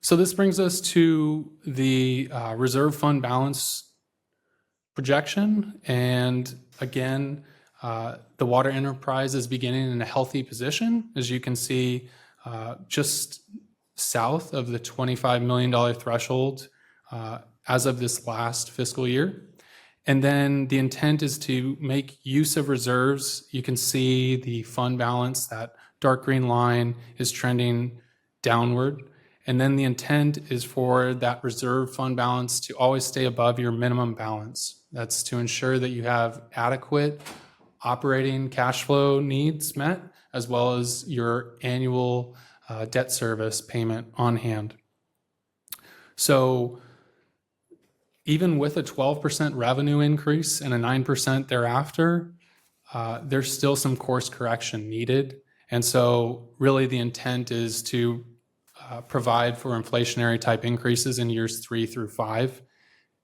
So this brings us to the reserve fund balance projection. And again, the water enterprise is beginning in a healthy position. As you can see, just south of the $25 million threshold as of this last fiscal year. And then the intent is to make use of reserves. You can see the fund balance, that dark green line is trending downward. And then the intent is for that reserve fund balance to always stay above your minimum balance. That's to ensure that you have adequate operating cash flow needs met, as well as your annual debt service payment on hand. So even with a 12% revenue increase and a 9% thereafter, there's still some course correction needed. And so really the intent is to provide for inflationary type increases in years 3 through 5.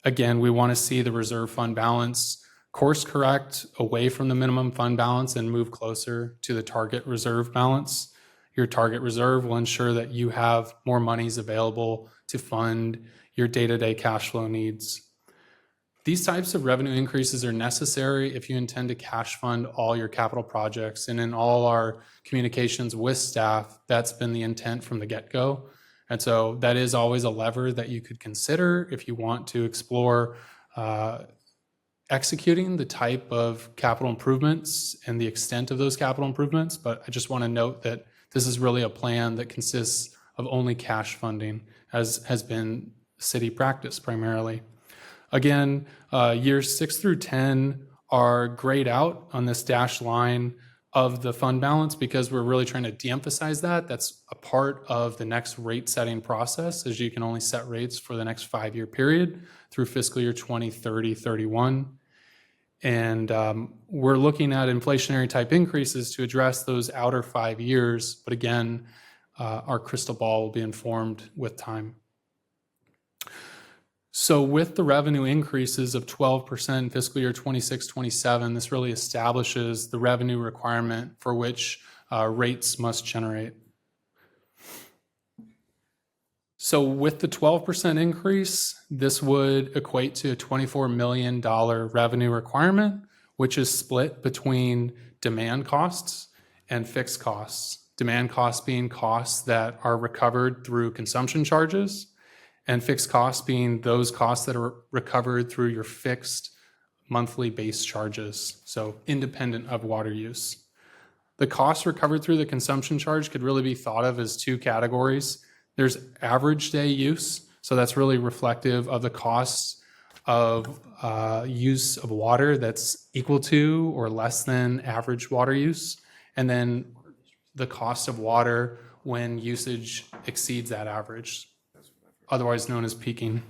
Again, we want to see the reserve fund balance course correct away from the minimum fund balance and move closer to the target reserve balance. Your target reserve will ensure that you have more monies available to fund your day-to-day cash flow needs. These types of revenue increases are necessary if you intend to cash fund all your capital projects. And in all our communications with staff, that's been the intent from the get-go. And so that is always a lever that you could consider if you want to explore executing the type of capital improvements and the extent of those capital improvements. But I just want to note that this is really a plan that consists of only cash funding, as has been city practice primarily. Again, years 6 through 10 are grayed out on this dashed line of the fund balance because we're really trying to de-emphasize that. That's a part of the next rate setting process, as you can only set rates for the next 5-year period through fiscal year 2030, 31. And we're looking at inflationary type increases to address those outer 5 years. But again, our crystal ball will be informed with time. So with the revenue increases of 12% in fiscal year 26-27, this really establishes the revenue requirement for which rates must generate. So with the 12% increase, this would equate to a $24 million revenue requirement, which is split between demand costs and fixed costs. Demand costs being costs that are recovered through consumption charges, and fixed costs being those costs that are recovered through your fixed monthly base charges, so independent of water use. The costs recovered through the consumption charge could really be thought of as 2 categories. There's average day use, so that's really reflective of the costs of use of water that's equal to or less than average water use, and then the cost of water when usage exceeds that average, otherwise known as peaking.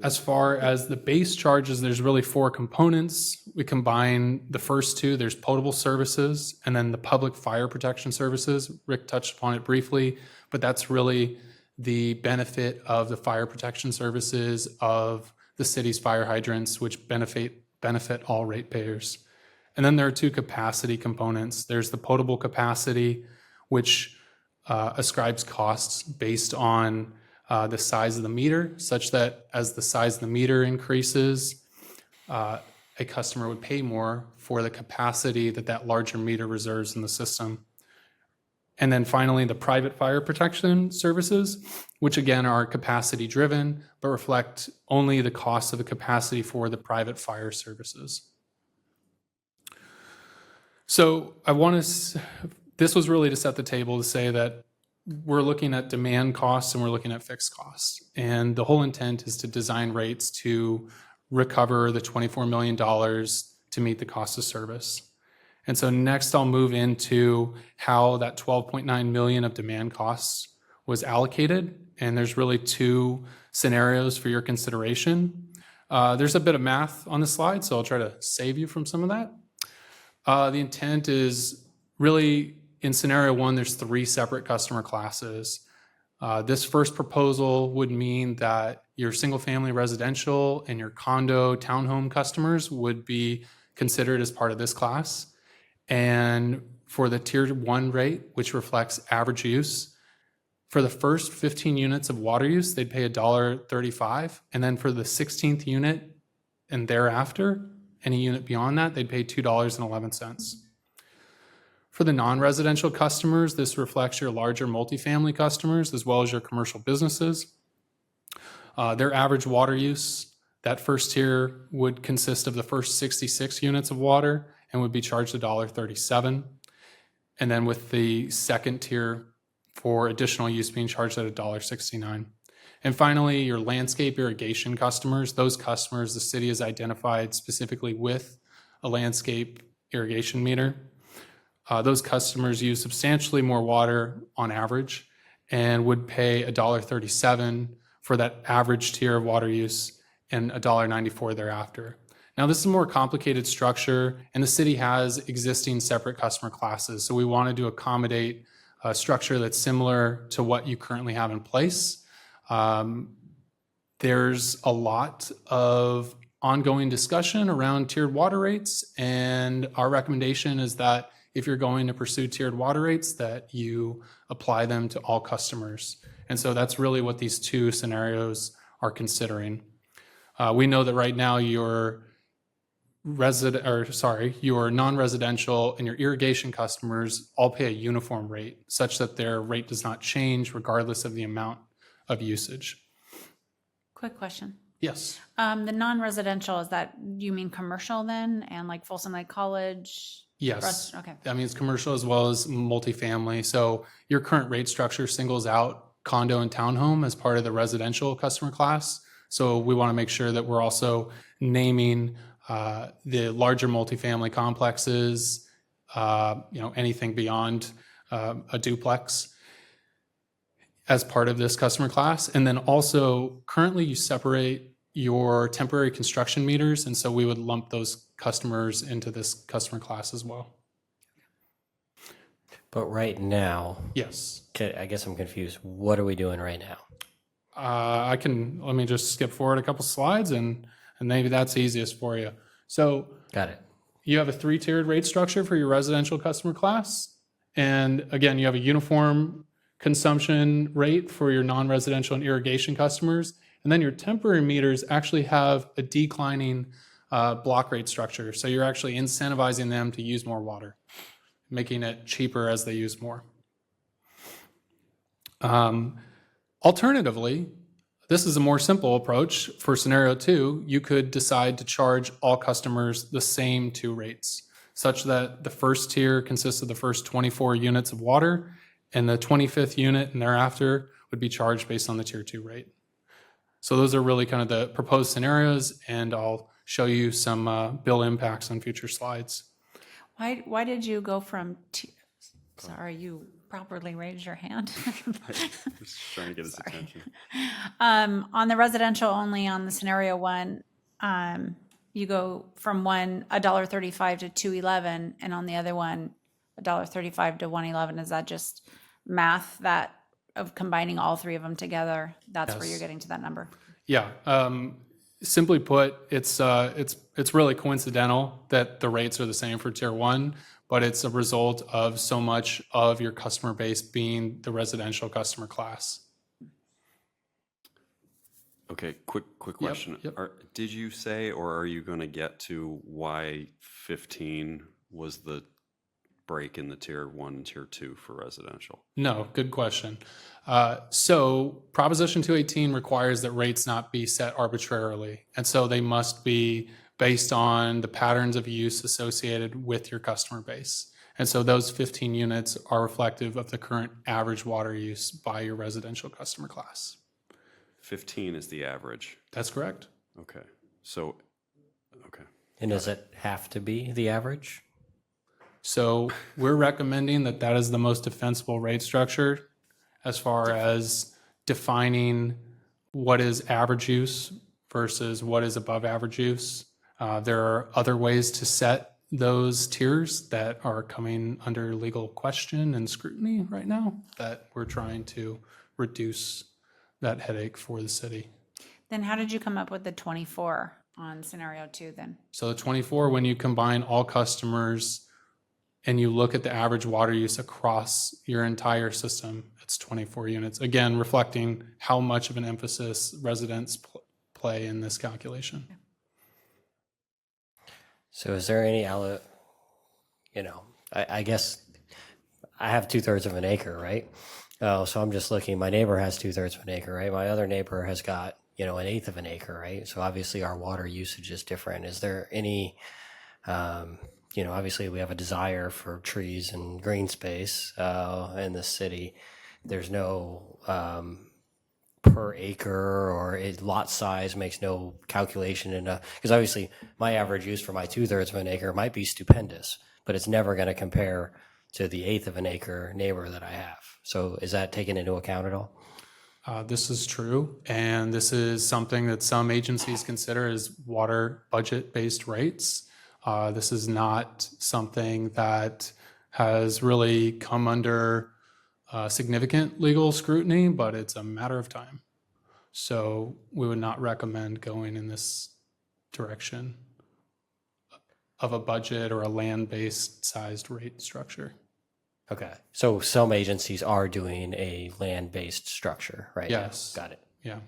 As far as the base charges, there's really 4 components. We combine the first 2. There's potable services and then the public fire protection services. Rick touched upon it briefly, but that's really the benefit of the fire protection services of the city's fire hydrants, which benefit all ratepayers. And then there are 2 capacity components. There's the potable capacity, which ascribes costs based on the size of the meter, such that as the size of the meter increases, a customer would pay more for the capacity that larger meter reserves in the system. And then finally, the private fire protection services, which again are capacity driven, but reflect only the cost of the capacity for the private fire services. So this was really to set the table to say that we're looking at demand costs and we're looking at fixed costs. And the whole intent is to design rates to recover the $24 million to meet the cost of service. And so next I'll move into how that $12.9 million of demand costs was allocated. And there's really 2 scenarios for your consideration. There's a bit of math on the slide, so I'll try to save you from some of that. The intent is really, in scenario 1, there's 3 separate customer classes. This first proposal would mean that your single-family residential and your condo townhome customers would be considered as part of this class. And for the tier 1 rate, which reflects average use, for the first 15 units of water use, they'd pay $1.35. And then for the 16th unit and thereafter, any unit beyond that, they'd pay $2.11. For the non-residential customers, this reflects your larger multifamily customers as well as your commercial businesses. Their average water use, that first tier would consist of the first 66 units of water and would be charged $1.37. And then with the second tier for additional use being charged at $1.69. And finally, your landscape irrigation customers, those customers the city has identified specifically with a landscape irrigation meter. Those customers use substantially more water on average and would pay $1.37 for that average tier of water use and $1.94 thereafter. Now, this is a more complicated structure, and the city has existing separate customer classes. So we wanted to accommodate a structure that's similar to what you currently have in place. There's a lot of ongoing discussion around tiered water rates, and our recommendation is that if you're going to pursue tiered water rates, that you apply them to all customers. And so that's really what these two scenarios are considering. We know that right now your non-residential and your irrigation customers all pay a uniform rate such that their rate does not change regardless of the amount of usage. Quick question. Yes. The non-residential, is that, you mean commercial then? And like Folsom Lake College? Yes. Okay. That means commercial as well as multifamily. So your current rate structure singles out condo and townhome as part of the residential customer class. So we want to make sure that we're also naming the larger multifamily complexes, anything beyond a duplex as part of this customer class. And then also currently you separate your temporary construction meters. And so we would lump those customers into this customer class as well. But right now, yes. I guess I'm confused. What are we doing right now? Let me just skip forward a couple slides and maybe that's easiest for you. So got it. You have a 3-tiered rate structure for your residential customer class. And again, you have a uniform consumption rate for your non-residential and irrigation customers. And then your temporary meters actually have a declining block rate structure. So you're actually incentivizing them to use more water, making it cheaper as they use more. Alternatively, this is a more simple approach. For scenario 2, you could decide to charge all customers the same 2 rates, such that the first tier consists of the first 24 units of water, and the 25th unit and thereafter would be charged based on the tier 2 rate. So those are really kind of the proposed scenarios, and I'll show you some bill impacts on future slides. Why did you go from, sorry, you properly raised your hand. Just trying to get his attention. On the residential only, on the scenario 1, you go from one $1.35 to $2.11, and on the other one $1.35 to $1.11. Is that just math that of combining all 3 of them together? That's where you're getting to that number. Yeah. Simply put, it's really coincidental that the rates are the same for tier 1, but it's a result of so much of your customer base being the residential customer class. Okay, quick question. Did you say, or are you going to get to why 15 was the break in the tier 1 and tier 2 for residential? No, good question. So Proposition 218 requires that rates not be set arbitrarily, and so they must be based on the patterns of use associated with your customer base. And so those 15 units are reflective of the current average water use by your residential customer class. 15 is the average. That's correct. Okay. So, okay. And does it have to be the average? So we're recommending that that is the most defensible rate structure as far as defining what is average use versus what is above average use. There are other ways to set those tiers that are coming under legal question and scrutiny right now that we're trying to reduce that headache for the city. Then how did you come up with the 24 on scenario 2 then? So the 24, when you combine all customers and you look at the average water use across your entire system, it's 24 units. Again, reflecting how much of an emphasis residents play in this calculation. Okay. So is there any, I guess I have 2/3 of an acre, right? Oh, so I'm just looking, my neighbor has 2/3 of an acre, right? My other neighbor has got, 1/8 of an acre, right? So obviously our water usage is different. Is there any, obviously we have a desire for trees and green space in the city. There's no per acre or lot size makes no calculation because obviously my average use for my 2/3 of an acre might be stupendous, but it's never going to compare to the 1/8 of an acre neighbor that I have. So is that taken into account at all? This is true, and this is something that some agencies consider as water budget-based rates. This is not something that has really come under significant legal scrutiny, but it's a matter of time. So we would not recommend going in this direction of a budget or a land-based sized rate structure. Okay. So some agencies are doing a land-based structure, right? Yes. Got it. Yeah.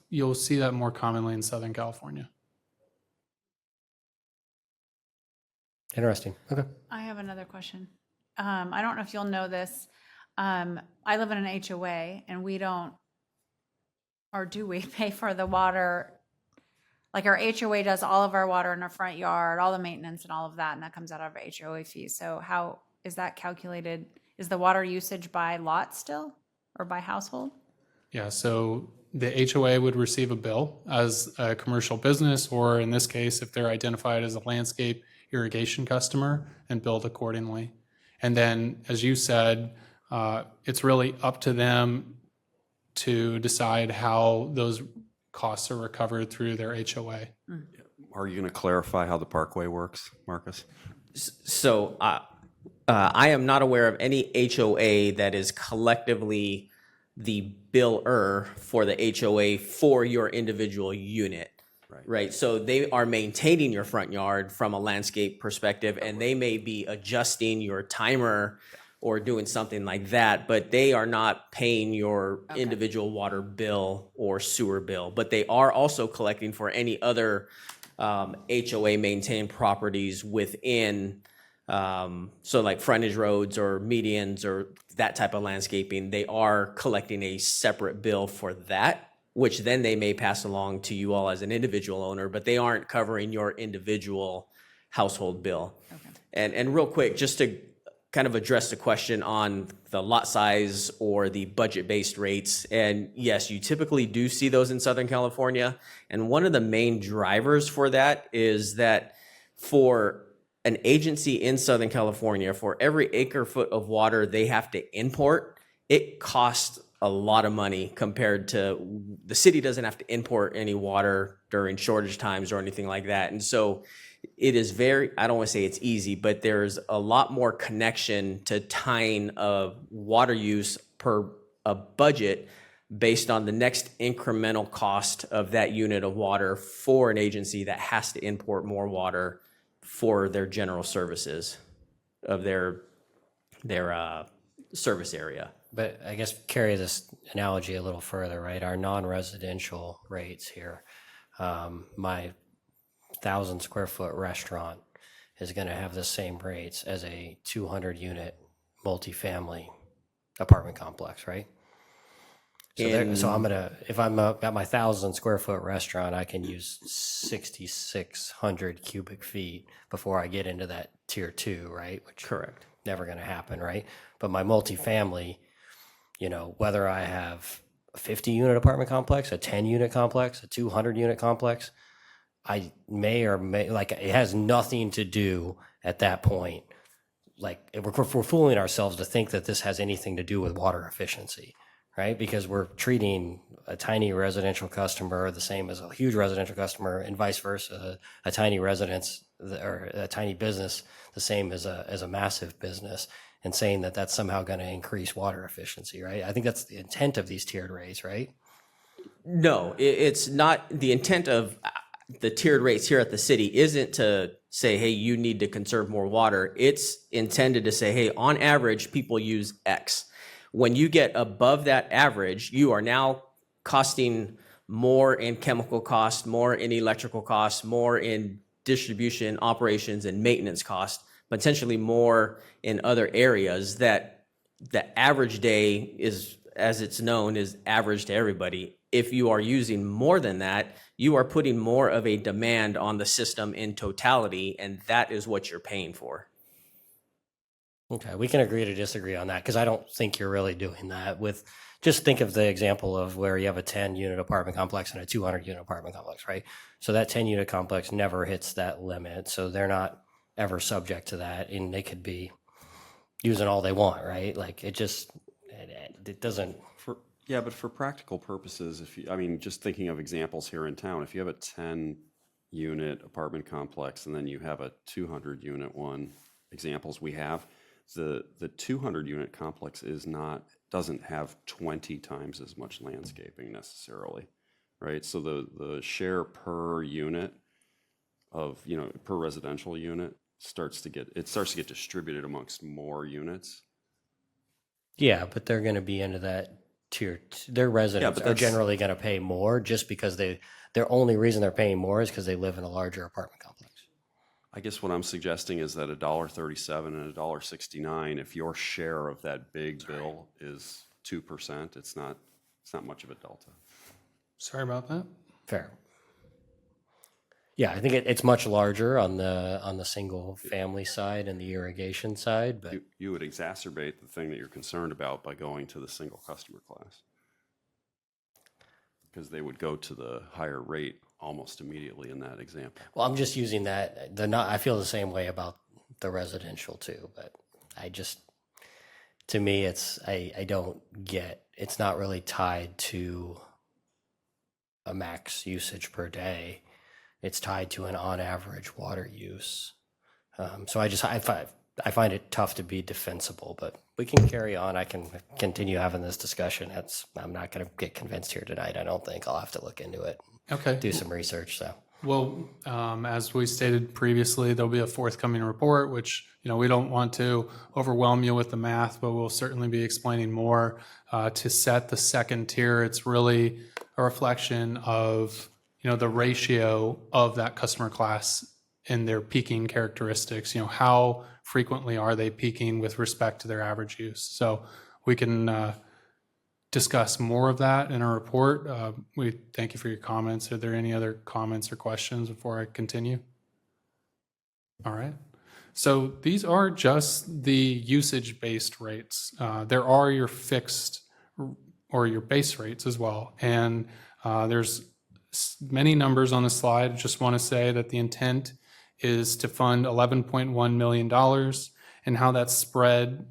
You'll see that more commonly in Southern California. Interesting. Okay. I have another question. I don't know if you'll know this. I live in an HOA and we don't, or do we pay for the water? Like our HOA does all of our water in our front yard, all the maintenance and all of that, and that comes out of our HOA fees. So how is that calculated? Is the water usage by lot still or by household? Yeah, so the HOA would receive a bill as a commercial business, or in this case, if they're identified as a landscape irrigation customer, and billed accordingly. And then, as you said, it's really up to them to decide how those costs are recovered through their HOA. Are you going to clarify how the parkway works, Marcus? So I am not aware of any HOA that is collectively the biller for the HOA for your individual unit. Right. So they are maintaining your front yard from a landscape perspective, and they may be adjusting your timer or doing something like that, but they are not paying your individual water bill or sewer bill. But they are also collecting for any other HOA maintained properties within, so like frontage roads or medians or that type of landscaping. They are collecting a separate bill for that, which then they may pass along to you all as an individual owner, but they aren't covering your individual household bill. And real quick, just to kind of address the question on the lot size or the budget-based rates, and yes, you typically do see those in Southern California, and one of the main drivers for that is that for an agency in Southern California, for every acre foot of water they have to import, it costs a lot of money compared to the city doesn't have to import any water during shortage times or anything like that. And so it is very, I don't want to say it's easy, but there's a lot more connection to tying of water use per a budget based on the next incremental cost of that unit of water for an agency that has to import more water for their general services of their service area. But I guess carry this analogy a little further, right? Our non-residential rates here, my 1,000 square foot restaurant is going to have the same rates as a 200 unit multifamily apartment complex, right? So I'm gonna, if I'm at my 1,000 square foot restaurant, I can use 6,600 cubic feet before I get into that tier 2, right? Which correct, never going to happen, right? But my multifamily, whether I have a 50 unit apartment complex, a 10 unit complex, a 200 unit complex, I may or may, like, it has nothing to do at that point. Like, if we're fooling ourselves to think that this has anything to do with water efficiency, right? Because we're treating a tiny residential customer the same as a huge residential customer, and vice versa, a tiny residence or a tiny business the same as a massive business, and saying that that's somehow going to increase water efficiency, right? I think that's the intent of these tiered rates, right? No, it's not. The intent of the tiered rates here at the city isn't to say, hey, you need to conserve more water. It's intended to say, hey, on average, people use X. When you get above that average, you are now costing more in chemical costs, more in electrical costs, more in distribution, operations, and maintenance costs potentially more in other areas, that the average day is, as it's known, is average to everybody. If you are using more than that, you are putting more of a demand on the system in totality, and that is what you're paying for. Okay, we can agree to disagree on that because I don't think you're really doing that with, just think of the example of where you have a 10-unit apartment complex and a 200-unit apartment complex, right? So that 10-unit complex never hits that limit, so they're not ever subject to that, and they could be using all they want, right? Like it doesn't. Yeah, but for practical purposes, just thinking of examples here in town, if you have a 10-unit apartment complex and then you have a 200-unit one, examples we have, the 200-unit complex doesn't have 20 times as much landscaping necessarily, right? So the share per unit of, per residential unit starts to get distributed amongst more units. Yeah, but they're going to be into that tier. Their residents are generally going to pay more just because their only reason they're paying more is because they live in a larger apartment complex. I guess what I'm suggesting is that $1.37 and $1.69, if your share of that big bill is 2%, it's not much of a delta. Sorry about that. Fair. Yeah, I think it's much larger on the single family side and the irrigation side, but you would exacerbate the thing that you're concerned about by going to the single customer class, because they would go to the higher rate almost immediately in that example. well, I'm just using that. I feel the same way about the residential too, but to me, I don't get. It's not really tied to a max usage per day. It's tied to an on average water use. So I find it tough to be defensible, but we can carry on. I can continue having this discussion. I'm not going to get convinced here tonight. I don't think. I'll have to look into it. Okay. Do some research. So. Well, as we stated previously, there'll be a forthcoming report, which, we don't want to overwhelm you with the math, but we'll certainly be explaining more. To set the second tier, it's really a reflection of, the ratio of that customer class and their peaking characteristics. How frequently are they peaking with respect to their average use? So we can discuss more of that in our report. We thank you for your comments. Are there any other comments or questions before I continue? All right. So these are just the usage-based rates. There are your fixed or your base rates as well. And there's many numbers on the slide. I just want to say that the intent is to fund $11.1 million, and how that's spread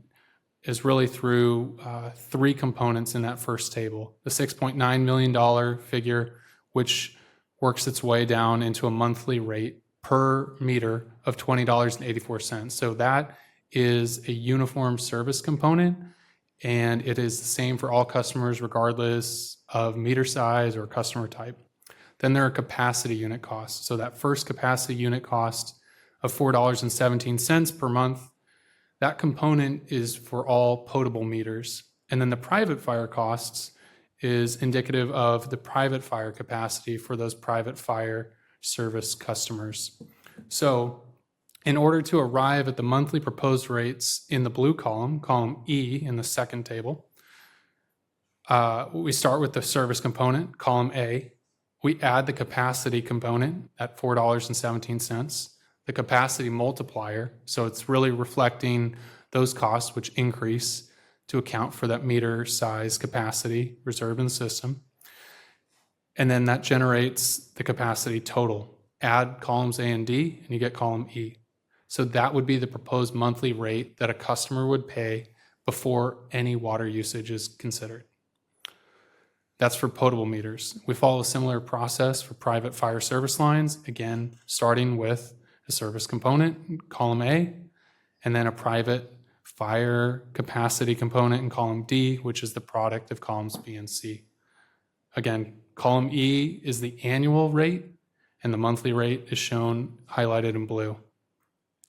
is really through three components in that first table. The $6.9 million figure, which works its way down into a monthly rate per meter of $20.84. So that is a uniform service component, and it is the same for all customers regardless of meter size or customer type. Then there are capacity unit costs. So that first capacity unit cost of $4.17 per month, that component is for all potable meters. And then the private fire costs is indicative of the private fire capacity for those private fire service customers. So in order to arrive at the monthly proposed rates in the blue column, column E in the second table, we start with the service component, column A. We add the capacity component at $4.17, the capacity multiplier. So it's really reflecting those costs which increase to account for that meter size capacity reserved in the system. And then that generates the capacity total. Add columns A and D, and you get column E. So that would be the proposed monthly rate that a customer would pay before any water usage is considered. That's for potable meters. We follow a similar process for private fire service lines, again, starting with a service component, column A, and then a private fire capacity component in column D, which is the product of columns B and C. Again, column E is the annual rate, and the monthly rate is shown highlighted in blue.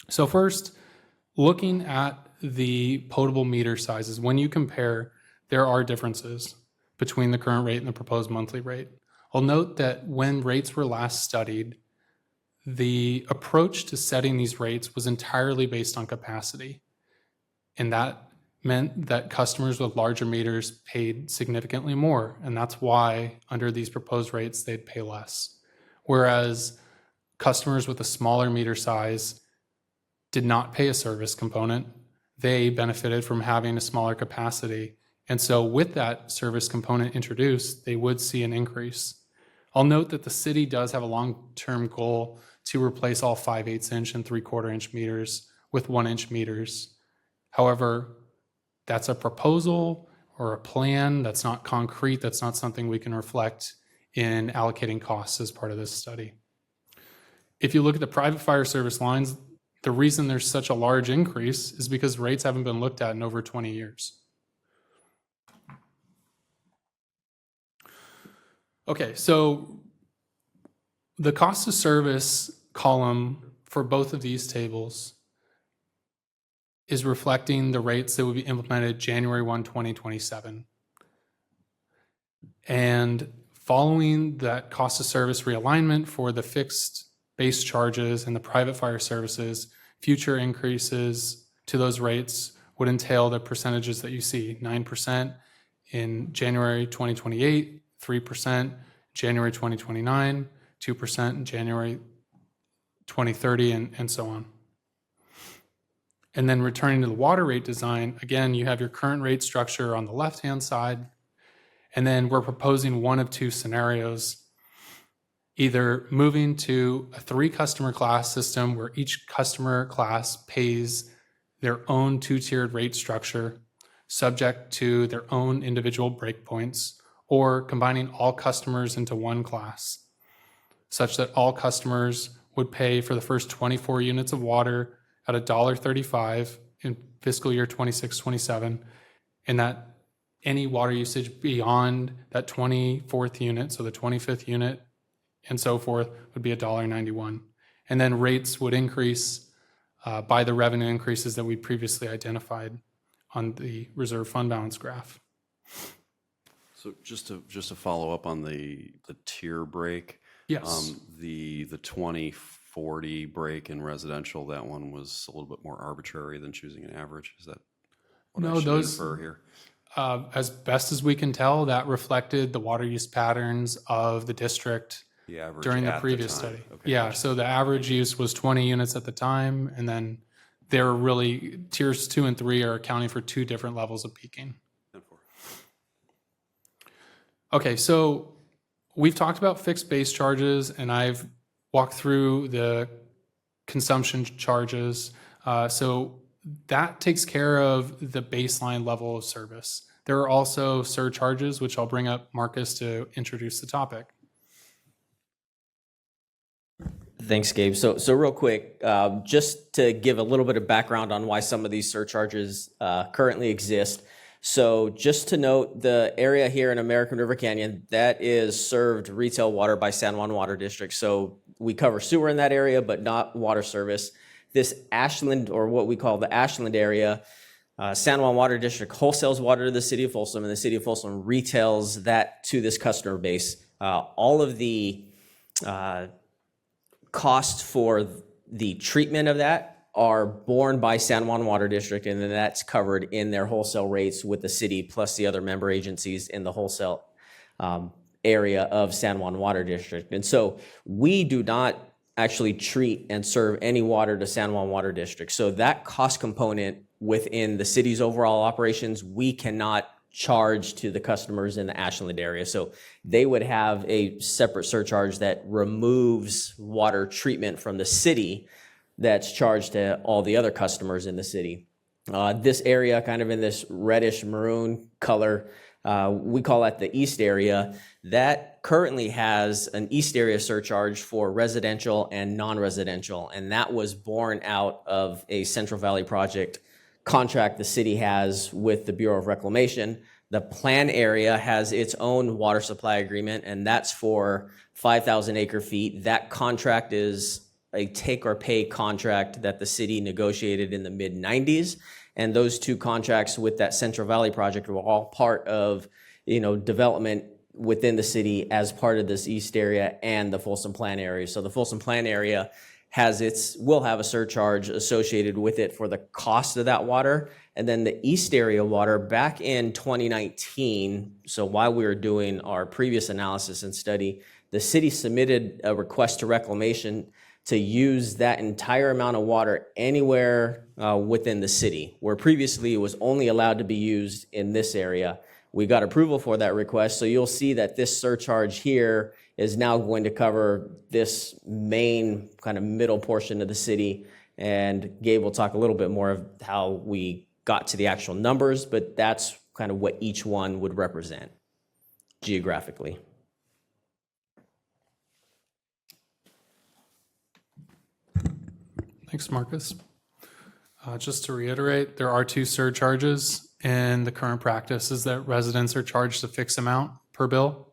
So first, looking at the potable meter sizes, when you compare, there are differences between the current rate and the proposed monthly rate. I'll note that when rates were last studied, the approach to setting these rates was entirely based on capacity. And that meant that customers with larger meters paid significantly more. And that's why under these proposed rates, they'd pay less. Whereas customers with a smaller meter size did not pay a service component. They benefited from having a smaller capacity. And so with that service component introduced, they would see an increase. I'll note that the city does have a long-term goal to replace all 5/8 inch and 3/4 inch meters with 1-inch meters. However, that's a proposal or a plan. That's not concrete. That's not something we can reflect in allocating costs as part of this study. If you look at the private fire service lines, the reason there's such a large increase is because rates haven't been looked at in over 20 years. Okay, so the cost of service column for both of these tables is reflecting the rates that would be implemented January 1, 2027. And following that cost of service realignment for the fixed base charges and the private fire services, future increases to those rates would entail the percentages that you see, 9% in January 2028, 3% January 2029, 2% in January 2030, and so on. And then returning to the water rate design, again, you have your current rate structure on the left-hand side, and then we're proposing one of two scenarios, either moving to a 3-customer class system where each customer class pays their own 2-tiered rate structure subject to their own individual breakpoints, or combining all customers into one class, such that all customers would pay for the first 24 units of water at $1.35 in fiscal year 26-27, and that any water usage beyond that 24th unit, so the 25th unit and so forth, would be $1.91. And then rates would increase by the revenue increases that we previously identified on the reserve fund balance graph. So just to follow up on the tier break. Yes. The 20/40 break in residential, that one was a little bit more arbitrary than choosing an average. Is that what I should infer here? As best as we can tell, that reflected the water use patterns of the district during the previous study. Okay, Yeah, so the average use was 20 units at the time, and then there are really tiers 2 and 3 are accounting for 2 different levels of peaking. Okay, so we've talked about fixed base charges, and I've walked through the consumption charges. So that takes care of the baseline level of service. There are also surcharges, which I'll bring up Marcus to introduce the topic. Thanks, Gabe. So real quick, just to give a little bit of background on why some of these surcharges currently exist. So just to note, the area here in American River Canyon, that is served retail water by San Juan Water District. So we cover sewer in that area, but not water service. This Ashland, or what we call the Ashland area, San Juan Water District wholesales water to the city of Folsom, and the city of Folsom retails that to this customer base. All of the costs for the treatment of that are borne by San Juan Water District, and then that's covered in their wholesale rates with the city plus the other member agencies in the wholesale area of San Juan Water District. And so we do not actually treat and serve any water to San Juan Water District. So that cost component within the city's overall operations, we cannot charge to the customers in the Ashland area. So they would have a separate surcharge that removes water treatment from the city that's charged to all the other customers in the city. This area, kind of in this reddish maroon color, we call that the east area. That currently has an east area surcharge for residential and non-residential, and that was born out of a Central Valley Project contract the city has with the Bureau of Reclamation. The plan area has its own water supply agreement, and that's for 5,000 acre feet. That contract is a take or pay contract that the city negotiated in the mid-90s. And those two contracts with that Central Valley Project were all part of, development within the city as part of this east area and the Folsom Plan area. So the Folsom Plan area will have a surcharge associated with it for the cost of that water. And then the east area water, back in 2019, so while we were doing our previous analysis and study, the city submitted a request to reclamation to use that entire amount of water anywhere within the city, where previously it was only allowed to be used in this area. We got approval for that request, so you'll see that this surcharge here is now going to cover this main kind of middle portion of the city. And Gabe will talk a little bit more of how we got to the actual numbers, but that's kind of what each one would represent geographically. Thanks, Marcus. Just to reiterate, there are 2 surcharges, and the current practice is that residents are charged a fixed amount per bill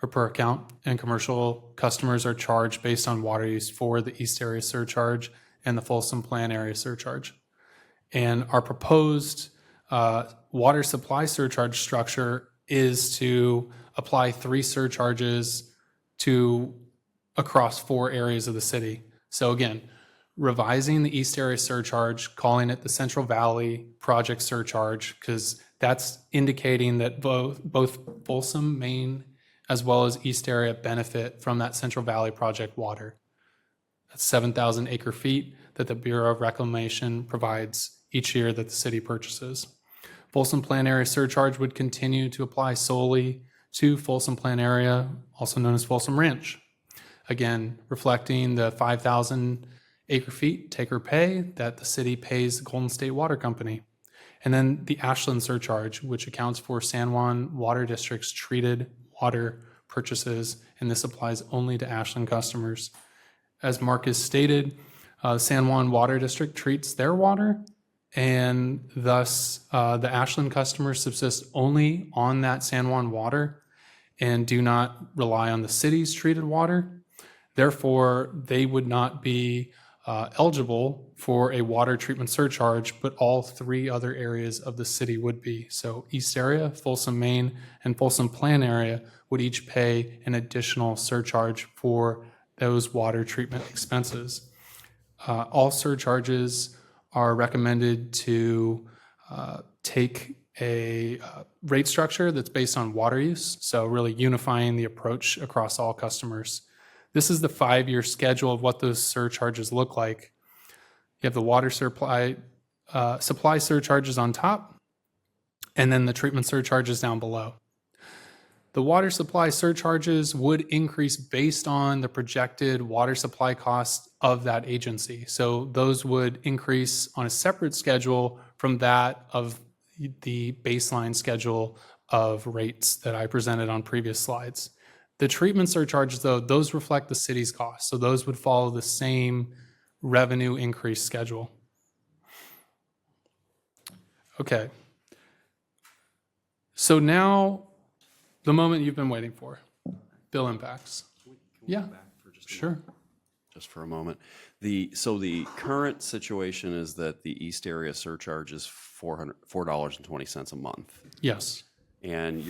or per account, and commercial customers are charged based on water use for the East Area surcharge and the Folsom Plan area surcharge. And our proposed water supply surcharge structure is to apply 3 surcharges across 4 areas of the city. So again, revising the East Area surcharge, calling it the Central Valley Project surcharge, because that's indicating that both Folsom, Maine, as well as East Area benefit from that Central Valley Project water. That's 7,000 acre feet that the Bureau of Reclamation provides each year that the city purchases. Folsom Plan Area surcharge would continue to apply solely to Folsom Plan Area, also known as Folsom Ranch. Again, reflecting the 5,000 acre feet take or pay that the city pays the Golden State Water Company. And then the Ashland surcharge, which accounts for San Juan Water District's treated water purchases, and this applies only to Ashland customers. As Marcus stated, San Juan Water District treats their water, and thus the Ashland customers subsist only on that San Juan water and do not rely on the city's treated water. Therefore, they would not be eligible for a water treatment surcharge, but all 3 other areas of the city would be. So East Area, Folsom, Maine, and Folsom Plan Area would each pay an additional surcharge for those water treatment expenses. All surcharges are recommended to take a rate structure that's based on water use, so really unifying the approach across all customers. This is the 5-year schedule of what those surcharges look like. You have the water supply surcharges on top, and then the treatment surcharges down below. The water supply surcharges would increase based on the projected water supply costs of that agency. So those would increase on a separate schedule from that of the baseline schedule of rates that I presented on previous slides. The treatment surcharges, though, those reflect the city's costs. So those would follow the same revenue increase schedule. Okay. So now, the moment you've been waiting for, bill impacts. Yeah, sure. Just for a moment. So the current situation is that the East Area surcharge is $4.20 a month. Yes. And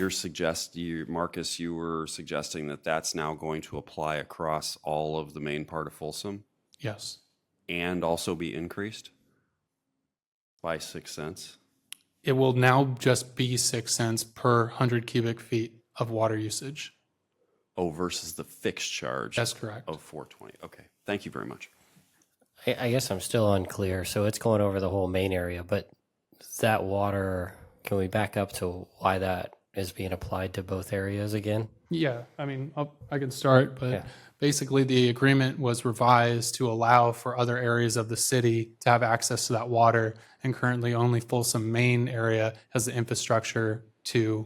Marcus, you were suggesting that that's now going to apply across all of the main part of Folsom? Yes. And also be increased by 6 cents? It will now just be 6 cents per 100 cubic feet of water usage. Oh, versus the fixed charge? That's correct. Of $4.20. Okay. Thank you very much. I guess I'm still unclear. So it's going over the whole main area, but that water, can we back up to why that is being applied to both areas again? Yeah, I mean, I can start, but basically the agreement was revised to allow for other areas of the city to have access to that water, and currently only Folsom Main area has the infrastructure to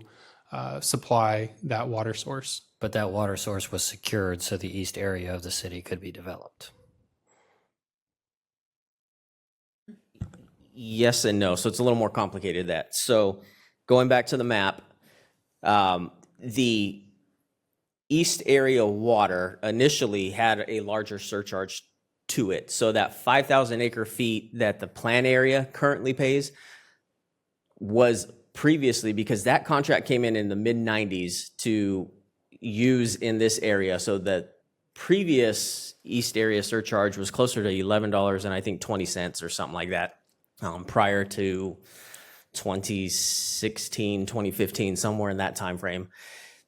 supply that water source. But that water source was secured so the east area of the city could be developed. Yes and no. So it's a little more complicated than that. So going back to the map, the east area water initially had a larger surcharge to it. So that 5,000 acre feet that the plan area currently pays was previously, because that contract came in the mid 90s to use in this area. So the previous East area surcharge was closer to $11 and I think 20 cents or something like that, prior to 2016, 2015, somewhere in that time frame.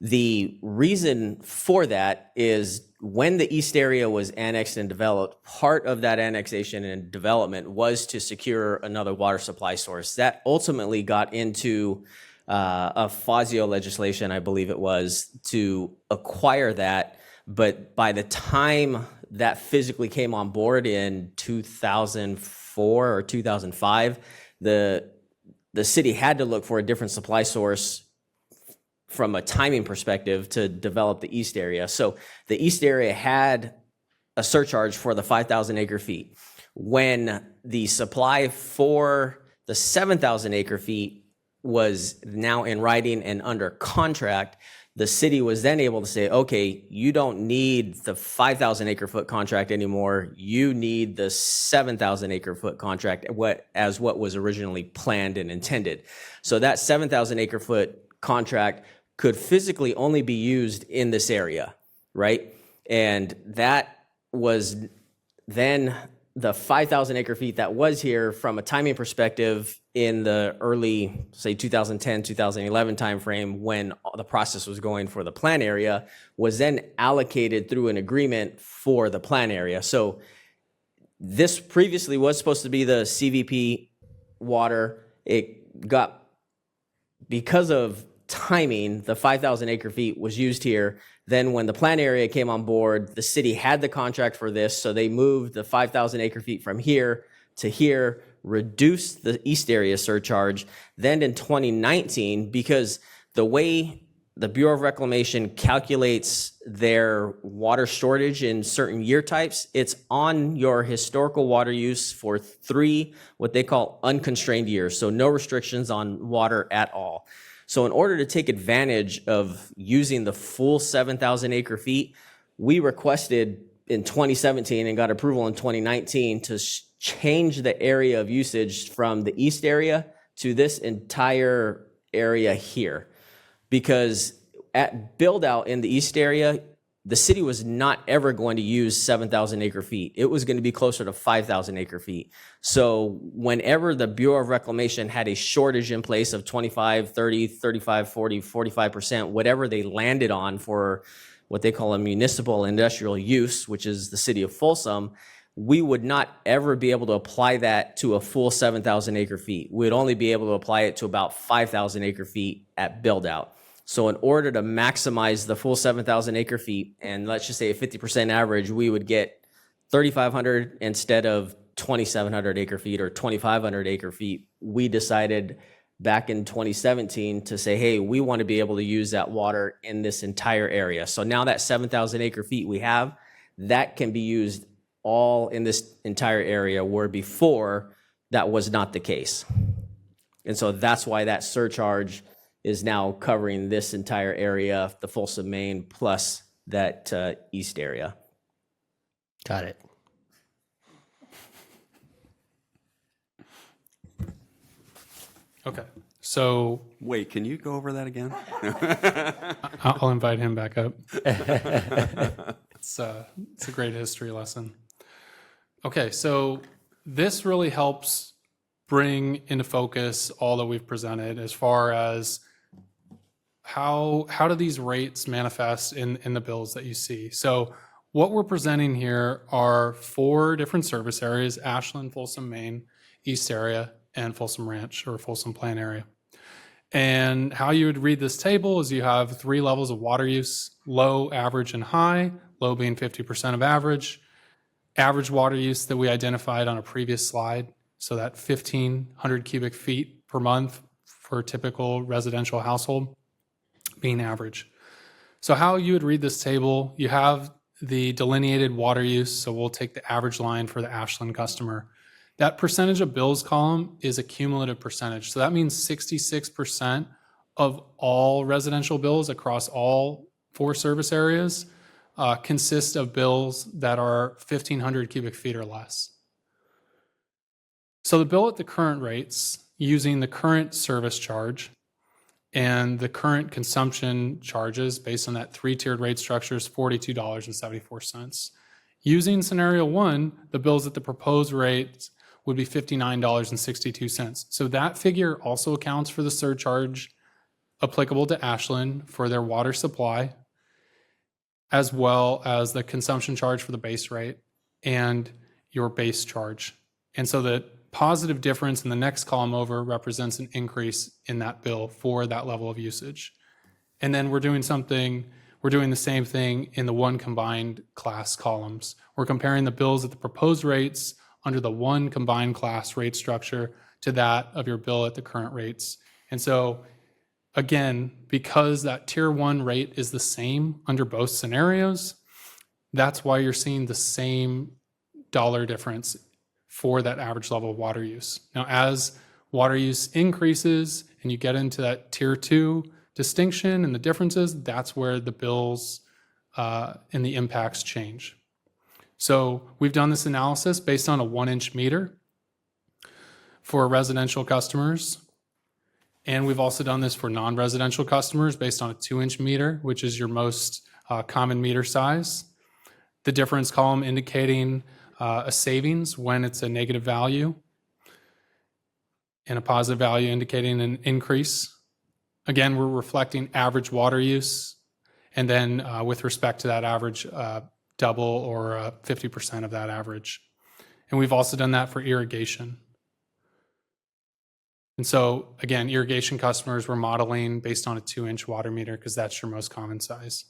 The reason for that is when the East area was annexed and developed, part of that annexation and development was to secure another water supply source. That ultimately got into a FASIO legislation, I believe it was, to acquire that. But by the time that physically came on board in 2004 or 2005, the city had to look for a different supply source from a timing perspective to develop the East area. So the East area had a surcharge for the 5,000 acre feet. When the supply for the 7,000 acre feet was now in writing and under contract, the city was then able to say, okay, you don't need the 5,000 acre foot contract anymore. You need the 7,000 acre foot contract as what was originally planned and intended. So that 7,000 acre foot contract could physically only be used in this area, right? And that was then the 5,000 acre feet that was here from a timing perspective in the early, say 2010, 2011 timeframe when the process was going for the plan area was then allocated through an agreement for the plan area. So this previously was supposed to be the CVP water. It got, because of timing, the 5,000 acre feet was used here. Then when the plan area came on board, the city had the contract for this, so they moved the 5,000 acre feet from here to here, reduced the East area surcharge. Then in 2019, because the way the Bureau of Reclamation calculates their water shortage in certain year types, it's on your historical water use for 3 what they call unconstrained years, so no restrictions on water at all. So in order to take advantage of using the full 7,000 acre feet, we requested in 2017 and got approval in 2019 to change the area of usage from the East area to this entire area here. Because at build out in the East area, the city was not ever going to use 7,000 acre feet. It was going to be closer to 5,000 acre feet. So whenever the Bureau of Reclamation had a shortage in place of 25, 30, 35, 40, 45%, whatever they landed on for what they call a municipal industrial use, which is the city of Folsom, we would not ever be able to apply that to a full 7,000 acre feet. We'd only be able to apply it to about 5,000 acre feet at build out. So in order to maximize the full 7,000 acre feet, and let's just say a 50% average, we would get 3,500 instead of 2,700 acre feet or 2,500 acre feet. We decided back in 2017 to say, hey, we want to be able to use that water in this entire area. So now that 7,000 acre feet we have, that can be used all in this entire area, where before that was not the case. And so that's why that surcharge is now covering this entire area, the Folsom Main, plus that East area. Got it. Okay, so Wait, can you go over that again? I'll invite him back up. It's a great history lesson. Okay, so this really helps bring into focus all that we've presented as far as how do these rates manifest in the bills that you see. So what we're presenting here are 4 different service areas: Ashland, Folsom Main, East area, and Folsom Ranch or Folsom Plan area. And how you would read this table is you have 3 levels of water use: low, average, and high, low being 50% of average. Average water use that we identified on a previous slide, so that 1,500 cubic feet per month for a typical residential household being average. So how you would read this table, you have the delineated water use, so we'll take the average line for the Ashland customer. That percentage of bills column is a cumulative percentage. So that means 66% of all residential bills across all 4 service areas consist of bills that are 1,500 cubic feet or less. So the bill at the current rates, using the current service charge, And the current consumption charges based on that three-tiered rate structure is $42.74. Using scenario one, the bills at the proposed rates would be $59.62. So that figure also accounts for the surcharge applicable to Ashland for their water supply, as well as the consumption charge for the base rate and your base charge. And so the positive difference in the next column over represents an increase in that bill for that level of usage. And then we're doing the same thing in the one combined class columns. We're comparing the bills at the proposed rates under the one combined class rate structure to that of your bill at the current rates. And so again, because that tier one rate is the same under both scenarios, that's why you're seeing the same dollar difference for that average level of water use. Now, as water use increases and you get into that tier two distinction and the differences, that's where the bills and the impacts change. So we've done this analysis based on a 1-inch meter for residential customers. And we've also done this for non-residential customers based on a 2-inch meter, which is your most common meter size. The difference column indicating a savings when it's a negative value, and a positive value indicating an increase. Again, we're reflecting average water use, and then with respect to that average, double or 50% of that average. And we've also done that for irrigation. And so, again, irrigation customers we're modeling based on a 2-inch water meter because that's your most common size.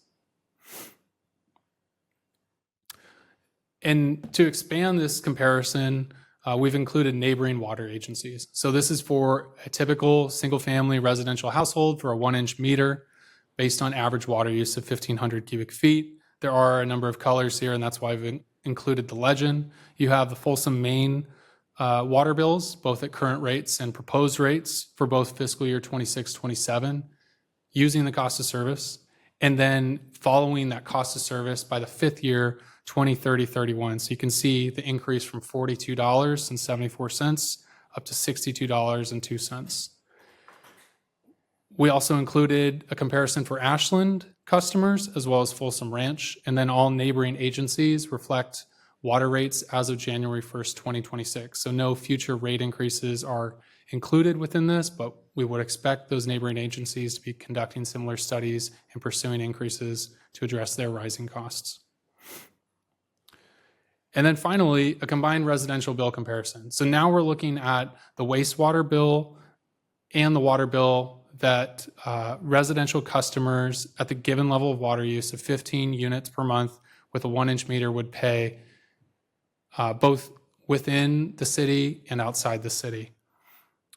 And to expand this comparison, we've included neighboring water agencies. So this is for a typical single-family residential household for a 1-inch meter based on average water use of 1,500 cubic feet. There are a number of colors here, and that's why I've included the legend. You have the Folsom, Maine water bills, both at current rates and proposed rates for both fiscal year 26-27, using the cost of service, and then following that cost of service by the fifth year, 2030-31. So you can see the increase from $42.74 up to $62.02. We also included a comparison for Ashland customers as well as Folsom Ranch, and then all neighboring agencies reflect water rates as of January 1st, 2026. So no future rate increases are included within this, but we would expect those neighboring agencies to be conducting similar studies and pursuing increases to address their rising costs. And then finally, a combined residential bill comparison. So now we're looking at the wastewater bill and the water bill that residential customers at the given level of water use of 15 units per month with a 1-inch meter would pay both within the city and outside the city.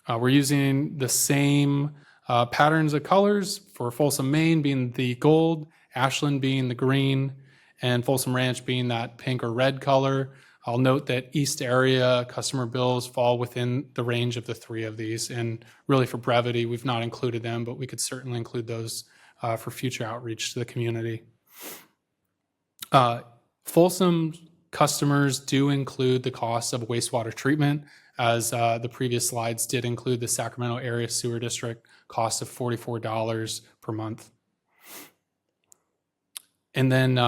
We're using the same patterns of colors for Folsom, Maine being the gold, Ashland being the green, and Folsom Ranch being that pink or red color. I'll note that East area customer bills fall within the range of the three of these. And really for brevity, we've not included them, but we could certainly include those for future outreach to the community. Folsom customers do include the cost of wastewater treatment, as the previous slides did include the Sacramento Area Sewer District cost of $44 per month. And then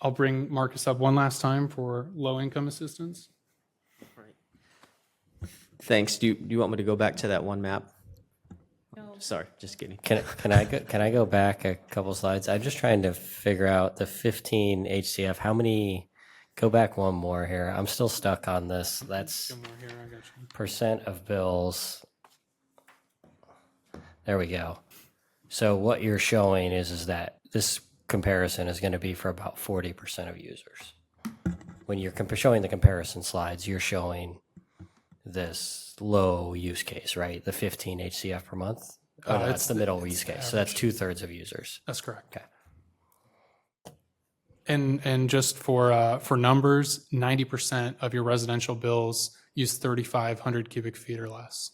I'll bring Marcus up one last time for low-income assistance. Thanks. Do you want me to go back to that one map? No. Sorry, just kidding. Can I go back a couple slides? I'm just trying to figure out the 15 HCF. How many? Go back one more here. I'm still stuck on this. That's percent of bills. There we go. So what you're showing is that this comparison is going to be for about 40% of users. When you're showing the comparison slides, you're showing this low use case, right? The 15 HCF per month. Oh, no, that's the middle use case. So that's 2/3 of users. That's correct. Okay. And just for numbers, 90% of your residential bills use 3,500 cubic feet or less.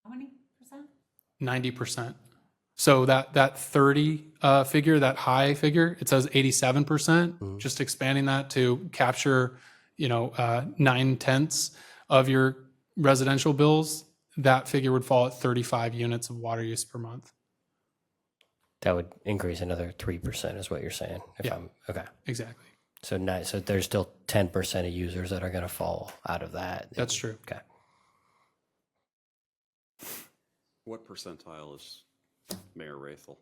How many percent? 90%. So that 30 figure, that high figure, it says 87%. Just expanding that to capture, 9/10 of your residential bills. that figure would fall at 35 units of water use per month. That would increase another 3% is what you're saying. Yeah. Okay. Exactly. So there's still 10% of users that are going to fall out of that. That's true. Okay. What percentile is Mayor Rathel?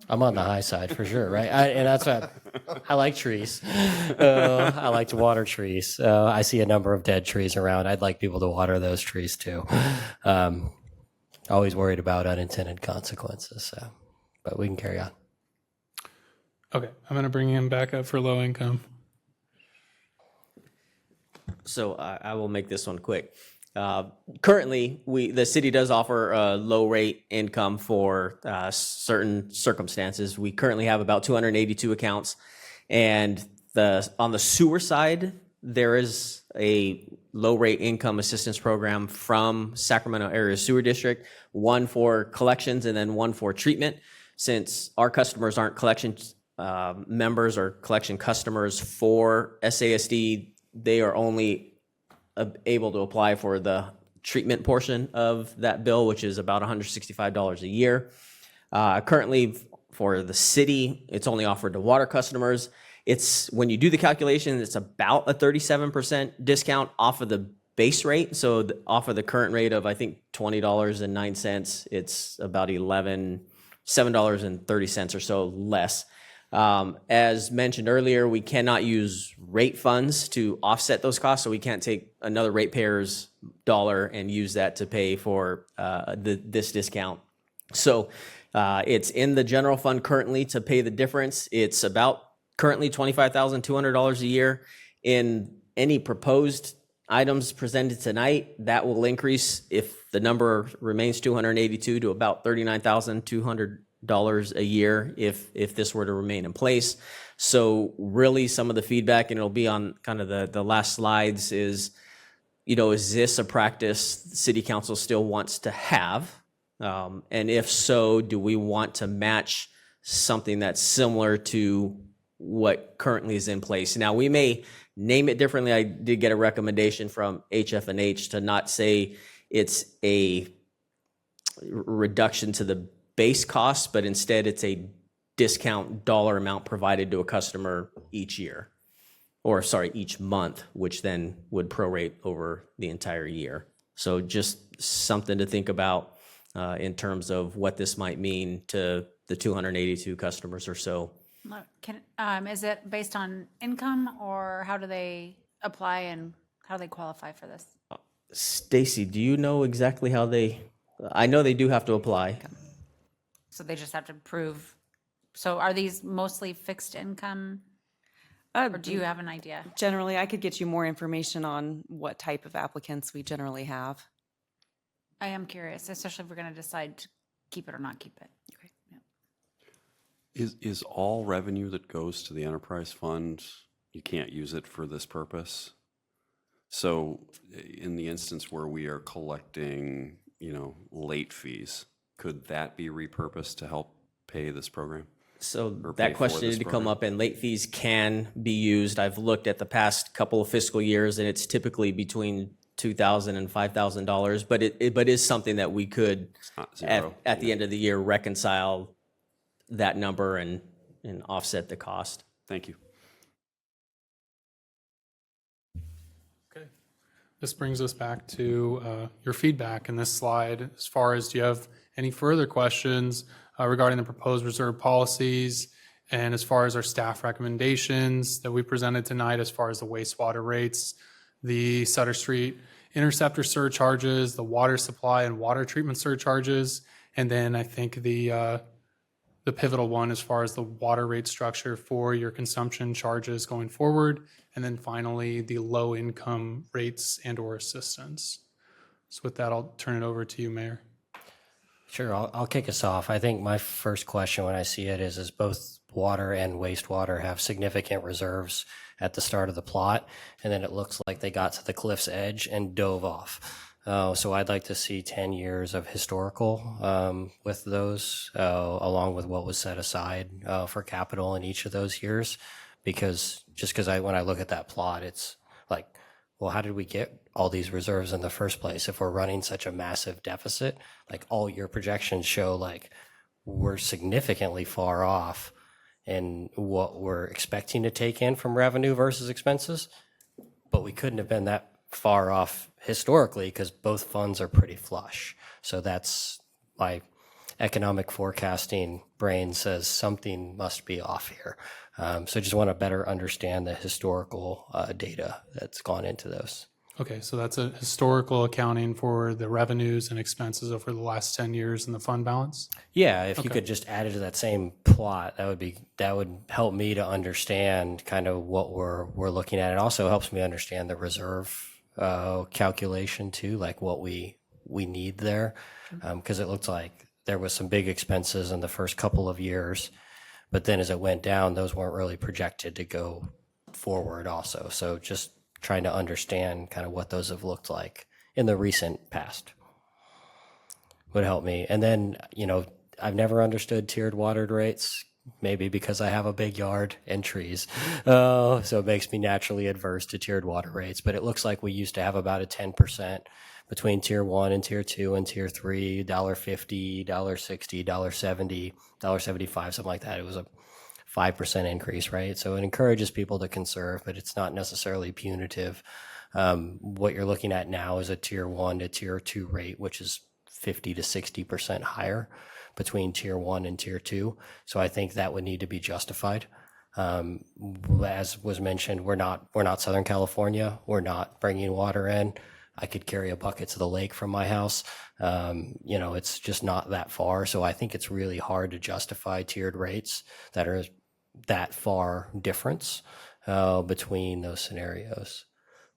I'm on the high side for sure, right? And that's what I like trees. I like to water trees. I see a number of dead trees around. I'd like people to water those trees too. Always worried about unintended consequences. So, but we can carry on. Okay, I'm going to bring him back up for low income. So I will make this one quick. Currently, the city does offer a low rate income for certain circumstances. We currently have about 282 accounts, and on the sewer side, there is a low rate income assistance program from Sacramento Area Sewer District, one for collections and then one for treatment. Since our customers aren't collection members or collection customers for SASD, they are only able to apply for the treatment portion of that bill, which is about $165 a year. Currently, for the city, it's only offered to water customers. When you do the calculation, it's about a 37% discount off of the base rate. So off of the current rate of, I think, $20.09, it's about $7.30 or so less. As mentioned earlier, we cannot use rate funds to offset those costs, so we can't take another ratepayer's dollar and use that to pay for this discount. So it's in the general fund currently to pay the difference. It's about currently $25,200 a year. In any proposed items presented tonight, that will increase if the number remains 282 to about $39,200 a year if this were to remain in place. So really some of the feedback, and it'll be on kind of the last slides, is, is this a practice the city council still wants to have? And if so, do we want to match something that's similar to what currently is in place? Now, we may name it differently. I did get a recommendation from HF&H to not say it's a reduction to the base cost, but instead it's a discount dollar amount provided to a customer each month, which then would prorate over the entire year. So just something to think about in terms of what this might mean to the 282 customers or so. Is it based on income, or how do they apply and how do they qualify for this? Stacy, do you know exactly how I know they do have to apply. So they just have to prove. So are these mostly fixed income? Or do you have an idea? Generally, I could get you more information on what type of applicants we generally have. I am curious, especially if we're going to decide to keep it or not keep it. Okay. Yeah. Is all revenue that goes to the enterprise fund, you can't use it for this purpose? So in the instance where we are collecting, late fees, could that be repurposed to help pay this program? So that question needed to come up, and late fees can be used. I've looked at the past couple of fiscal years, and it's typically between $2,000 and $5,000, but it is something that we could, at the end of the year, reconcile that number and offset the cost. Thank you. Okay. This brings us back to your feedback in this slide. As far as, do you have any further questions regarding the proposed reserve policies, and as far as our staff recommendations that we presented tonight, as far as the wastewater rates, the Sutter Street interceptor surcharges, the water supply and water treatment surcharges, and then I think the pivotal one as far as the water rate structure for your consumption charges going forward, and then finally the low income rates and or assistance. So with that, I'll turn it over to you, Mayor. Sure, I'll kick us off. I think my first question when I see it is both water and wastewater have significant reserves at the start of the plot, and then it looks like they got to the cliff's edge and dove off. So I'd like to see 10 years of historical with those, along with what was set aside for capital in each of those years, because when I look at that plot, it's like well, how did we get all these reserves in the first place if we're running such a massive deficit? Like, all your projections show like we're significantly far off in what we're expecting to take in from revenue versus expenses, but we couldn't have been that far off historically because both funds are pretty flush. So that's my economic forecasting brain says something must be off here. So just want to better understand the historical data that's gone into those. Okay, so that's a historical accounting for the revenues and expenses over the last 10 years in the fund balance? Yeah, if you Okay. could just add it to that same plot, that would help me to understand kind of what we're looking at. It also helps me understand the reserve calculation too, like what we need there, because it looked like there was some big expenses in the first couple of years, but then as it went down, those weren't really projected to go forward also. So just trying to understand kind of what those have looked like in the recent past would help me. And then, I've never understood tiered watered rates, maybe because I have a big yard and trees. So it makes me naturally adverse to tiered water rates. But it looks like we used to have about a 10% between tier 1 and tier 2 and tier 3, $1.50, $1.60, $1.70, $1.75, something like that. It was a 5% increase, right? So it encourages people to conserve, but it's not necessarily punitive. What you're looking at now is a tier 1 to tier 2 rate, which is 50 to 60% higher between tier 1 and tier 2. So I think that would need to be justified. As was mentioned, we're not Southern California. We're not bringing water in. I could carry a bucket to the lake from my house. It's just not that far. So I think it's really hard to justify tiered rates that are that far difference between those scenarios.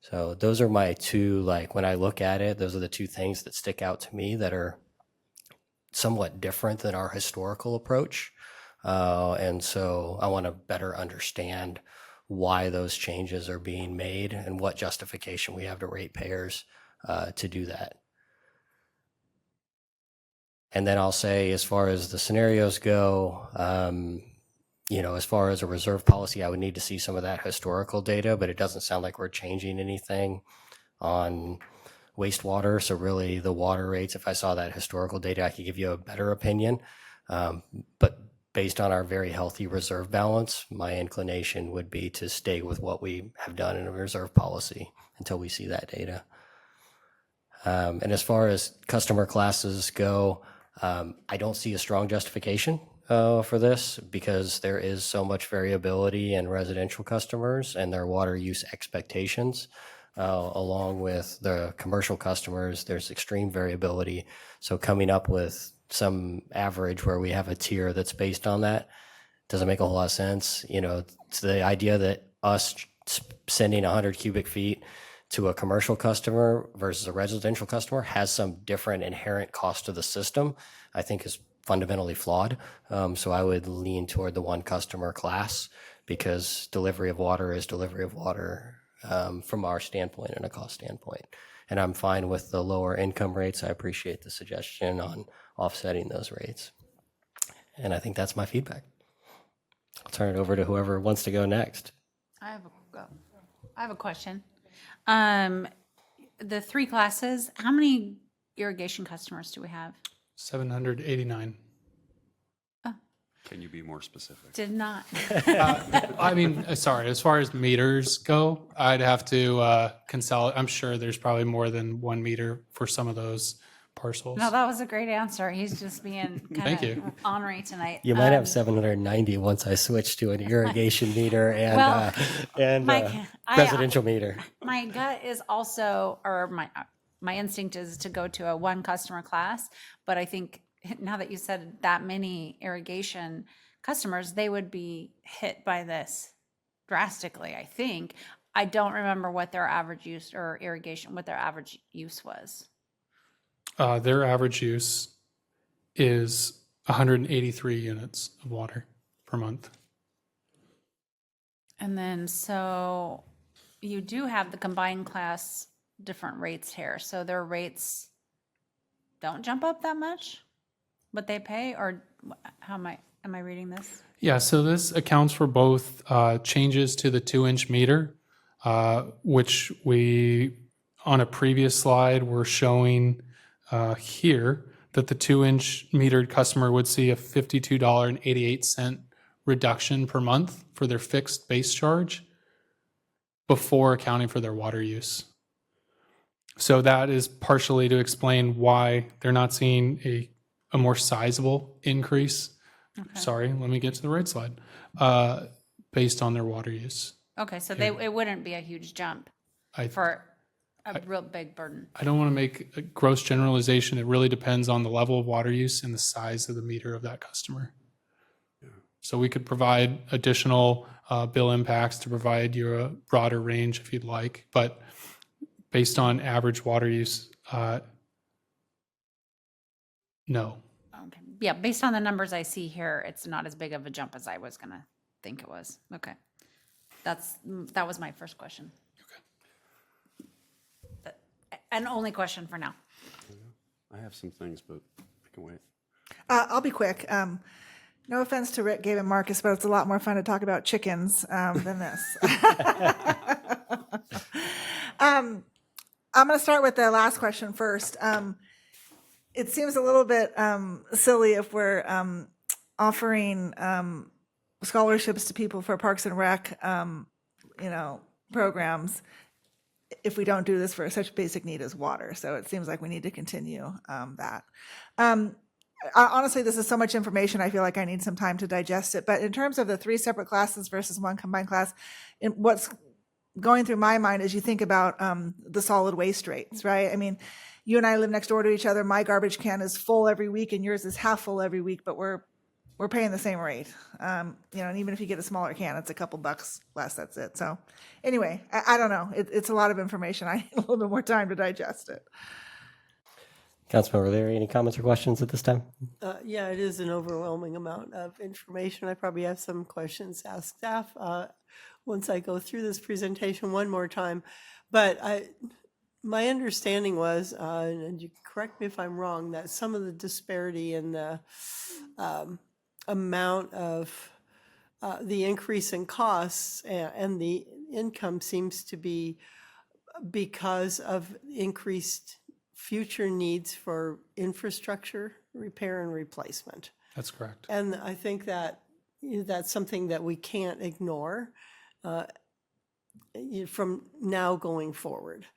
So those are my two, like when I look at it, those are the two things that stick out to me that are somewhat different than our historical approach. And so I want to better understand why those changes are being made and what justification we have to ratepayers to do that. And then I'll say, as far as the scenarios go, as far as a reserve policy, I would need to see some of that historical data, but it doesn't sound like we're changing anything on wastewater. So really the water rates, if I saw that historical data, I could give you a better opinion. But based on our very healthy reserve balance, my inclination would be to stay with what we have done in a reserve policy until we see that data. And as far as customer classes go, I don't see a strong justification for this because there is so much variability in residential customers and their water use expectations. Along with the commercial customers, there's extreme variability. So coming up with some average where we have a tier that's based on that doesn't make a whole lot of sense. It's the idea that us sending 100 cubic feet to a commercial customer versus a residential customer has some different inherent cost to the system, I think is fundamentally flawed. So I would lean toward the one customer class because delivery of water is delivery of water from our standpoint and a cost standpoint. And I'm fine with the lower income rates. I appreciate the suggestion on offsetting those rates. And I think that's my feedback. I'll turn it over to whoever wants to go next. I have a question. The 3 classes, how many irrigation customers do we have? 789. Can you be more specific? Did not. Sorry, as far as meters go, I'd have to consolidate. I'm sure there's probably more than 1 meter for some of those parcels. No, that was a great answer. He's just being Thank kind you. of ornery tonight. You might have 790 once I switch to an irrigation meter and residential meter. My gut is also, or my instinct is to go to a 1 customer class, but I think now that you said that many irrigation customers, they would be hit by this drastically, I think. I don't remember what their average use or irrigation, what their average use was. Their average use is 183 units of water per month. And then, so you do have the combined class different rates here. So their rates don't jump up that much, what they pay, or how am I reading this? Yeah, so this accounts for both changes to the 2-inch meter which we, on a previous slide, were showing here that the 2-inch metered customer would see a $52.88 reduction per month for their fixed base charge before accounting for their water use. So that is partially to explain why they're not seeing a more sizable increase. Sorry, let me get to the right slide. Based on their water use. Okay, so it wouldn't be a huge jump I- for a real big burden. I don't want to make a gross generalization. It really depends on the level of water use and the size of the meter of that customer. So we could provide additional bill impacts to provide you a broader range if you'd like, but based on average water use, no. Okay. Yeah, based on the numbers I see here, it's not as big of a jump as I was gonna think it was. Okay. That was my first question. Okay. An only question for now. I have some things, but I can wait. I'll be quick. No offense to Rick, Gabe, and Marcus, but it's a lot more fun to talk about chickens than this. I'm going to start with the last question first. It seems a little bit silly if we're offering scholarships to people for Parks and Rec, programs, if we don't do this for such basic need as water. So it seems like we need to continue that. Honestly, this is so much information, I feel like I need some time to digest it. But in terms of the 3 separate classes versus 1 combined class, what's going through my mind as you think about the solid waste rates, right? I mean, you and I live next door to each other. My garbage can is full every week and yours is half full every week, but we're paying the same rate. And even if you get a smaller can, it's a couple bucks less, that's it. So anyway, I don't know. It's a lot of information. I need a little bit more time to digest it. Councilmember Leary, any comments or questions at this time? Yeah, it is an overwhelming amount of information. I probably have some questions to ask staff once I go through this presentation one more time. But my understanding was, and you can correct me if I'm wrong, that some of the disparity in the amount of the increase in costs and the income seems to be because of increased future needs for infrastructure repair and replacement. That's correct. And I think that that's something that we can't ignore from now going forward.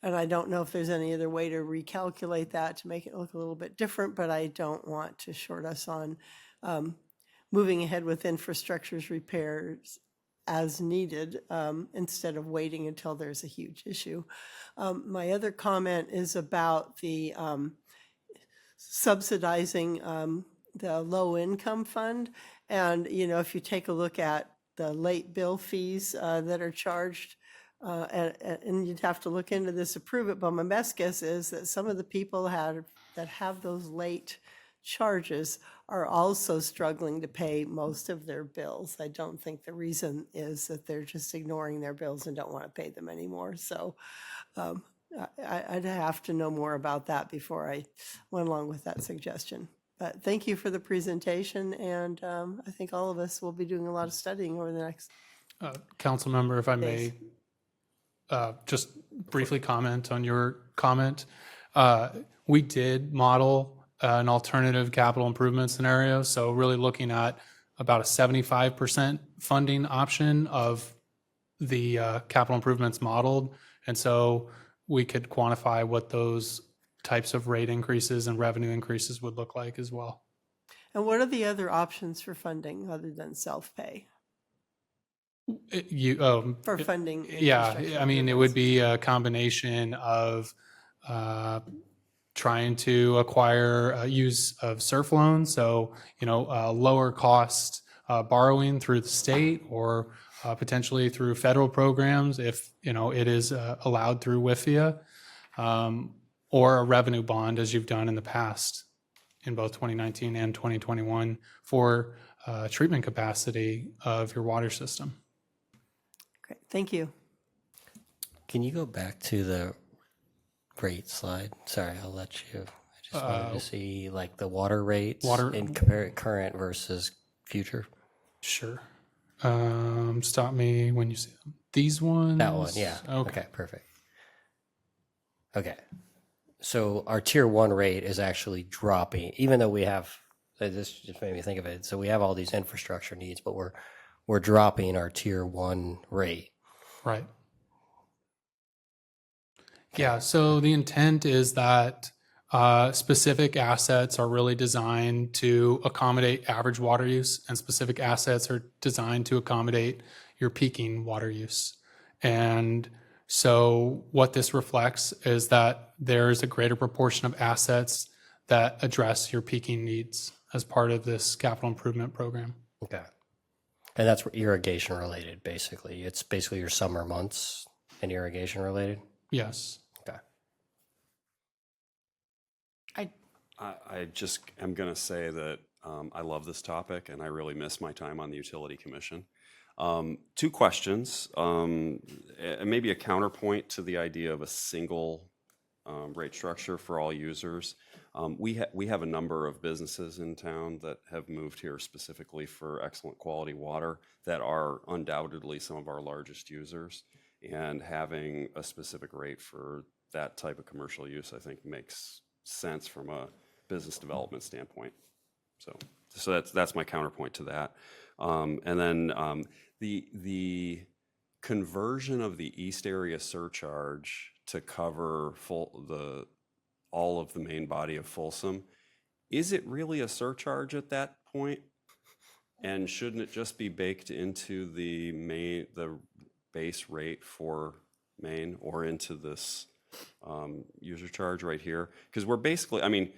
And I don't know if there's any other way to recalculate that to make it look a little bit different, but I don't want to short us on moving ahead with infrastructure's repairs as needed instead of waiting until there's a huge issue. My other comment is about the subsidizing the low income fund. And, if you take a look at the late bill fees that are charged, and you'd have to look into this to prove it, but my best guess is that some of the people that have those late charges are also struggling to pay most of their bills. I don't think the reason is that they're just ignoring their bills and don't want to pay them anymore. So I'd have to know more about that before I went along with that suggestion. But thank you for the presentation, and I think all of us will be doing a lot of studying over the next. Council member, if I may just briefly comment on your comment. We did model an alternative capital improvement scenario. So really looking at about a 75% funding option of the capital improvements modeled. And so we could quantify what those types of rate increases and revenue increases would look like as well. And what are the other options for funding other than self-pay? For funding? Yeah, I mean, it would be a combination of trying to acquire use of SURF loans, so lower cost borrowing through the state or potentially through federal programs if it is allowed through WIFIA, or a revenue bond as you've done in the past in both 2019 and 2021 for treatment capacity of your water system. Great, thank you. Can you go back to the rate slide? Sorry, I'll let you. I just wanted to see like the water rates and compare it current versus future. Sure. Stop me when you see them. These ones? That one, yeah. Okay. Okay, perfect. Okay. So our tier 1 rate is actually dropping, even though we have, this just made me think of it. So we have all these infrastructure needs, but we're dropping our tier 1 rate. Right. Yeah, so the intent is that specific assets are really designed to accommodate average water use, and specific assets are designed to accommodate your peaking water use. And so what this reflects is that there's a greater proportion of assets that address your peaking needs as part of this capital improvement program. Okay. And that's irrigation related, basically. It's basically your summer months and irrigation related? Yes. Okay. I just am going to say that I love this topic, and I really miss my time on the Utility Commission. 2 questions, and maybe a counterpoint to the idea of a single rate structure for all users. We have a number of businesses in town that have moved here specifically for excellent quality water that are undoubtedly some of our largest users, and having a specific rate for that type of commercial use, I think, makes sense from a business development standpoint. So that's my counterpoint to that. And then the conversion of the East Area surcharge to cover all of the main body of Folsom, is it really a surcharge at that point? And shouldn't it just be baked into the base rate for Maine, or into this user charge right here? Because we're basically, I mean,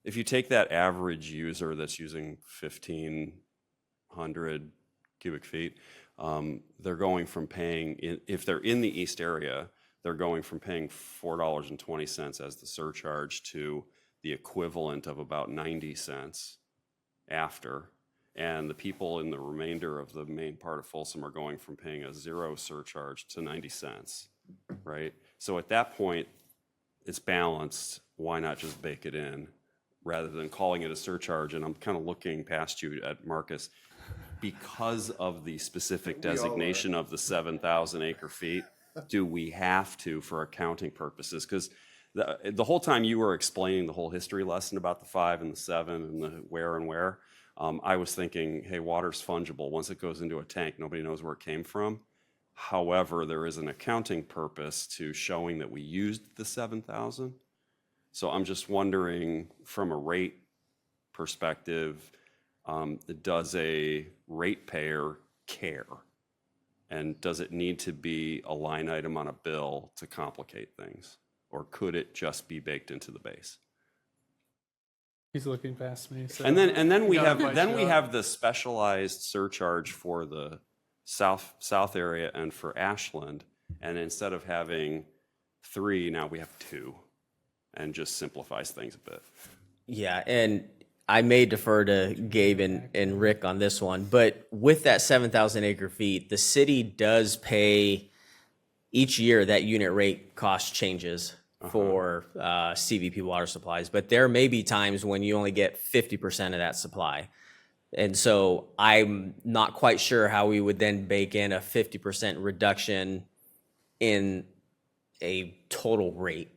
if you take that average user that's using 1,500 cubic feet, they're going from paying, if they're in the East Area, they're going from paying $4.20 as the surcharge to the equivalent of about 90 cents after. And the people in the remainder of the main part of Folsom are going from paying a 0 surcharge to 90 cents, right? So at that point, it's balanced. Why not just bake it in rather than calling it a surcharge? And I'm kind of looking past you at Marcus. Because of the specific designation of the 7,000 acre feet, do we have to for accounting purposes? Because the whole time you were explaining the whole history lesson about the 5 and the 7 and the where and where, I was thinking, hey, water's fungible. Once it goes into a tank, nobody knows where it came from. However, there is an accounting purpose to showing that we used the 7,000. So I'm just wondering, from a rate perspective, does a ratepayer care? And does it need to be a line item on a bill to complicate things? Or could it just be baked into the base? He's looking past me. So And then we gotta have the specialized surcharge for the south area and for Ashland. And instead of having 3, now we have 2, and just simplifies things a bit. Yeah, and I may defer to Gabe and Rick on this one, but with that 7,000 acre feet, the city does pay each year that unit rate cost changes for CVP water supplies, but there may be times when you only get 50% of that supply. And so I'm not quite sure how we would then bake in a 50% reduction in a total rate,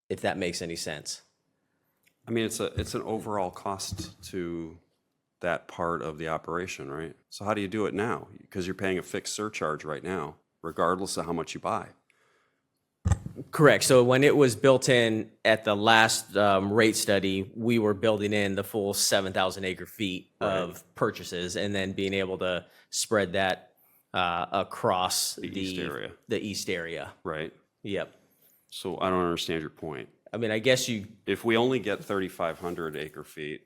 if that makes any sense. I mean, it's an overall cost to that part of the operation, right? So how do you do it now? Because you're paying a fixed surcharge right now, regardless of how much you buy. Correct. So when it was built in at the last rate study, we were building in the full 7,000 acre feet of purchases, and then being able to spread that across the East area. Right. Yep. So I don't understand your point. I mean, I guess if we only get 3,500 acre feet,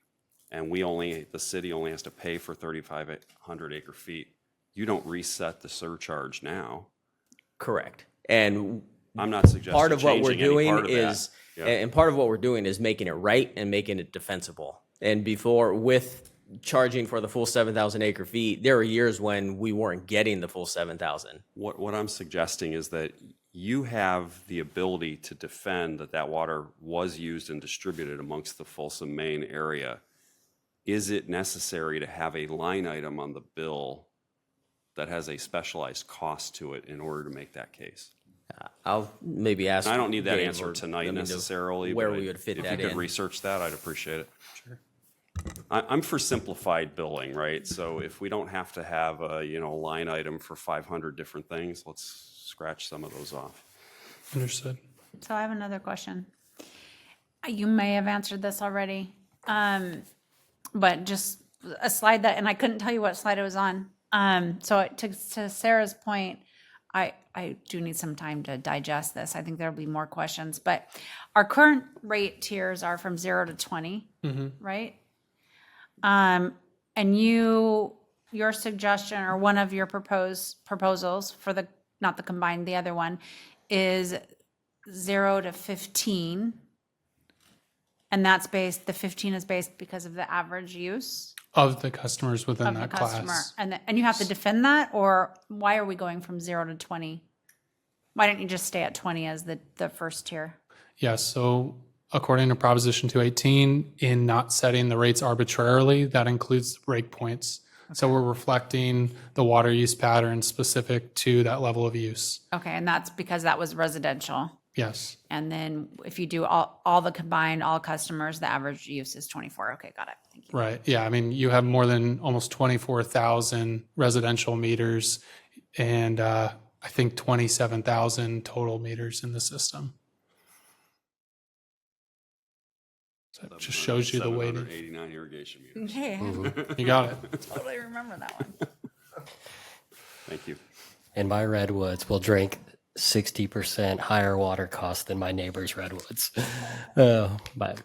and the city only has to pay for 3,500 acre feet, you don't reset the surcharge now. Correct. And I'm not suggesting part of what we're changing any doing part of that. is, Yeah. and part of what we're doing is making it right and making it defensible. And before, with charging for the full 7,000 acre feet, there were years when we weren't getting the full 7,000. What I'm suggesting is that you have the ability to defend that water was used and distributed amongst the Folsom, Maine area. Is it necessary to have a line item on the bill that has a specialized cost to it in order to make that case. I'll maybe ask. I don't need that Gabe answer or tonight Linda necessarily. where but we would fit if that you could in. research that, I'd appreciate it. Sure. I'm for simplified billing, right? So if we don't have to have a, line item for 500 different things, let's scratch some of those off. Understood. So I have another question. You may have answered this already, but just a slide that, and I couldn't tell you what slide it was on. So to Sarah's point, I do need some time to digest this. I think there'll be more questions, but our current rate tiers are from 0 to 20, right? And your suggestion or one of your proposals for the, not the combined, the other one is 0 to 15. And that's based, the 15 is based because of the average use Of the customers within of the that customer. class. And you have to defend that, or why are we going from 0 to 20? Why don't you just stay at 20 as the first tier? Yes, so according to Proposition 218, in not setting the rates arbitrarily, that includes breakpoints. So we're reflecting the water use pattern specific to that level of use. Okay, and that's because that was residential. Yes. And then if you do all the combined, all customers, the average use is 24. Okay, got it. Thank you. Right. Yeah. I mean, you have more than almost 24,000 residential meters and I think 27,000 total meters in the system. So it just shows you the weighting. 789 irrigation meters. Okay. You got it. Totally remember that one. Thank you. And my redwoods will drink 60% higher water cost than my neighbor's redwoods. But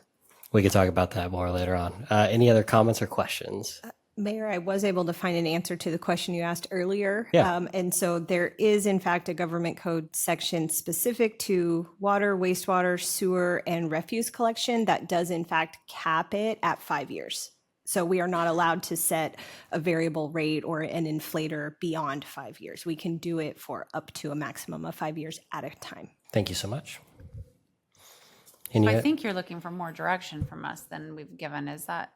we can talk about that more later on. Any other comments or questions? Mayor, I was able to find an answer to the question you asked earlier. Yeah. And so there is, in fact, a government code section specific to water, wastewater, sewer, and refuse collection that does, in fact, cap it at 5 years. So we are not allowed to set a variable rate or an inflator beyond 5 years. We can do it for up to a maximum of 5 years at a time. Thank you so much. I think you're looking for more direction from us than we've given. Is that?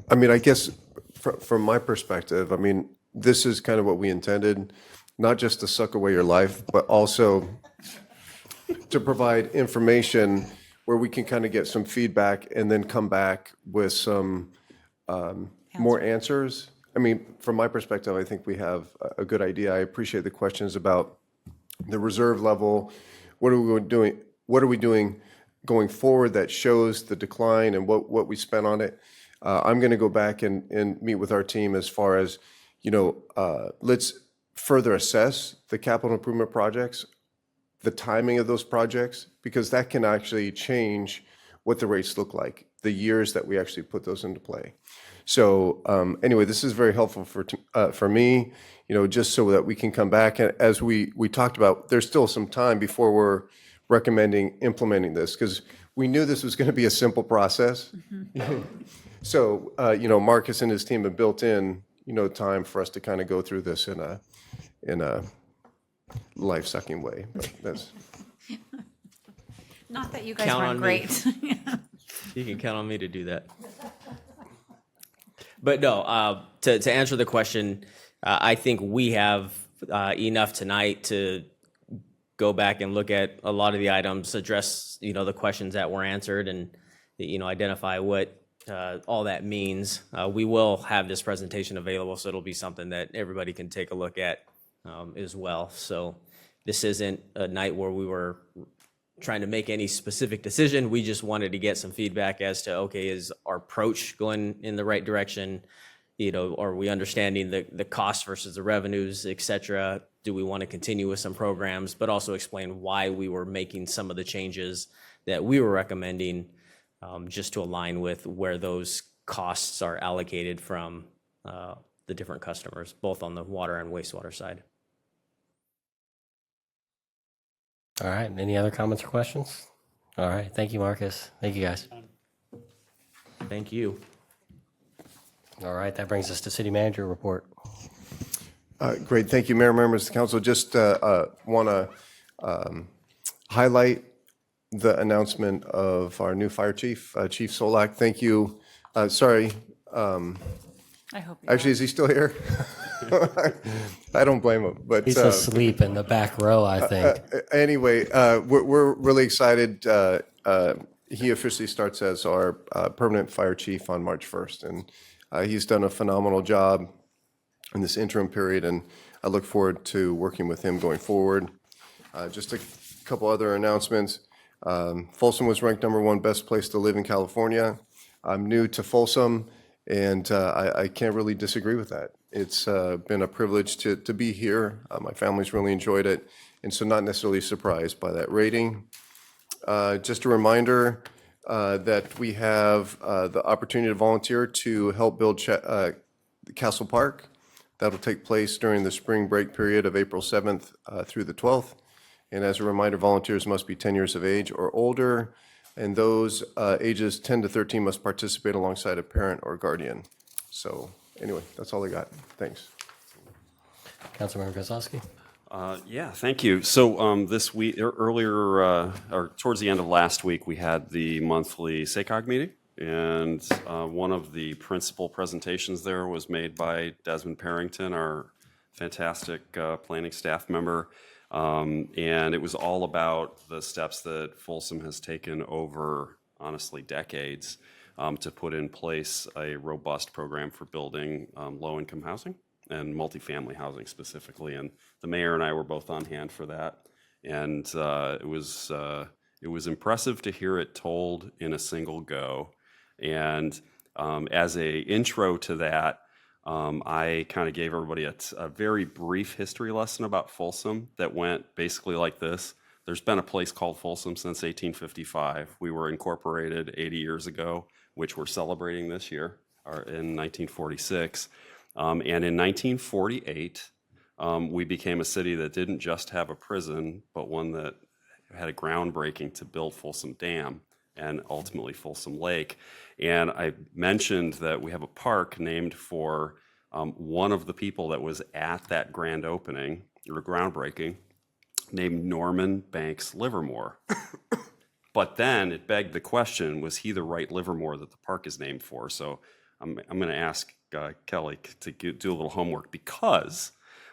I mean, I guess from my perspective, I mean, this is kind of what we intended, not just to suck away your life, but also to provide information where we can kind of get some feedback and then come back with some more answers. I mean, from my perspective, I think we have a good idea. I appreciate the questions about the reserve level. What are we doing? What are we doing going forward that shows the decline and what we spent on it? I'm going to go back and meet with our team as far as, let's further assess the capital improvement projects, the timing of those projects, because that can actually change what the rates look like, the years that we actually put those into play. So anyway, this is very helpful for me, just so that we can come back. And as we talked about, there's still some time before we're recommending implementing this, because we knew this was going to be a simple process. So, Marcus and his team have built in, time for us to kind of go through this in a life-sucking way. But that's Not that you guys Count weren't on me. great. You can count on me to do that. But no, to answer the question, I think we have enough tonight to go back and look at a lot of the items, address, the questions that were answered and, identify what all that means. We will have this presentation available, so it'll be something that everybody can take a look at as well. So this isn't a night where we were trying to make any specific decision. We just wanted to get some feedback as to, okay, is our approach going in the right direction? Are we understanding the cost versus the revenues, et cetera? Do we want to continue with some programs, but also explain why we were making some of the changes that we were recommending, just to align with where those costs are allocated from the different customers, both on the water and wastewater side. All right. Any other comments or questions? All right. Thank you, Marcus. Thank you, guys. Thank you. All right. That brings us to City Manager report. great. Thank you, Mayor, members of the council. Just want to highlight the announcement of our new fire chief, Chief Solak. Thank you. I hope you Actually, is he still here? I don't blame him, but. He's asleep in the back row, I think. Anyway, we're really excited. He officially starts as our permanent fire chief on March 1st, and he's done a phenomenal job in this interim period, and I look forward to working with him going forward. Just a couple other announcements. Folsom was ranked #1 best place to live in California. I'm new to Folsom, and I can't really disagree with that. It's been a privilege to be here. My family's really enjoyed it, and so not necessarily surprised by that rating. Just a reminder that we have the opportunity to volunteer to help build Castle Park. That'll take place during the spring break period of April 7th through the 12th. And as a reminder, volunteers must be 10 years of age or older, and those ages 10 to 13 must participate alongside a parent or guardian. So anyway, that's all I got. Thanks. Councilmember Kozlowski. Yeah, thank you. So this week, earlier, or towards the end of last week, we had the monthly SACOG meeting, and one of the principal presentations there was made by Desmond Parrington, our fantastic planning staff member, and it was all about the steps that Folsom has taken over, honestly, decades to put in place a robust program for building low-income housing and multifamily housing specifically. And the mayor and I were both on hand for that. And it was impressive to hear it told in a single go. And as a intro to that, I kind of gave everybody a very brief history lesson about Folsom that went basically like this. There's been a place called Folsom since 1855. We were incorporated 80 years ago, which we're celebrating this year, or in 1946. And in 1948, we became a city that didn't just have a prison, but one that had a groundbreaking to build Folsom Dam and ultimately Folsom Lake. And I mentioned that we have a park named for one of the people that was at that grand opening, or groundbreaking, named Norman Banks Livermore. But then it begged the question, was he the right Livermore that the park is named for? So I'm going to ask Kelly to do a little homework, because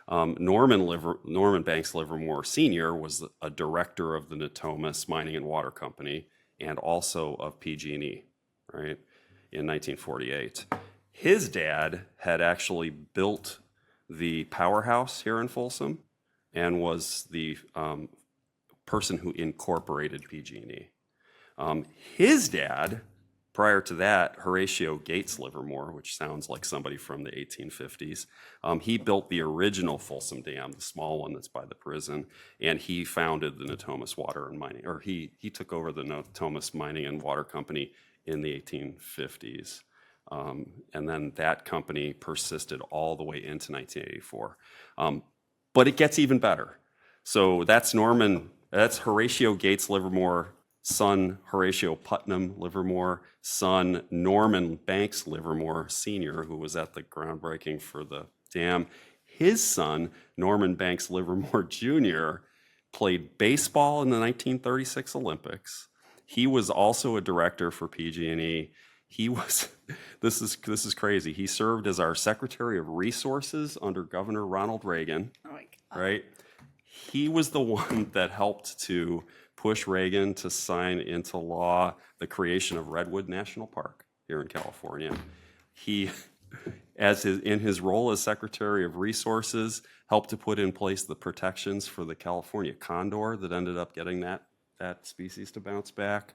Norman Banks Livermore Sr. was a director of the Natomas Mining and Water Company and also of PG&E, right, in 1948. His dad had actually built the powerhouse here in Folsom and was the person who incorporated PG&E. His dad, prior to that, Horatio Gates Livermore, which sounds like somebody from the 1850s, he built the original Folsom Dam, the small one that's by the prison, and he founded the Natomas Water and Mining, or he took over the Natomas Mining and Water Company in the 1850s. And then that company persisted all the way into 1984. But it gets even better. So that's Horatio Gates Livermore, son Horatio Putnam Livermore, son Norman Banks Livermore Sr., who was at the groundbreaking for the dam. His son, Norman Banks Livermore Jr., played baseball in the 1936 Olympics. He was also a director for PG&E. He was, this is crazy. He served as our Secretary of Resources under Governor Ronald Reagan, right? He was the one that helped to push Reagan to sign into law the creation of Redwood National Park here in California. He, in his role as Secretary of Resources, helped to put in place the protections for the California condor that ended up getting that species to bounce back.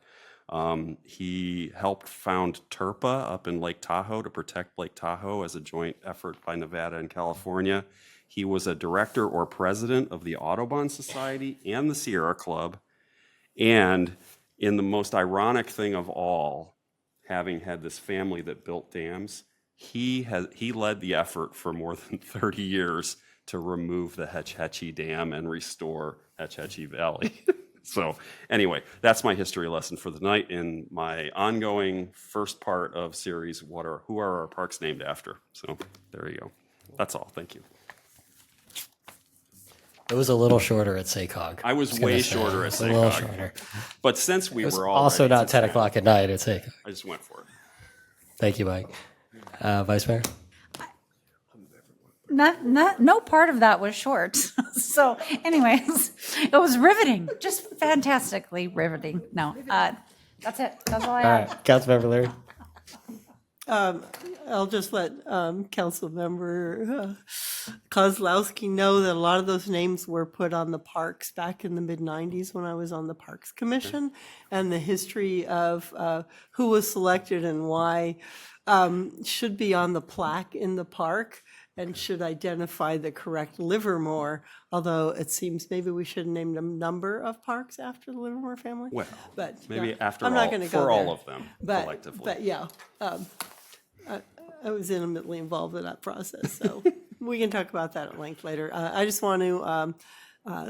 He helped found TERPA up in Lake Tahoe to protect Lake Tahoe as a joint effort by Nevada and California. He was a director or president of the Audubon Society and the Sierra Club. And in the most ironic thing of all, having had this family that built dams, he led the effort for more than 30 years to remove the Hetch Hetchy Dam and restore Hetch Hetchy Valley. So anyway, that's my history lesson for the night in my ongoing first part of series, who are our parks named after? So there you go. That's all. Thank you. It was a little shorter at SACOG. I was way shorter at SACOG. A little shorter. But since we were all also ready not to 10 stand, o'clock at night at SACOG. I just went for it. Thank you, Mike. Vice Mayor? no part of that was short. So anyways, it was riveting, just fantastically riveting. No, that's it. That's all I All have. right, Councilmember Leary. I'll just let Councilmember Kozlowski know that a lot of those names were put on the parks back in the mid-90s when I was on the Parks Commission, and the history of who was selected and why should be on the plaque in the park and should identify the correct Livermore, although it seems maybe we should have named a number of parks after the Livermore family. Well, but maybe no, after I'm not all, gonna go for all there. of them But- collectively. But yeah, I was intimately involved in that process, so we can talk about that at length later. I just want to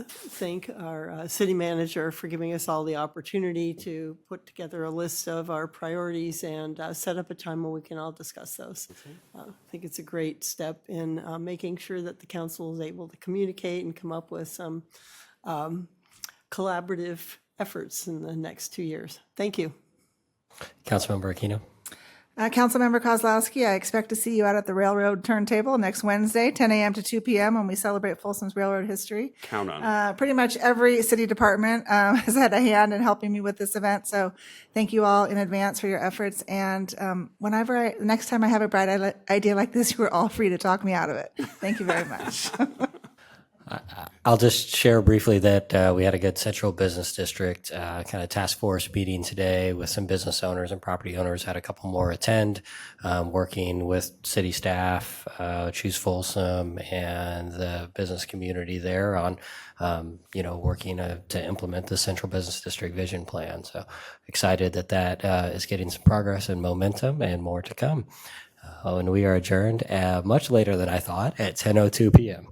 thank our city manager for giving us all the opportunity to put together a list of our priorities and set up a time when we can all discuss those. I think it's a great step in making sure that the council is able to communicate and come up with some collaborative efforts in the next 2 years. Thank you. Councilmember Aquino. Councilmember Kozlowski, I expect to see you out at the railroad turntable next Wednesday, 10 a.m. to 2 p.m. when we celebrate Folsom's railroad history. Count on it. Pretty much every city department has had a hand in helping me with this event, so thank you all in advance for your efforts. And next time I have a bright idea like this, you are all free to talk me out of it. Thank you very much. I'll just share briefly that we had a good Central Business District kind of task force meeting today with some business owners and property owners. Had a couple more attend, working with city staff, Choose Folsom, and the business community there on, working to implement the Central Business District Vision Plan. So excited that is getting some progress and momentum, and more to come. And we are adjourned much later than I thought at 10:02 p.m.